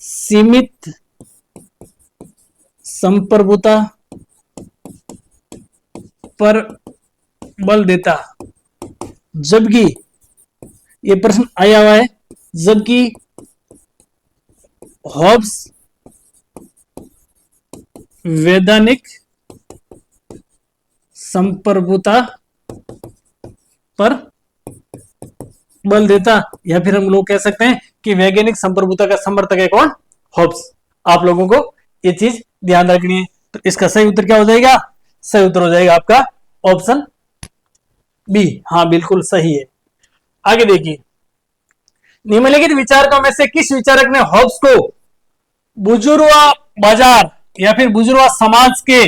सीमित संप्रभुता पर बल देता, जबकि ये प्रश्न आया हुआ है, जबकि हॉब्स वैधानिक संप्रभुता पर बल देता, या फिर हम लोग कह सकते हैं कि वैज्ञानिक संप्रभुता का समर्थक है कौन, हॉब्स। आप लोगों को ये चीज ध्यान रखनी है। तो इसका सही उत्तर क्या हो जाएगा, सही उत्तर हो जाएगा आपका ऑप्शन बी। हाँ बिल्कुल सही है। आगे देखिए, निम्नलिखित विचारकों में से किस विचारक ने हॉब्स को बुजुर्वा बाजार या फिर बुजुर्वा समाज के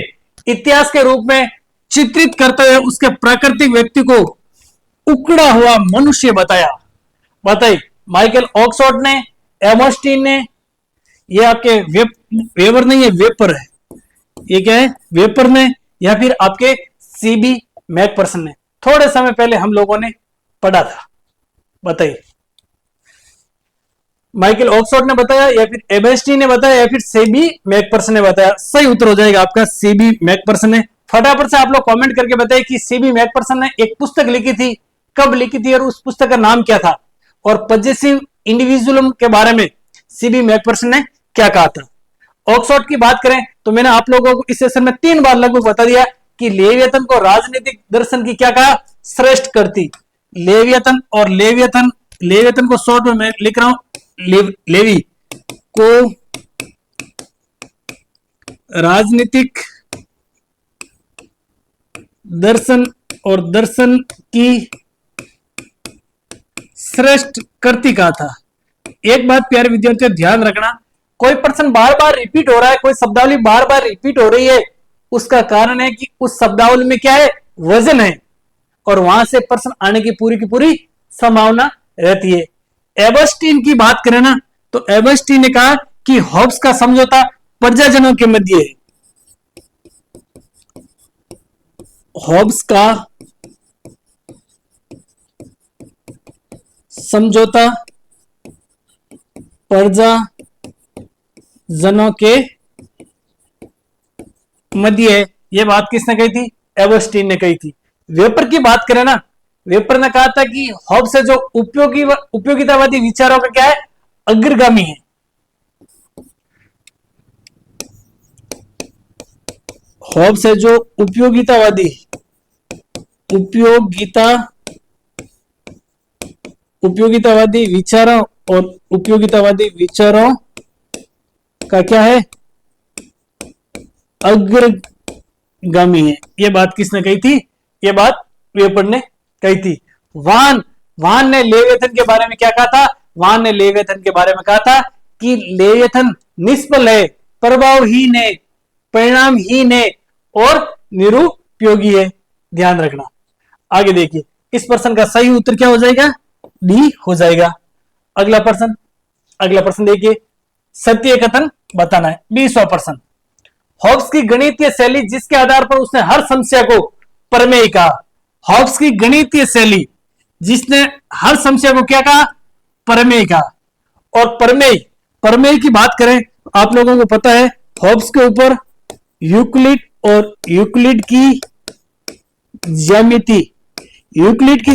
इतिहास के रूप में चित्रित करते हुए उसके प्राकृतिक व्यक्ति को उकड़ा हुआ मनुष्य बताया? बताइए, माइकल ऑक्सफोर्ड ने, एमोस्टीन ने, ये आपके वेबर नहीं है, वेपर है, ये क्या है वेपर ने, या फिर आपके सीबी मैकपर्सन ने? थोड़े समय पहले हम लोगों ने पढ़ा था, बताइए माइकल ऑक्सफोर्ड ने बताया या फिर एबेस्टी ने बताया या फिर सीबी मैकपर्सन ने बताया? सही उत्तर हो जाएगा आपका सीबी मैकपर्सन ने। फटाफट से आप लोग कमेंट करके बताइए कि सीबी मैकपर्सन ने एक पुस्तक लिखी थी, कब लिखी थी और उस पुस्तक का नाम क्या था, और पॉजेसिव इंडिविजुअलिज्म के बारे में सीबी मैकपर्सन ने क्या कहा था। ऑक्सफोर्ड की बात करें तो मैंने आप लोगों को इस सेशन में 3 बार लगभग बता दिया कि लेवियथन को राजनीतिक दर्शन की क्या कहा, श्रेष्ठ करती। लेवियथन और लेवियथन को शॉर्ट में मैं लिख रहा हूं लेवी को राजनीतिक दर्शन और दर्शन की श्रेष्ठ करती कहा था। एक बात प्यारे विद्यार्थियों ध्यान रखना, कोई प्रश्न बार बार रिपीट हो रहा है, कोई शब्दावली बार बार रिपीट हो रही है, उसका कारण है कि उस शब्दावली में क्या है, वजन है, और वहां से प्रश्न आने की पूरी संभावना रहती है। एबस्टीन की बात करें ना तो एबस्टीन ने कहा कि हॉब्स का समझौता प्रजाजनों के मध्य है। हॉब्स का समझौता प्रजाजनों के मध्य है। यह बात किसने कही थी, एबस्टीन ने कही थी। वेपर की बात करें ना, वेपर ने कहा था कि हॉब्स से जो उपयोगितावादी विचारों का क्या है, अग्रगामी है। हॉब्स है जो उपयोगितावादी विचारों और उपयोगितावादी विचारों का क्या है, अग्रगामी है। यह बात किसने कही थी, यह बात वेपर ने कही थी। वाहन ने लेवियथन के बारे में क्या कहा था, वाहन ने लेवियथन के बारे में कहा था कि लेवियथन निष्फल है, प्रभावहीन है, परिणामहीन है और निरुपयोगी है। ध्यान रखना। आगे देखिए, इस प्रश्न का सही उत्तर क्या हो जाएगा, डी हो जाएगा। अगला प्रश्न देखिए, सत्य कथन बताना है। 20वां प्रश्न, हॉब्स की गणितीय शैली जिसके आधार पर उसने हर समस्या को प्रमेय कहा। हॉब्स की गणितीय शैली जिसने हर समस्या को क्या कहा, प्रमेय कहा। और प्रमेय की बात करें, आप लोगों को पता है हॉब्स के ऊपर यूक्लिड और यूक्लिड की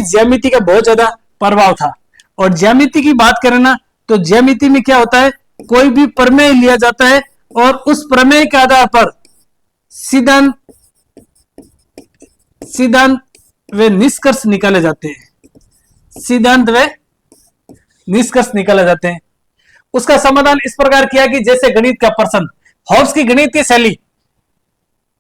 ज्यामिति का बहुत ज्यादा प्रभाव था। और ज्यामिति की बात करें ना तो ज्यामिति में क्या होता है, कोई भी प्रमेय लिया जाता है और उस प्रमेय के आधार पर सिद्धांत वे निष्कर्ष निकाले जाते हैं। सिद्धांत वे निष्कर्ष निकाले जाते हैं। उसका समाधान इस प्रकार किया कि जैसे गणित का प्रश्न, हॉब्स की गणित की शैली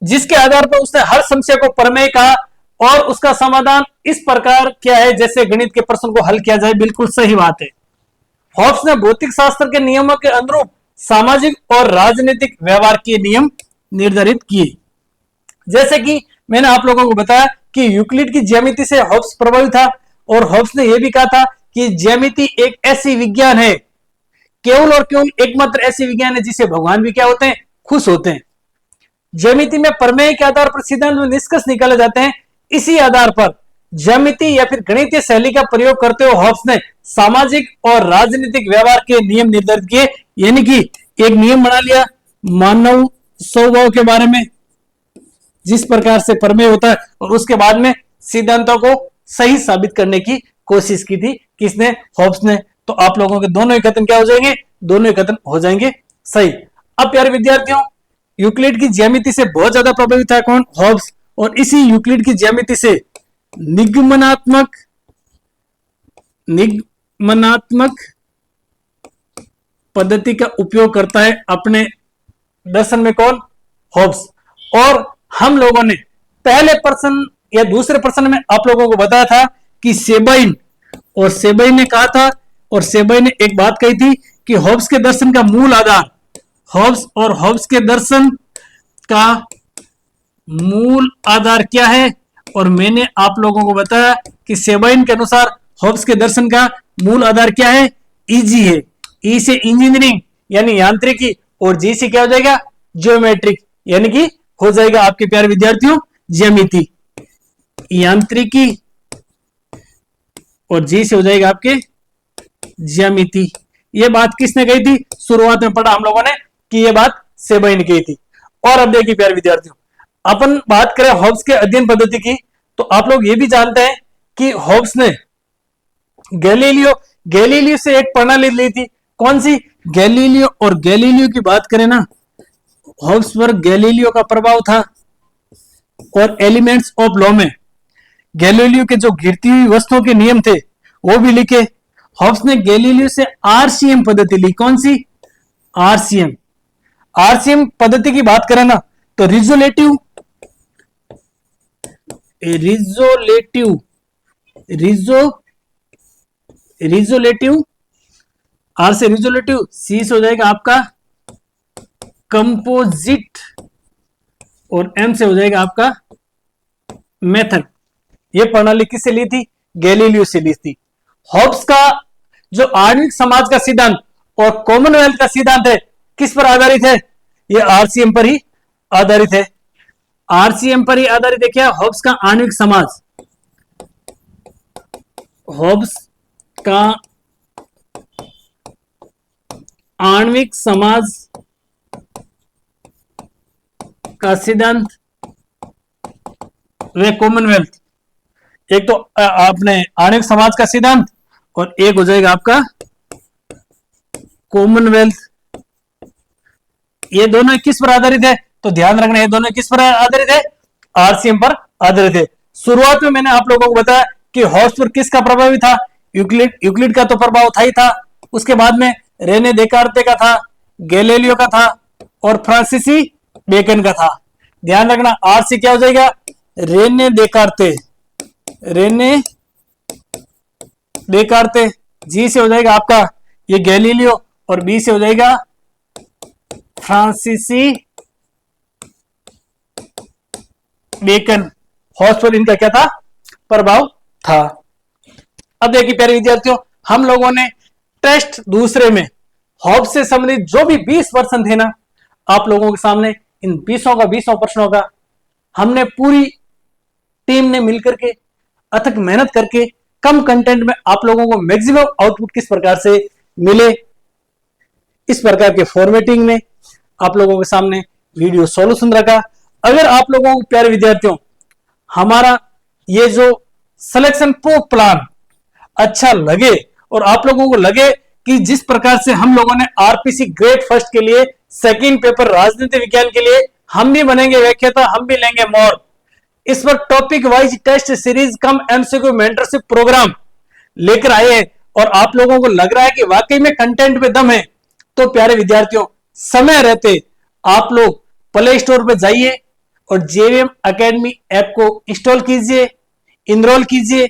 जिसके आधार पर उसने हर समस्या को प्रमेय कहा और उसका समाधान इस प्रकार क्या है जैसे गणित के प्रश्न को हल किया जाए, बिल्कुल सही बात है। हॉब्स ने भौतिक शास्त्र के नियमों के अनुरूप सामाजिक और राजनीतिक व्यवहार के नियम निर्धारित किए। जैसे कि मैंने आप लोगों को बताया कि यूक्लिड की ज्यामिति से हॉब्स प्रभावित था और हॉब्स ने यह भी कहा था कि ज्यामिति एक ऐसी विज्ञान है, केवल और केवल एकमात्र ऐसी विज्ञान है जिसे भगवान भी क्या होते हैं, खुश होते हैं। ज्यामिति में प्रमेय के आधार पर सिद्धांत में निष्कर्ष निकाले जाते हैं। इसी आधार पर ज्यामिति या फिर गणितीय शैली का प्रयोग करते हुए हॉब्स ने सामाजिक और राजनीतिक व्यवहार के नियम निर्धारित किए, यानी कि एक नियम बना लिया मानव स्वभाव के बारे में जिस प्रकार से प्रमेय होता है, और उसके बाद में सिद्धांतों को सही साबित करने की कोशिश की थी किसने, हॉब्स ने। तो आप लोगों के दोनों ही कथन क्या हो जाएंगे, दोनों ही कथन हो जाएंगे सही। अब प्यारे विद्यार्थियों, यूक्लिड की ज्यामिति से बहुत ज्यादा प्रभावित था कौन, हॉब्स, और इसी यूक्लिड की ज्यामिति से निगमनात्मक पद्धति का उपयोग करता है अपने दर्शन में कौन, हॉब्स। और हम लोगों ने पहले प्रश्न या दूसरे प्रश्न में आप लोगों को बताया था कि सेबाइन ने कहा था, और सेबाइन ने एक बात कही थी कि हॉब्स के दर्शन का मूल आधार, हॉब्स के दर्शन का मूल आधार क्या है, और मैंने आप लोगों को बताया कि सेबाइन के अनुसार हॉब्स के दर्शन का मूल आधार क्या है, ईजी है। ई से इंजीनियरिंग यानी यांत्रिकी, और जी से क्या हो जाएगा, ज्योमेट्रिक, यानी कि हो जाएगा आपके प्यारे विद्यार्थियों ज्यामिति, यांत्रिकी, और जी से हो जाएगा आपके ज्यामिति। ये बात किसने कही थी, शुरुआत में पढ़ा हम लोगों ने कि ये बात सेबाइन ने कही थी। और अब देखिए प्यारे विद्यार्थियों, अपन बात करें हॉब्स के अध्ययन पद्धति की, तो आप लोग ये भी जानते हैं कि हॉब्स ने गैलीलियो से एक प्रणाली ली थी, कौन सी, गैलीलियो। और गैलीलियो की बात करें ना, हॉब्स पर गैलीलियो का प्रभाव था, और एलिमेंट्स ऑफ लॉ में गैलीलियो के जो गिरती हुई वस्तुओं के नियम थे वो भी लिखे। हॉब्स ने गैलीलियो से आरसीएम पद्धति ली, कौन सी, आरसीएम पद्धति की बात करें ना तो रिजोलेटिव आर से रिजोलेटिव, सी से हो जाएगा आपका कंपोजिट, और एम से हो जाएगा आपका मेथड। ये प्रणाली किससे ली थी, गैलीलियो से ली थी। हॉब्स का जो आणविक समाज का सिद्धांत और कॉमनवेल्थ का सिद्धांत है किस पर आधारित है, ये आरसीएम पर ही आधारित है, आरसीएम पर ही आधारित है। क्या, हॉब्स का आणविक समाज, हॉब्स का आणविक समाज का सिद्धांत व कॉमनवेल्थ, एक तो आपने आणविक समाज का सिद्धांत और एक हो जाएगा आपका कॉमनवेल्थ। ये दोनों किस पर आधारित है, तो ध्यान रखना ये दोनों किस पर आधारित है, आरसीएम पर आधारित है। शुरुआत में मैंने आप लोगों को बताया कि हॉब्स पर किसका प्रभाव था, यूक्लिड का तो प्रभाव था ही था, उसके बाद में रेने देकार्ते का था, गैलीलियो का था, और फ्रांसीसी बेकन का था। ध्यान रखना आर से क्या हो जाएगा, रेने देकार्ते, जी से हो जाएगा आपका ये गैलीलियो, और बी से हो जाएगा फ्रांसीसी बेकन। हॉब्स पर इनका क्या था, प्रभाव था। अब देखिए प्यारे विद्यार्थियों, हम लोगों ने टेस्ट दूसरे में हॉब्स से संबंधित जो भी 20 प्रश्न थे ना, आप लोगों के सामने इन 20 प्रश्नों का हमने पूरी टीम ने मिलकर के अथक मेहनत करके कम कंटेंट में आप लोगों को मैक्सिमम आउटपुट किस प्रकार से मिले, इस प्रकार के फॉर्मेटिंग में आप लोगों के सामने वीडियो सॉल्यूशन रखा। अगर आप लोगों को प्यारे विद्यार्थियों हमारा ये जो सिलेक्शन प्रो प्लान अच्छा लगे और आप लोगों को लगे कि जिस प्रकार से हम लोगों ने आरपीसी ग्रेड फर्स्ट के लिए सेकंड पेपर राजनीति विज्ञान के लिए हम भी बनेंगे व्याख्याता, हम भी लेंगे मोर, इस पर टॉपिक वाइज टेस्ट सीरीज कम एमसीक्यू मेंटरशिप प्रोग्राम लेकर आए हैं। और आप लोगों को लग रहा है कि वाकई में कंटेंट पे दम है, तो प्यारे विद्यार्थियों समय रहते आप लोग प्ले स्टोर पर जाइए और जेवीएम एकेडमी ऐप को इंस्टॉल कीजिए, इनरोल कीजिए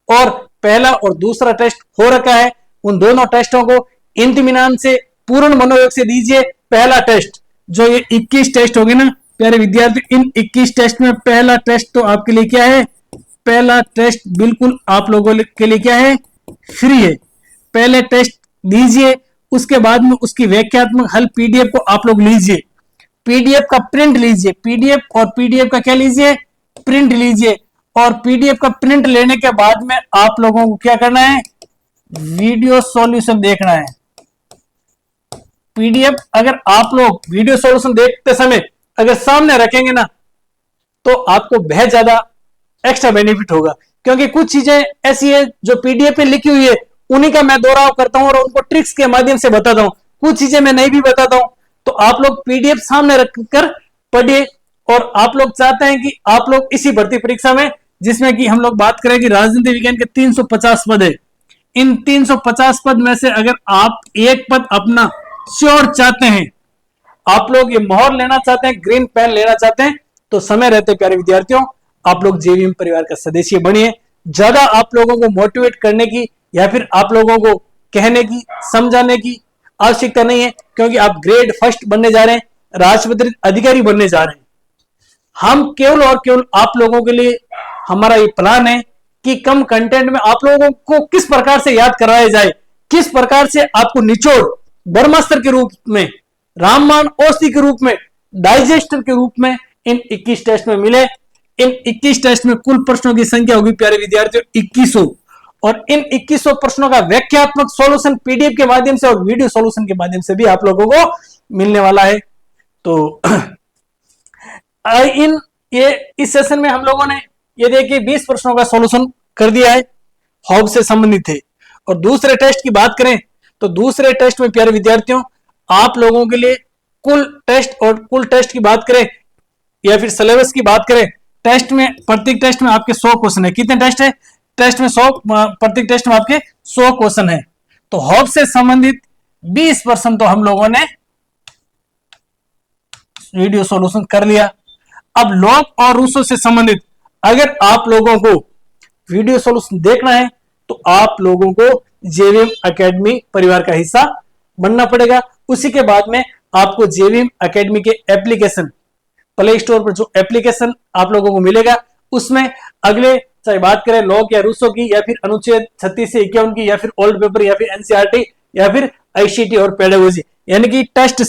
और पहला और दूसरा टेस्ट हो रखा है, उन दोनों टेस्टों को इत्मीनान से पूर्ण मनोयोग से दीजिए। पहला टेस्ट जो ये 21 टेस्ट होंगे ना प्यारे विद्यार्थी, इन 21 टेस्ट में पहला टेस्ट तो आपके लिए क्या है, पहला टेस्ट बिल्कुल आप लोगों के लिए क्या है, फ्री है। पहले टेस्ट दीजिए, उसके बाद में उसकी व्याख्यात्मक हल पीडीएफ को आप लोग लीजिए, पीडीएफ का प्रिंट लीजिए, पीडीएफ और पीडीएफ का क्या लीजिए, प्रिंट लीजिए। और पीडीएफ का प्रिंट लेने के बाद में आप लोगों को क्या करना है, वीडियो सॉल्यूशन देखना है। पीडीएफ अगर आप लोग वीडियो सॉल्यूशन देखते समय अगर सामने रखेंगे ना, तो आपको बहुत ज्यादा एक्स्ट्रा बेनिफिट होगा, क्योंकि कुछ चीजें ऐसी है जो पीडीएफ पे लिखी हुई है, उन्हीं का मैं दोहराव करता हूं और उनको ट्रिक्स के माध्यम से बताता हूं, कुछ चीजें मैं नहीं भी बताता हूं। तो आप लोग पीडीएफ सामने रखकर पढ़िए। और आप लोग चाहते हैं कि आप लोग इसी भर्ती परीक्षा में, जिसमें कि हम लोग बात करें कि राजनीति विज्ञान के 350 पद है, इन 350 पद में से अगर आप एक पद अपना श्योर चाहते हैं, आप लोग ये मोहर लेना चाहते हैं, ग्रीन पेन लेना चाहते हैं, तो समय रहते प्यारे विद्यार्थियों आप लोग जेवीएम परिवार का सदस्य बनिए। ज्यादा आप लोगों को मोटिवेट करने की या फिर आप लोगों को कहने की समझाने की आवश्यकता नहीं है, क्योंकि आप ग्रेड फर्स्ट बनने जा रहे हैं, राजपत्रित अधिकारी बनने जा रहे हैं। हम केवल और केवल आप लोगों के लिए हमारा ये प्लान है कि कम कंटेंट में आप लोगों को किस प्रकार से याद करवाया जाए, किस प्रकार से आपको निचोड़ ब्रह्मास्त्र के रूप में, रामबाण औषधि के रूप में, डाइजेस्टर के रूप में इन 21 टेस्ट में मिले। इन 21 टेस्ट में कुल प्रश्नों की संख्या होगी प्यारे विद्यार्थियों 2100, और इन 2100 प्रश्नों का व्याख्यात्मक सॉल्यूशन पीडीएफ के माध्यम से और वीडियो सॉल्यूशन के माध्यम से भी आप लोगों को मिलने वाला है। तो इस सेशन में हम लोगों ने ये देखिए 20 प्रश्नों का सॉल्यूशन कर दिया है, हॉब से संबंधित है। और दूसरे टेस्ट की बात करें तो दूसरे टेस्ट में प्यारे विद्यार्थियों आप लोगों के लिए कुल टेस्ट, और कुल टेस्ट की बात करें या फिर सिलेबस की बात करें, टेस्ट में प्रत्येक टेस्ट में आपके 100 क्वेश्चन है। कितने टेस्ट है, टेस्ट में 100, प्रत्येक टेस्ट में आपके 100 क्वेश्चन है। तो हॉब से संबंधित 20% तो हम लोगों ने वीडियो सॉल्यूशन कर लिया। अब लॉग और रूसो से संबंधित अगर आप लोगों को वीडियो सॉल्यूशन देखना है तो आप लोगों को जेवीएम एकेडमी परिवार का हिस्सा बनना पड़ेगा। उसी के बाद में आपको जेवीएम एकेडमी के एप्लीकेशन, प्ले स्टोर पर जो एप्लीकेशन आप लोगों को मिलेगा, उसमें अगले चाहे बात करें लॉग या रूसो की या फिर अनुच्छेद 36 से 51 की या फिर ओल्ड पेपर या फिर एनसीईआरटी या फिर आईसीटी और पेडागोजी, यानी कि टेस्ट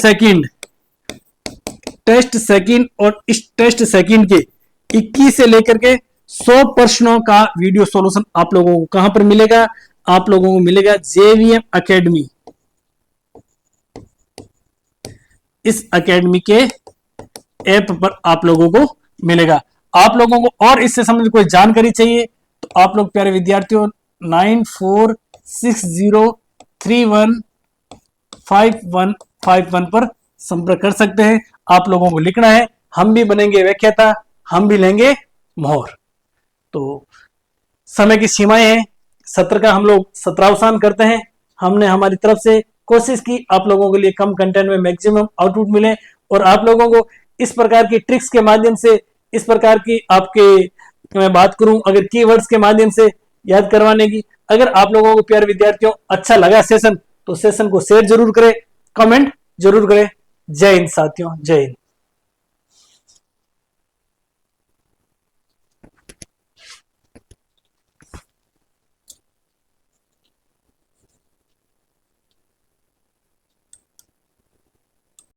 सेकंड और इस टेस्ट सेकंड के 21 से लेकर के 100 प्रश्नों का वीडियो सॉल्यूशन आप लोगों को कहां पर मिलेगा, आप लोगों को मिलेगा जेवीएम एकेडमी। इस एकेडमी के ऐप पर आप लोगों को मिलेगा। आप लोगों को और इससे संबंधित कोई जानकारी चाहिए तो आप लोग प्यारे विद्यार्थियों 9460315151 पर संपर्क कर सकते हैं। आप लोगों को लिखना है, हम भी बनेंगे व्याख्याता, हम भी लेंगे मोहर। तो समय की सीमाएं हैं, सत्र का हम लोग सत्रावसान करते हैं। हमने हमारी तरफ से कोशिश की आप लोगों के लिए कम कंटेंट में मैक्सिमम आउटपुट मिले और आप लोगों को इस प्रकार की ट्रिक्स के माध्यम से, इस प्रकार की आपके मैं बात करूं अगर कीवर्ड्स के माध्यम से याद करवाने की। अगर आप लोगों को प्यारे विद्यार्थियों अच्छा लगा सेशन तो सेशन को शेयर जरूर करें, कमेंट जरूर करें। जय हिंद साथियों, जय हिंद।